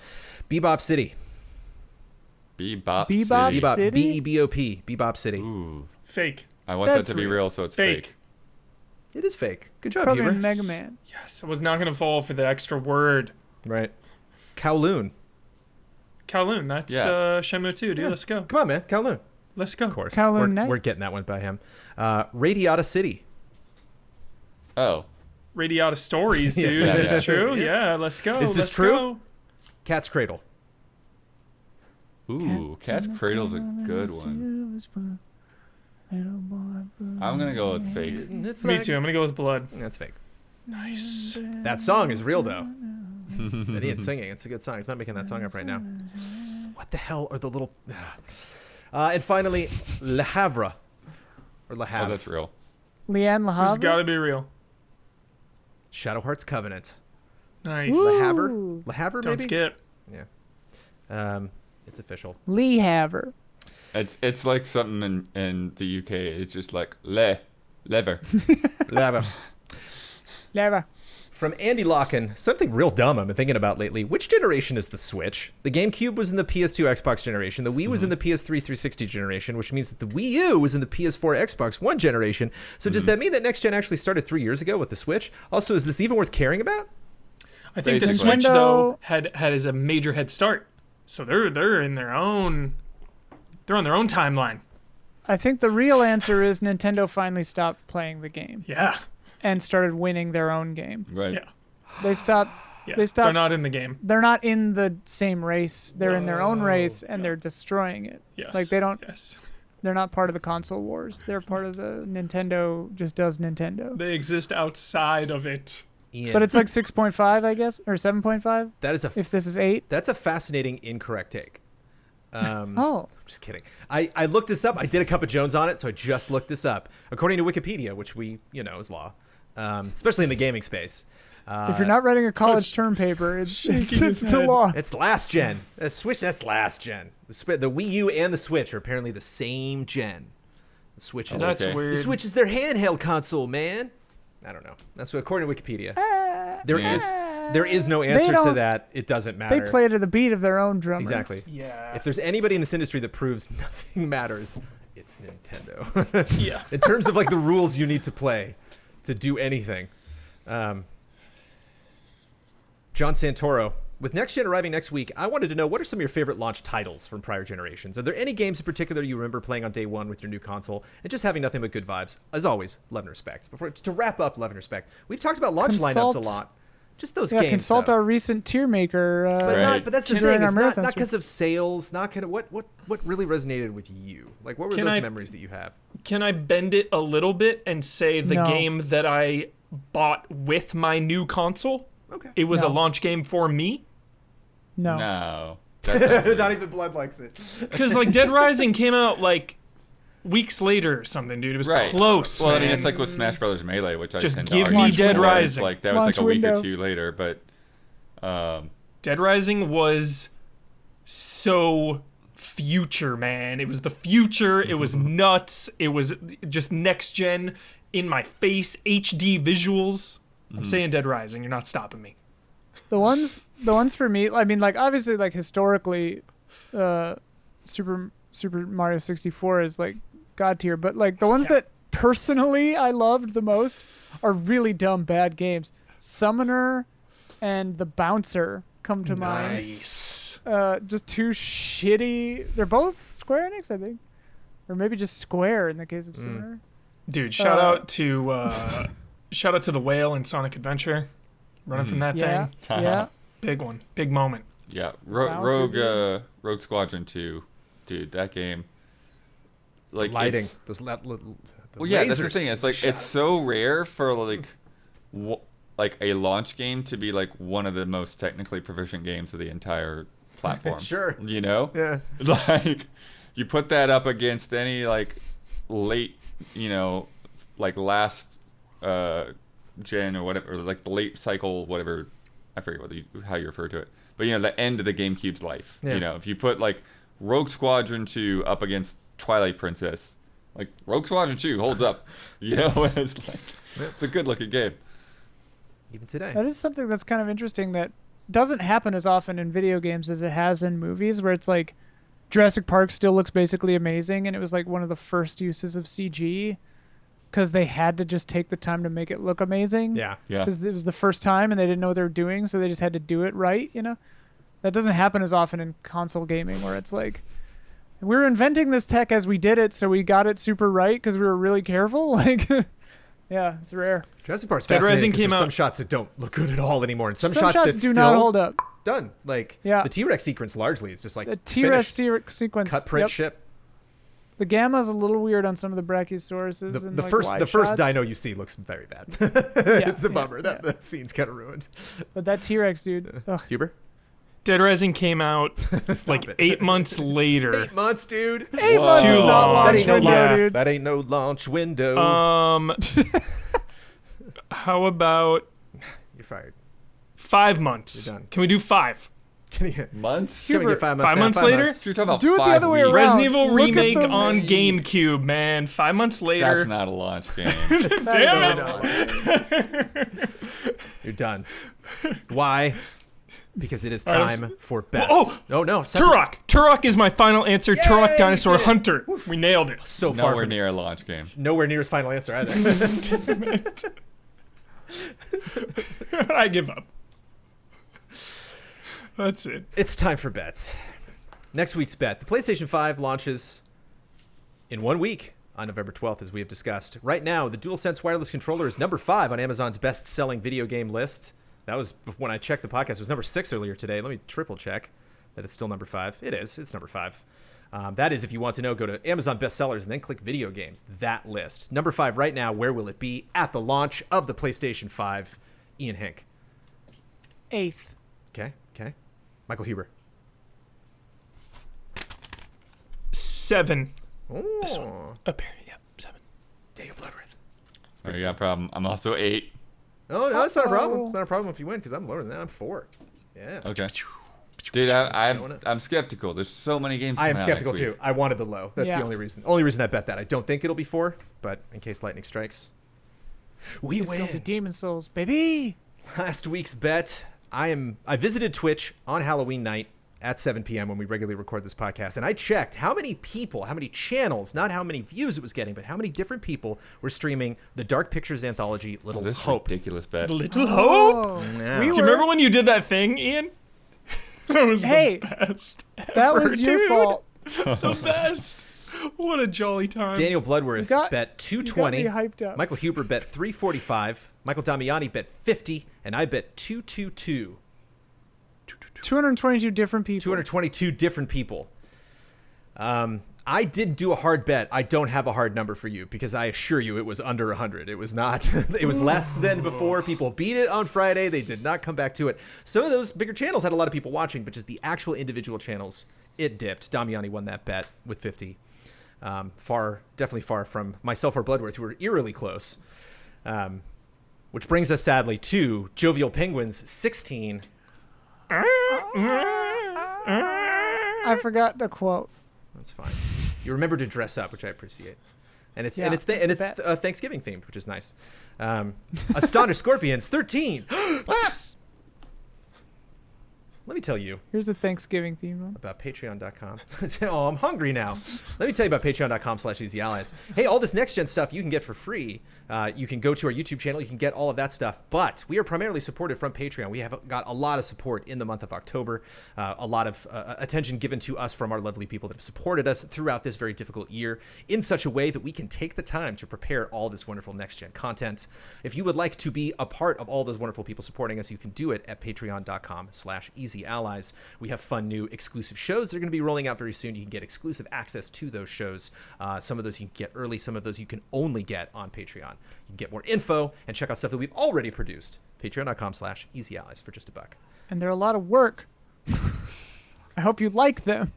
Speaker 1: Bebop City.
Speaker 3: Bebop.
Speaker 2: Bebop
Speaker 3: City.
Speaker 1: Bebop.
Speaker 2: City?
Speaker 1: B-E-B-O-P. Bebop City.
Speaker 3: Ooh.
Speaker 4: Fake.
Speaker 3: I want
Speaker 2: That's
Speaker 3: that to be
Speaker 2: real.
Speaker 3: real, so it's
Speaker 4: Fake.
Speaker 3: fake.
Speaker 1: It is fake. Good job,
Speaker 2: Probably
Speaker 1: Huber.
Speaker 2: in Mega Man.
Speaker 4: Yes, I was not gonna fall for the extra word.
Speaker 1: Right. Kowloon.
Speaker 4: Kowloon. That's
Speaker 3: Yeah.
Speaker 4: Shenmue 2, dude.
Speaker 1: Yeah.
Speaker 4: Let's go.
Speaker 1: Come on, man. Kowloon.
Speaker 4: Let's go.
Speaker 1: Of course.
Speaker 2: Kowloon
Speaker 1: we're
Speaker 2: Knights.
Speaker 1: getting that one by him. Radiata City.
Speaker 3: Oh.
Speaker 4: Radiata Stories, dude.
Speaker 3: Yeah,
Speaker 4: Is
Speaker 3: yeah.
Speaker 4: this true?
Speaker 1: Yes.
Speaker 4: Yeah, let's go.
Speaker 1: Is this
Speaker 4: Let's
Speaker 1: true?
Speaker 4: go.
Speaker 1: Cat's Cradle.
Speaker 3: Ooh, Cat's Cradle's a good one. I'm gonna go with fake.
Speaker 4: Me too. I'm gonna go with Blood.
Speaker 1: That's fake.
Speaker 4: Nice.
Speaker 1: That song is real, though. That Ian's singing. It's a good song. He's not making that song up right now. What the hell are the little... and finally, Le Havre. Or Le
Speaker 3: Oh,
Speaker 1: Havre.
Speaker 3: that's real.
Speaker 2: Leanne
Speaker 4: This has
Speaker 2: LaHavre.
Speaker 4: got to be real.
Speaker 1: Shadow Hearts Covenant.
Speaker 4: Nice.
Speaker 2: Ooh.
Speaker 1: Le Havre? Le Havre,
Speaker 4: Don't
Speaker 1: maybe?
Speaker 4: skip.
Speaker 1: Yeah. It's official.
Speaker 2: Lee Haver.
Speaker 3: It's like something in the UK. It's just like lever.
Speaker 1: Lava.
Speaker 2: Lever.
Speaker 1: From Andy Locken, something real dumb I've been thinking about lately. Which generation is the Switch? The GameCube was in the PS2 Xbox generation. The Wii was in the PS3 360 generation, which means that the Wii U was in the PS4 Xbox One generation. So does that mean that next gen actually started 3 years ago with the Switch? Also, is this even worth caring about?
Speaker 4: I think the
Speaker 3: Basically.
Speaker 4: Switch though had as a major head start, so they're in their own. They're on their own timeline.
Speaker 2: I think the real answer is Nintendo finally stopped playing the game
Speaker 4: Yeah.
Speaker 2: and started winning their own game.
Speaker 3: Right.
Speaker 4: Yeah.
Speaker 2: They stopped.
Speaker 4: Yeah.
Speaker 2: They stopped.
Speaker 4: They're not in the game.
Speaker 2: They're not in the same race. They're in their own race, and they're destroying it.
Speaker 4: Yes.
Speaker 2: Like they don't.
Speaker 4: Yes.
Speaker 2: They're not part of the console wars. They're part of the Nintendo. Just does Nintendo.
Speaker 4: They exist outside of it.
Speaker 1: Ian,
Speaker 2: But it's like 6.5, I guess, or 7.5.
Speaker 1: that is
Speaker 2: If this is 8.
Speaker 1: that's a fascinating incorrect take.
Speaker 2: Oh.
Speaker 1: Just kidding. I looked this up. I did a Cup of Jones on it, so I just looked this up. According to Wikipedia, which we, is law, especially in the gaming space.
Speaker 2: If you're not writing a college term paper, it's the law.
Speaker 1: It's last gen. The Switch, that's last gen. The Wii U and the Switch are apparently the same gen. The Switch is
Speaker 4: That's
Speaker 3: Okay.
Speaker 4: weird.
Speaker 1: the Switch is their handheld console, man. I don't know. That's what according to Wikipedia. There is no answer to
Speaker 2: don't-
Speaker 1: that. It doesn't matter.
Speaker 2: They play to the beat of their own drummer.
Speaker 1: Exactly.
Speaker 4: Yeah.
Speaker 1: If there's anybody in this industry that proves nothing matters, it's Nintendo.
Speaker 4: Yeah.
Speaker 1: In terms of like the rules you need to play to do anything. John Santoro, with next gen arriving next week, I wanted to know what are some of your favorite launch titles from prior generations? Are there any games in particular you remember playing on day one with your new console and just having nothing but good vibes? As always, love and respect. To wrap up, love and respect. We've talked about launch lineups a lot. Just those
Speaker 2: Yeah,
Speaker 1: games.
Speaker 2: consult
Speaker 1: though.
Speaker 2: our recent tier maker.
Speaker 1: But,
Speaker 3: Right.
Speaker 1: but that's the
Speaker 2: During
Speaker 1: thing.
Speaker 2: our
Speaker 1: It's not
Speaker 2: marathon stream.
Speaker 1: because of sales. Not kind of what really resonated with you. Like what were
Speaker 4: Can
Speaker 1: those
Speaker 4: I-
Speaker 1: memories that you have?
Speaker 4: Can I bend it a little bit and say the
Speaker 2: No.
Speaker 4: game that I bought with my new console?
Speaker 1: Okay.
Speaker 4: It was a
Speaker 2: No.
Speaker 4: launch game for me.
Speaker 2: No.
Speaker 3: No. That's not weird.
Speaker 1: Not even Blood likes it.
Speaker 4: Because like Dead Rising came out like weeks later or something, dude. It was
Speaker 3: Right.
Speaker 4: close.
Speaker 3: Well, I
Speaker 4: man.
Speaker 3: mean, it's like with Smash Brothers Melee, which I
Speaker 4: Just
Speaker 3: tend
Speaker 4: give
Speaker 3: to
Speaker 4: me
Speaker 3: argue
Speaker 4: Dead
Speaker 3: for. It's
Speaker 4: Rising.
Speaker 3: like that was
Speaker 2: Launch
Speaker 3: like a week
Speaker 2: window.
Speaker 3: or two later, but
Speaker 4: Dead Rising was so future, man. It was the future. It was nuts. It was just next gen, in my face, HD visuals. I'm saying Dead Rising. You're not stopping me.
Speaker 2: The ones for me, I mean, like obviously, like historically, Super Mario 64 is like god tier, but like the ones that personally I loved the most are really dumb bad games. Summoner and The Bouncer come to mind.
Speaker 1: Nice.
Speaker 2: Just two shitty. They're both Square Enix, I think, or maybe just Square in the case of Summoner.
Speaker 4: Dude, shout out to the whale in Sonic Adventure. Running from that
Speaker 2: Yeah,
Speaker 4: thing.
Speaker 2: yeah.
Speaker 4: Big one. Big moment.
Speaker 3: yeah,
Speaker 2: Bouncer
Speaker 3: Rogue Squadron 2, dude, that game. Like
Speaker 1: Lighting.
Speaker 3: it's-
Speaker 1: Those
Speaker 3: Well, yeah, that's the
Speaker 1: lasers
Speaker 3: thing. It's like
Speaker 1: shot
Speaker 3: it's so rare for like a launch game to be like one of the most technically proficient games of the entire platform.
Speaker 1: Sure.
Speaker 3: You know?
Speaker 1: Yeah.
Speaker 3: Like you put that up against any like late, like last gen or whatever, or like the late cycle, whatever. I forget how you refer to it, but the end of the GameCube's life.
Speaker 1: Yeah.
Speaker 3: If you put like Rogue Squadron 2 up against Twilight Princess, like Rogue Squadron 2 holds up. It's like it's a good looking game.
Speaker 1: Even today.
Speaker 2: That is something that's kind of interesting that doesn't happen as often in video games as it has in movies, where it's like Jurassic Park still looks basically amazing, and it was like one of the first uses of CG because they had to just take the time to make it look amazing.
Speaker 1: Yeah.
Speaker 3: Yeah.
Speaker 2: Because it was the first time and they didn't know what they were doing, so they just had to do it right, That doesn't happen as often in console gaming, where it's like, we're inventing this tech as we did it, so we got it super right because we were really careful. Like, yeah, it's rare.
Speaker 1: Jurassic Park's
Speaker 4: Dead
Speaker 1: fascinating
Speaker 4: Rising
Speaker 1: because
Speaker 4: came
Speaker 1: there's some
Speaker 4: out-
Speaker 1: shots that don't look good at all anymore, and some
Speaker 2: Some
Speaker 1: shots that
Speaker 2: do
Speaker 1: still
Speaker 2: not hold up.
Speaker 1: done. Like
Speaker 2: Yeah.
Speaker 1: the T-Rex sequence largely is just like
Speaker 2: The T-Rex
Speaker 1: finished.
Speaker 2: sequence.
Speaker 1: Cut print
Speaker 2: yep.
Speaker 1: ship.
Speaker 2: The gamma's a little weird on some of the Brachiosauruses.
Speaker 1: The,
Speaker 2: and
Speaker 1: the
Speaker 2: like
Speaker 1: first
Speaker 2: wide
Speaker 1: the first
Speaker 2: shots.
Speaker 1: dino you see looks very bad.
Speaker 2: Yeah,
Speaker 1: It's a
Speaker 2: yeah,
Speaker 1: bummer.
Speaker 2: yeah.
Speaker 1: That scene's kind of ruined.
Speaker 2: But that T-Rex dude. Ugh.
Speaker 1: Huber?
Speaker 4: Dead Rising came out
Speaker 1: Stop
Speaker 4: like
Speaker 1: it.
Speaker 4: 8 months later.
Speaker 1: 8 months, dude.
Speaker 2: 8 months
Speaker 4: Too
Speaker 2: is not
Speaker 4: long.
Speaker 2: launch
Speaker 1: That ain't no
Speaker 2: window,
Speaker 4: yeah.
Speaker 2: dude.
Speaker 1: That ain't no launch window.
Speaker 4: How about
Speaker 1: You're fired.
Speaker 4: 5 months?
Speaker 1: You're done.
Speaker 4: Can we do 5?
Speaker 3: Months?
Speaker 1: Gonna get 5 months.
Speaker 4: 5
Speaker 1: now,
Speaker 4: months
Speaker 1: 5
Speaker 4: later?
Speaker 1: months.
Speaker 3: You're talking about
Speaker 2: Do it the
Speaker 3: 5
Speaker 2: other way
Speaker 3: weeks.
Speaker 2: around.
Speaker 4: Resident Evil
Speaker 2: Look at
Speaker 4: remake
Speaker 2: the-
Speaker 4: on GameCube, man. 5 months later.
Speaker 3: That's not a launch game.
Speaker 4: Damn it.
Speaker 1: You're done. Why? Because it is
Speaker 4: All right,
Speaker 1: time for bets.
Speaker 4: Oh!
Speaker 1: no.
Speaker 4: Turok. Turok is my final answer. Turok Dinosaur
Speaker 1: we did it.
Speaker 4: Hunter. We nailed it.
Speaker 1: So far
Speaker 3: Nowhere
Speaker 1: from
Speaker 3: near a launch game.
Speaker 1: nowhere near his final answer either.
Speaker 4: I give up. That's it.
Speaker 1: It's time for bets. Next week's bet. The PlayStation 5 launches in 1 week on November 12th, as we have discussed. Right now, the DualSense wireless controller is number 5 on Amazon's best-selling video game list. That was when I checked the podcast. It was number 6 earlier today. Let me triple check that it's still number 5. It is. It's number 5. That is, if you want to know, go to Amazon bestsellers and then click video games. That list. Number 5 right now. Where will it be at the launch of the PlayStation 5? Ian Hink.
Speaker 2: 8th.
Speaker 1: Okay. Michael Huber.
Speaker 4: 7.
Speaker 1: Oh.
Speaker 4: Up here. Yep. 7.
Speaker 1: Daniel Bloodworth.
Speaker 3: Oh, you got a problem. I'm also 8.
Speaker 1: Oh, no, it's not a problem.
Speaker 2: Uh-oh.
Speaker 1: It's not a problem if you win, because I'm lower than that. I'm 4. Yeah.
Speaker 3: Okay. Dude,
Speaker 1: going
Speaker 3: I'm skeptical. There's so many games.
Speaker 1: I am
Speaker 3: coming out
Speaker 1: skeptical
Speaker 3: next
Speaker 1: too.
Speaker 3: week.
Speaker 1: I wanted the low. That's
Speaker 2: Yeah.
Speaker 1: the only reason. Only reason I bet that. I don't think it'll be 4, but in case lightning strikes, we
Speaker 2: It's gonna be
Speaker 1: win.
Speaker 2: Demon Souls, baby.
Speaker 1: Last week's bet. I visited Twitch on Halloween night at 7 p.m. when we regularly record this podcast, and I checked how many people, how many channels, not how many views it was getting, but how many different people were streaming the Dark Pictures anthology Little
Speaker 3: This
Speaker 1: Hope.
Speaker 3: ridiculous bet.
Speaker 4: Little Hope.
Speaker 2: Oh,
Speaker 1: Yeah.
Speaker 2: we
Speaker 1: Do
Speaker 4: Do you remember when you did that thing, Ian? That was
Speaker 2: Hey,
Speaker 4: the best.
Speaker 2: that
Speaker 4: ever,
Speaker 2: was your
Speaker 4: dude.
Speaker 2: fault.
Speaker 4: The best. What a jolly time.
Speaker 1: Daniel Bloodworth bet
Speaker 2: You got
Speaker 1: 220.
Speaker 2: me hyped up.
Speaker 1: Michael Huber bet 345. Michael Damiani bet 50, and I bet 222.
Speaker 2: 222 different people.
Speaker 1: 222 different people. I did do a hard bet. I don't have a hard number for you because I assure you it was under 100. It was not. It was less than before. People beat it on Friday. They did not come back to it. Some of those bigger channels had a lot of people watching, but just the actual individual channels, it dipped. Damiani won that bet with 50. Definitely far from myself or Bloodworth, who were eerily close. Which brings us sadly to Jovial Penguins 16.
Speaker 2: I forgot the quote.
Speaker 1: That's fine. You remember to dress up, which I appreciate, and it's
Speaker 2: Yeah,
Speaker 1: and it's
Speaker 2: that's the
Speaker 1: it's
Speaker 2: best.
Speaker 1: Thanksgiving themed, which is nice. Astonished Scorpions 13. Let me tell you
Speaker 2: Here's a Thanksgiving theme one.
Speaker 1: about patreon.com. Oh, I'm hungry now. Let me tell you about patreon.com/easyallies. Hey, all this next gen stuff you can get for free. You can go to our YouTube channel. You can get all of that stuff. But we are primarily supported from Patreon. We have got a lot of support in the month of October. A lot of attention given to us from our lovely people that have supported us throughout this very difficult year in such a way that we can take the time to prepare all this wonderful next gen content. If you would like to be a part of all those wonderful people supporting us, you can do it at patreon.com/easyallies. We have fun new exclusive shows that are going to be rolling out very soon. You can get exclusive access to those shows. Some of those you can get early. Some of those you can only get on Patreon. You can get more info and check out stuff that we've already produced. Patreon.com/easyallies for just $1.
Speaker 2: And they're a lot of work. I hope you like them.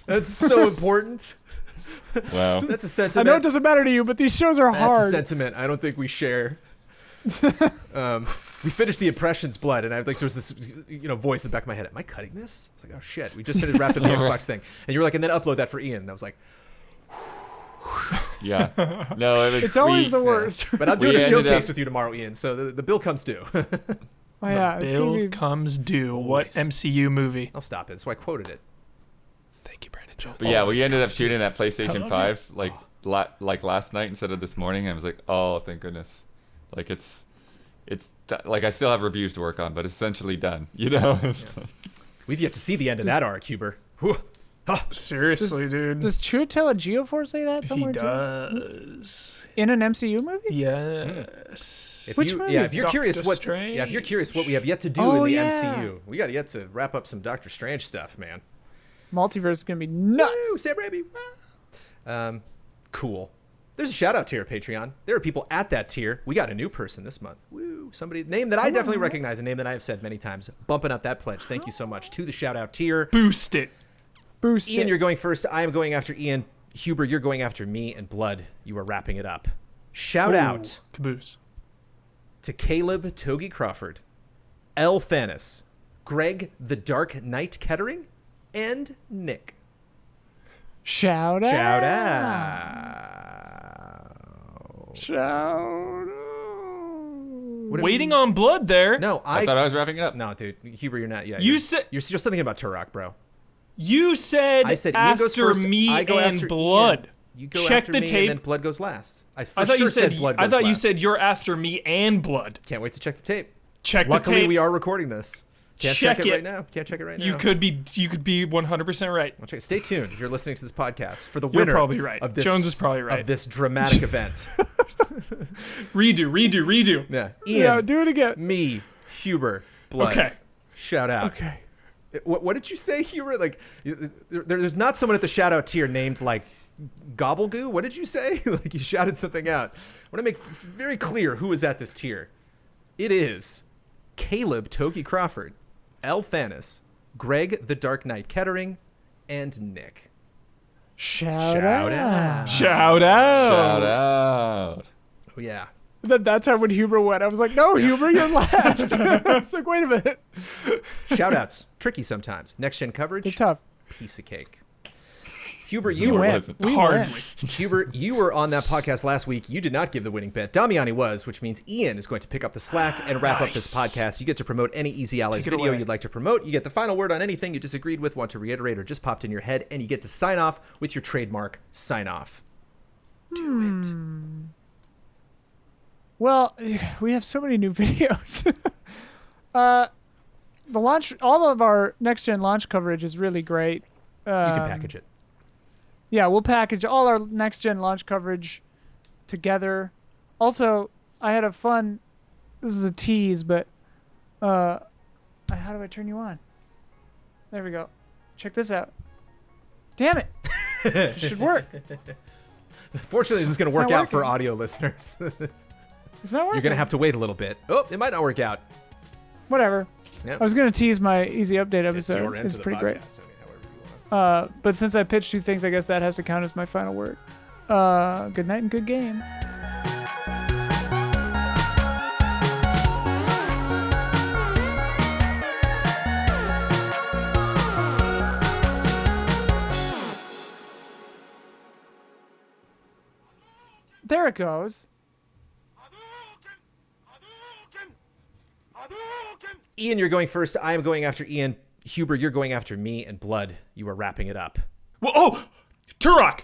Speaker 1: That's so important.
Speaker 3: Wow.
Speaker 1: That's a
Speaker 2: I
Speaker 1: sentiment.
Speaker 2: know it doesn't matter to you, but these shows are
Speaker 1: That's a
Speaker 2: hard.
Speaker 1: sentiment I don't think we share. We finished the Impressions Blood, and I like there was this voice in the back of my head. Am I cutting this? It's like, oh shit, we just finished wrapping the Xbox thing, and you were like, and then upload that for Ian. And I was like,
Speaker 3: Yeah. No, it was,
Speaker 2: It's always the worst.
Speaker 1: but I'm doing a
Speaker 3: ended
Speaker 1: showcase
Speaker 3: up-
Speaker 1: with you tomorrow, Ian. So the bill comes due.
Speaker 2: Oh, yeah, it's gonna
Speaker 4: Bill
Speaker 2: be.
Speaker 4: comes due. What
Speaker 1: Always.
Speaker 4: MCU movie?
Speaker 1: I'll stop it. That's why I quoted it.
Speaker 4: Thank you, Brandon Jones.
Speaker 3: But yeah, we
Speaker 1: Always
Speaker 3: ended up
Speaker 1: comes to
Speaker 3: shooting that PlayStation
Speaker 4: love
Speaker 3: 5 like last night instead of this morning. I was like, oh, thank goodness. Like it's like I still have reviews to work on, but it's essentially done. You know.
Speaker 1: We've yet to see the end of that arc, Huber. Whew.
Speaker 4: Seriously, dude.
Speaker 2: Does Chiwetel Ejiofor say that
Speaker 4: He
Speaker 2: somewhere too?
Speaker 4: does.
Speaker 2: In an MCU movie?
Speaker 4: Yes.
Speaker 2: Which movie is
Speaker 1: if you're
Speaker 4: Doctor
Speaker 1: curious what
Speaker 4: Strange?
Speaker 1: if you're curious what we have yet to do
Speaker 2: Oh,
Speaker 1: in the
Speaker 2: yeah.
Speaker 1: MCU, we got yet to wrap up some Doctor Strange stuff, man.
Speaker 2: Multiverse is gonna be nuts.
Speaker 1: Woo, Sam Raimi. Cool. There's a shout out tier, Patreon. There are people at that tier. We got a new person this month. Woo! Somebody name that I definitely recognize, a name that I have said many times. Bumping up that pledge. Thank you so much to the shout out tier.
Speaker 4: Boost it.
Speaker 2: Boost
Speaker 1: Ian,
Speaker 2: it.
Speaker 1: you're going first. I am going after Ian. Huber, you're going after me, and Blood, you are wrapping it up. Shout out
Speaker 4: Caboose.
Speaker 1: to Caleb Togi Crawford, L. Thanis, Greg the Dark Knight Kettering, and Nick.
Speaker 2: Shout out.
Speaker 1: Shout out.
Speaker 2: Shout out.
Speaker 4: Waiting on blood there.
Speaker 1: No,
Speaker 3: I thought I was wrapping it up.
Speaker 1: No, dude. Huber, you're not. Yeah,
Speaker 4: You
Speaker 1: you're,
Speaker 4: said-
Speaker 1: you're just something about Turok, bro.
Speaker 4: You said,
Speaker 1: I said Ian
Speaker 4: after
Speaker 1: goes first.
Speaker 4: me
Speaker 1: I go
Speaker 4: and
Speaker 1: after
Speaker 4: blood.
Speaker 1: Ian. You go
Speaker 4: Check
Speaker 1: after
Speaker 4: the
Speaker 1: me,
Speaker 4: tape.
Speaker 1: and then blood goes last. I for
Speaker 4: I thought
Speaker 1: sure
Speaker 4: you said
Speaker 1: blood goes
Speaker 4: I thought you
Speaker 1: last.
Speaker 4: said you're after me and blood.
Speaker 1: Can't wait to check the tape.
Speaker 4: Check
Speaker 1: Luckily,
Speaker 4: the tape.
Speaker 1: we are recording this. Can't
Speaker 4: Check
Speaker 1: check it
Speaker 4: it.
Speaker 1: right now. Can't check it right now.
Speaker 4: You could be 100% right.
Speaker 1: I'll check it. Stay tuned if you're listening to this podcast for the
Speaker 4: You're
Speaker 1: winner
Speaker 4: probably right.
Speaker 1: of this
Speaker 4: Jones is probably right.
Speaker 1: of this dramatic event.
Speaker 4: Redo.
Speaker 1: Yeah,
Speaker 2: Yeah,
Speaker 1: Ian,
Speaker 2: do it again.
Speaker 1: me, Huber, blood.
Speaker 4: Okay.
Speaker 1: Shout out.
Speaker 2: Okay.
Speaker 1: What did you say, Huber? Like, there's not someone at the shout out tier named like Gobblegoo. What did you say? Like you shouted something out. I want to make very clear who is at this tier. It is Caleb Toki Crawford, L. Fanis, Greg the Dark Knight Kettering, and Nick.
Speaker 2: Shout
Speaker 1: Shout
Speaker 2: out.
Speaker 1: out.
Speaker 4: Shout out.
Speaker 3: Shout out.
Speaker 1: Oh yeah.
Speaker 2: That's how when Huber went. I was like, no, Huber, you're last. I was like, wait a minute.
Speaker 1: Shout outs. Tricky sometimes. Next gen coverage.
Speaker 2: It's tough.
Speaker 1: Piece of cake. Huber,
Speaker 2: We
Speaker 1: you were
Speaker 2: win.
Speaker 3: wasn't.
Speaker 2: We
Speaker 4: Hardly.
Speaker 2: win.
Speaker 1: Huber, you were on that podcast last week. You did not give the winning bet. Damiani was, which means Ian is going to pick up the slack and wrap up this
Speaker 4: Nice.
Speaker 1: podcast. You get to promote any Easy Allies
Speaker 4: Take it
Speaker 1: video
Speaker 4: away.
Speaker 1: you'd like to promote. You get the final word on anything you disagreed with, want to reiterate, or just popped in your head, and you get to sign off with your trademark sign off. Do it.
Speaker 2: Well, we have so many new videos. The launch, all of our next gen launch coverage is really great.
Speaker 1: You can package it.
Speaker 2: Yeah, we'll package all our next gen launch coverage together. Also, I had a fun. This is a tease, but how do I turn you on? There we go. Check this out. Damn it! It should work.
Speaker 1: Fortunately, this is going to
Speaker 2: It's
Speaker 1: work
Speaker 2: not
Speaker 1: out for
Speaker 2: working.
Speaker 1: audio listeners.
Speaker 2: It's not working.
Speaker 1: You're going to have to wait a little bit. Oh, it might not work out.
Speaker 2: Whatever.
Speaker 1: Yep.
Speaker 2: I was gonna tease my easy update
Speaker 1: It's your
Speaker 2: episode.
Speaker 1: end
Speaker 2: It's
Speaker 1: to the
Speaker 2: pretty great.
Speaker 1: podcast. I mean, however you want.
Speaker 2: But since I pitched two things, I guess that has to count as my final word. Good night and good game. There it goes.
Speaker 1: Ian, you're going first. I am going after Ian. Huber, you're going after me. And Blood, you are wrapping it up.
Speaker 4: Well, oh, Turok.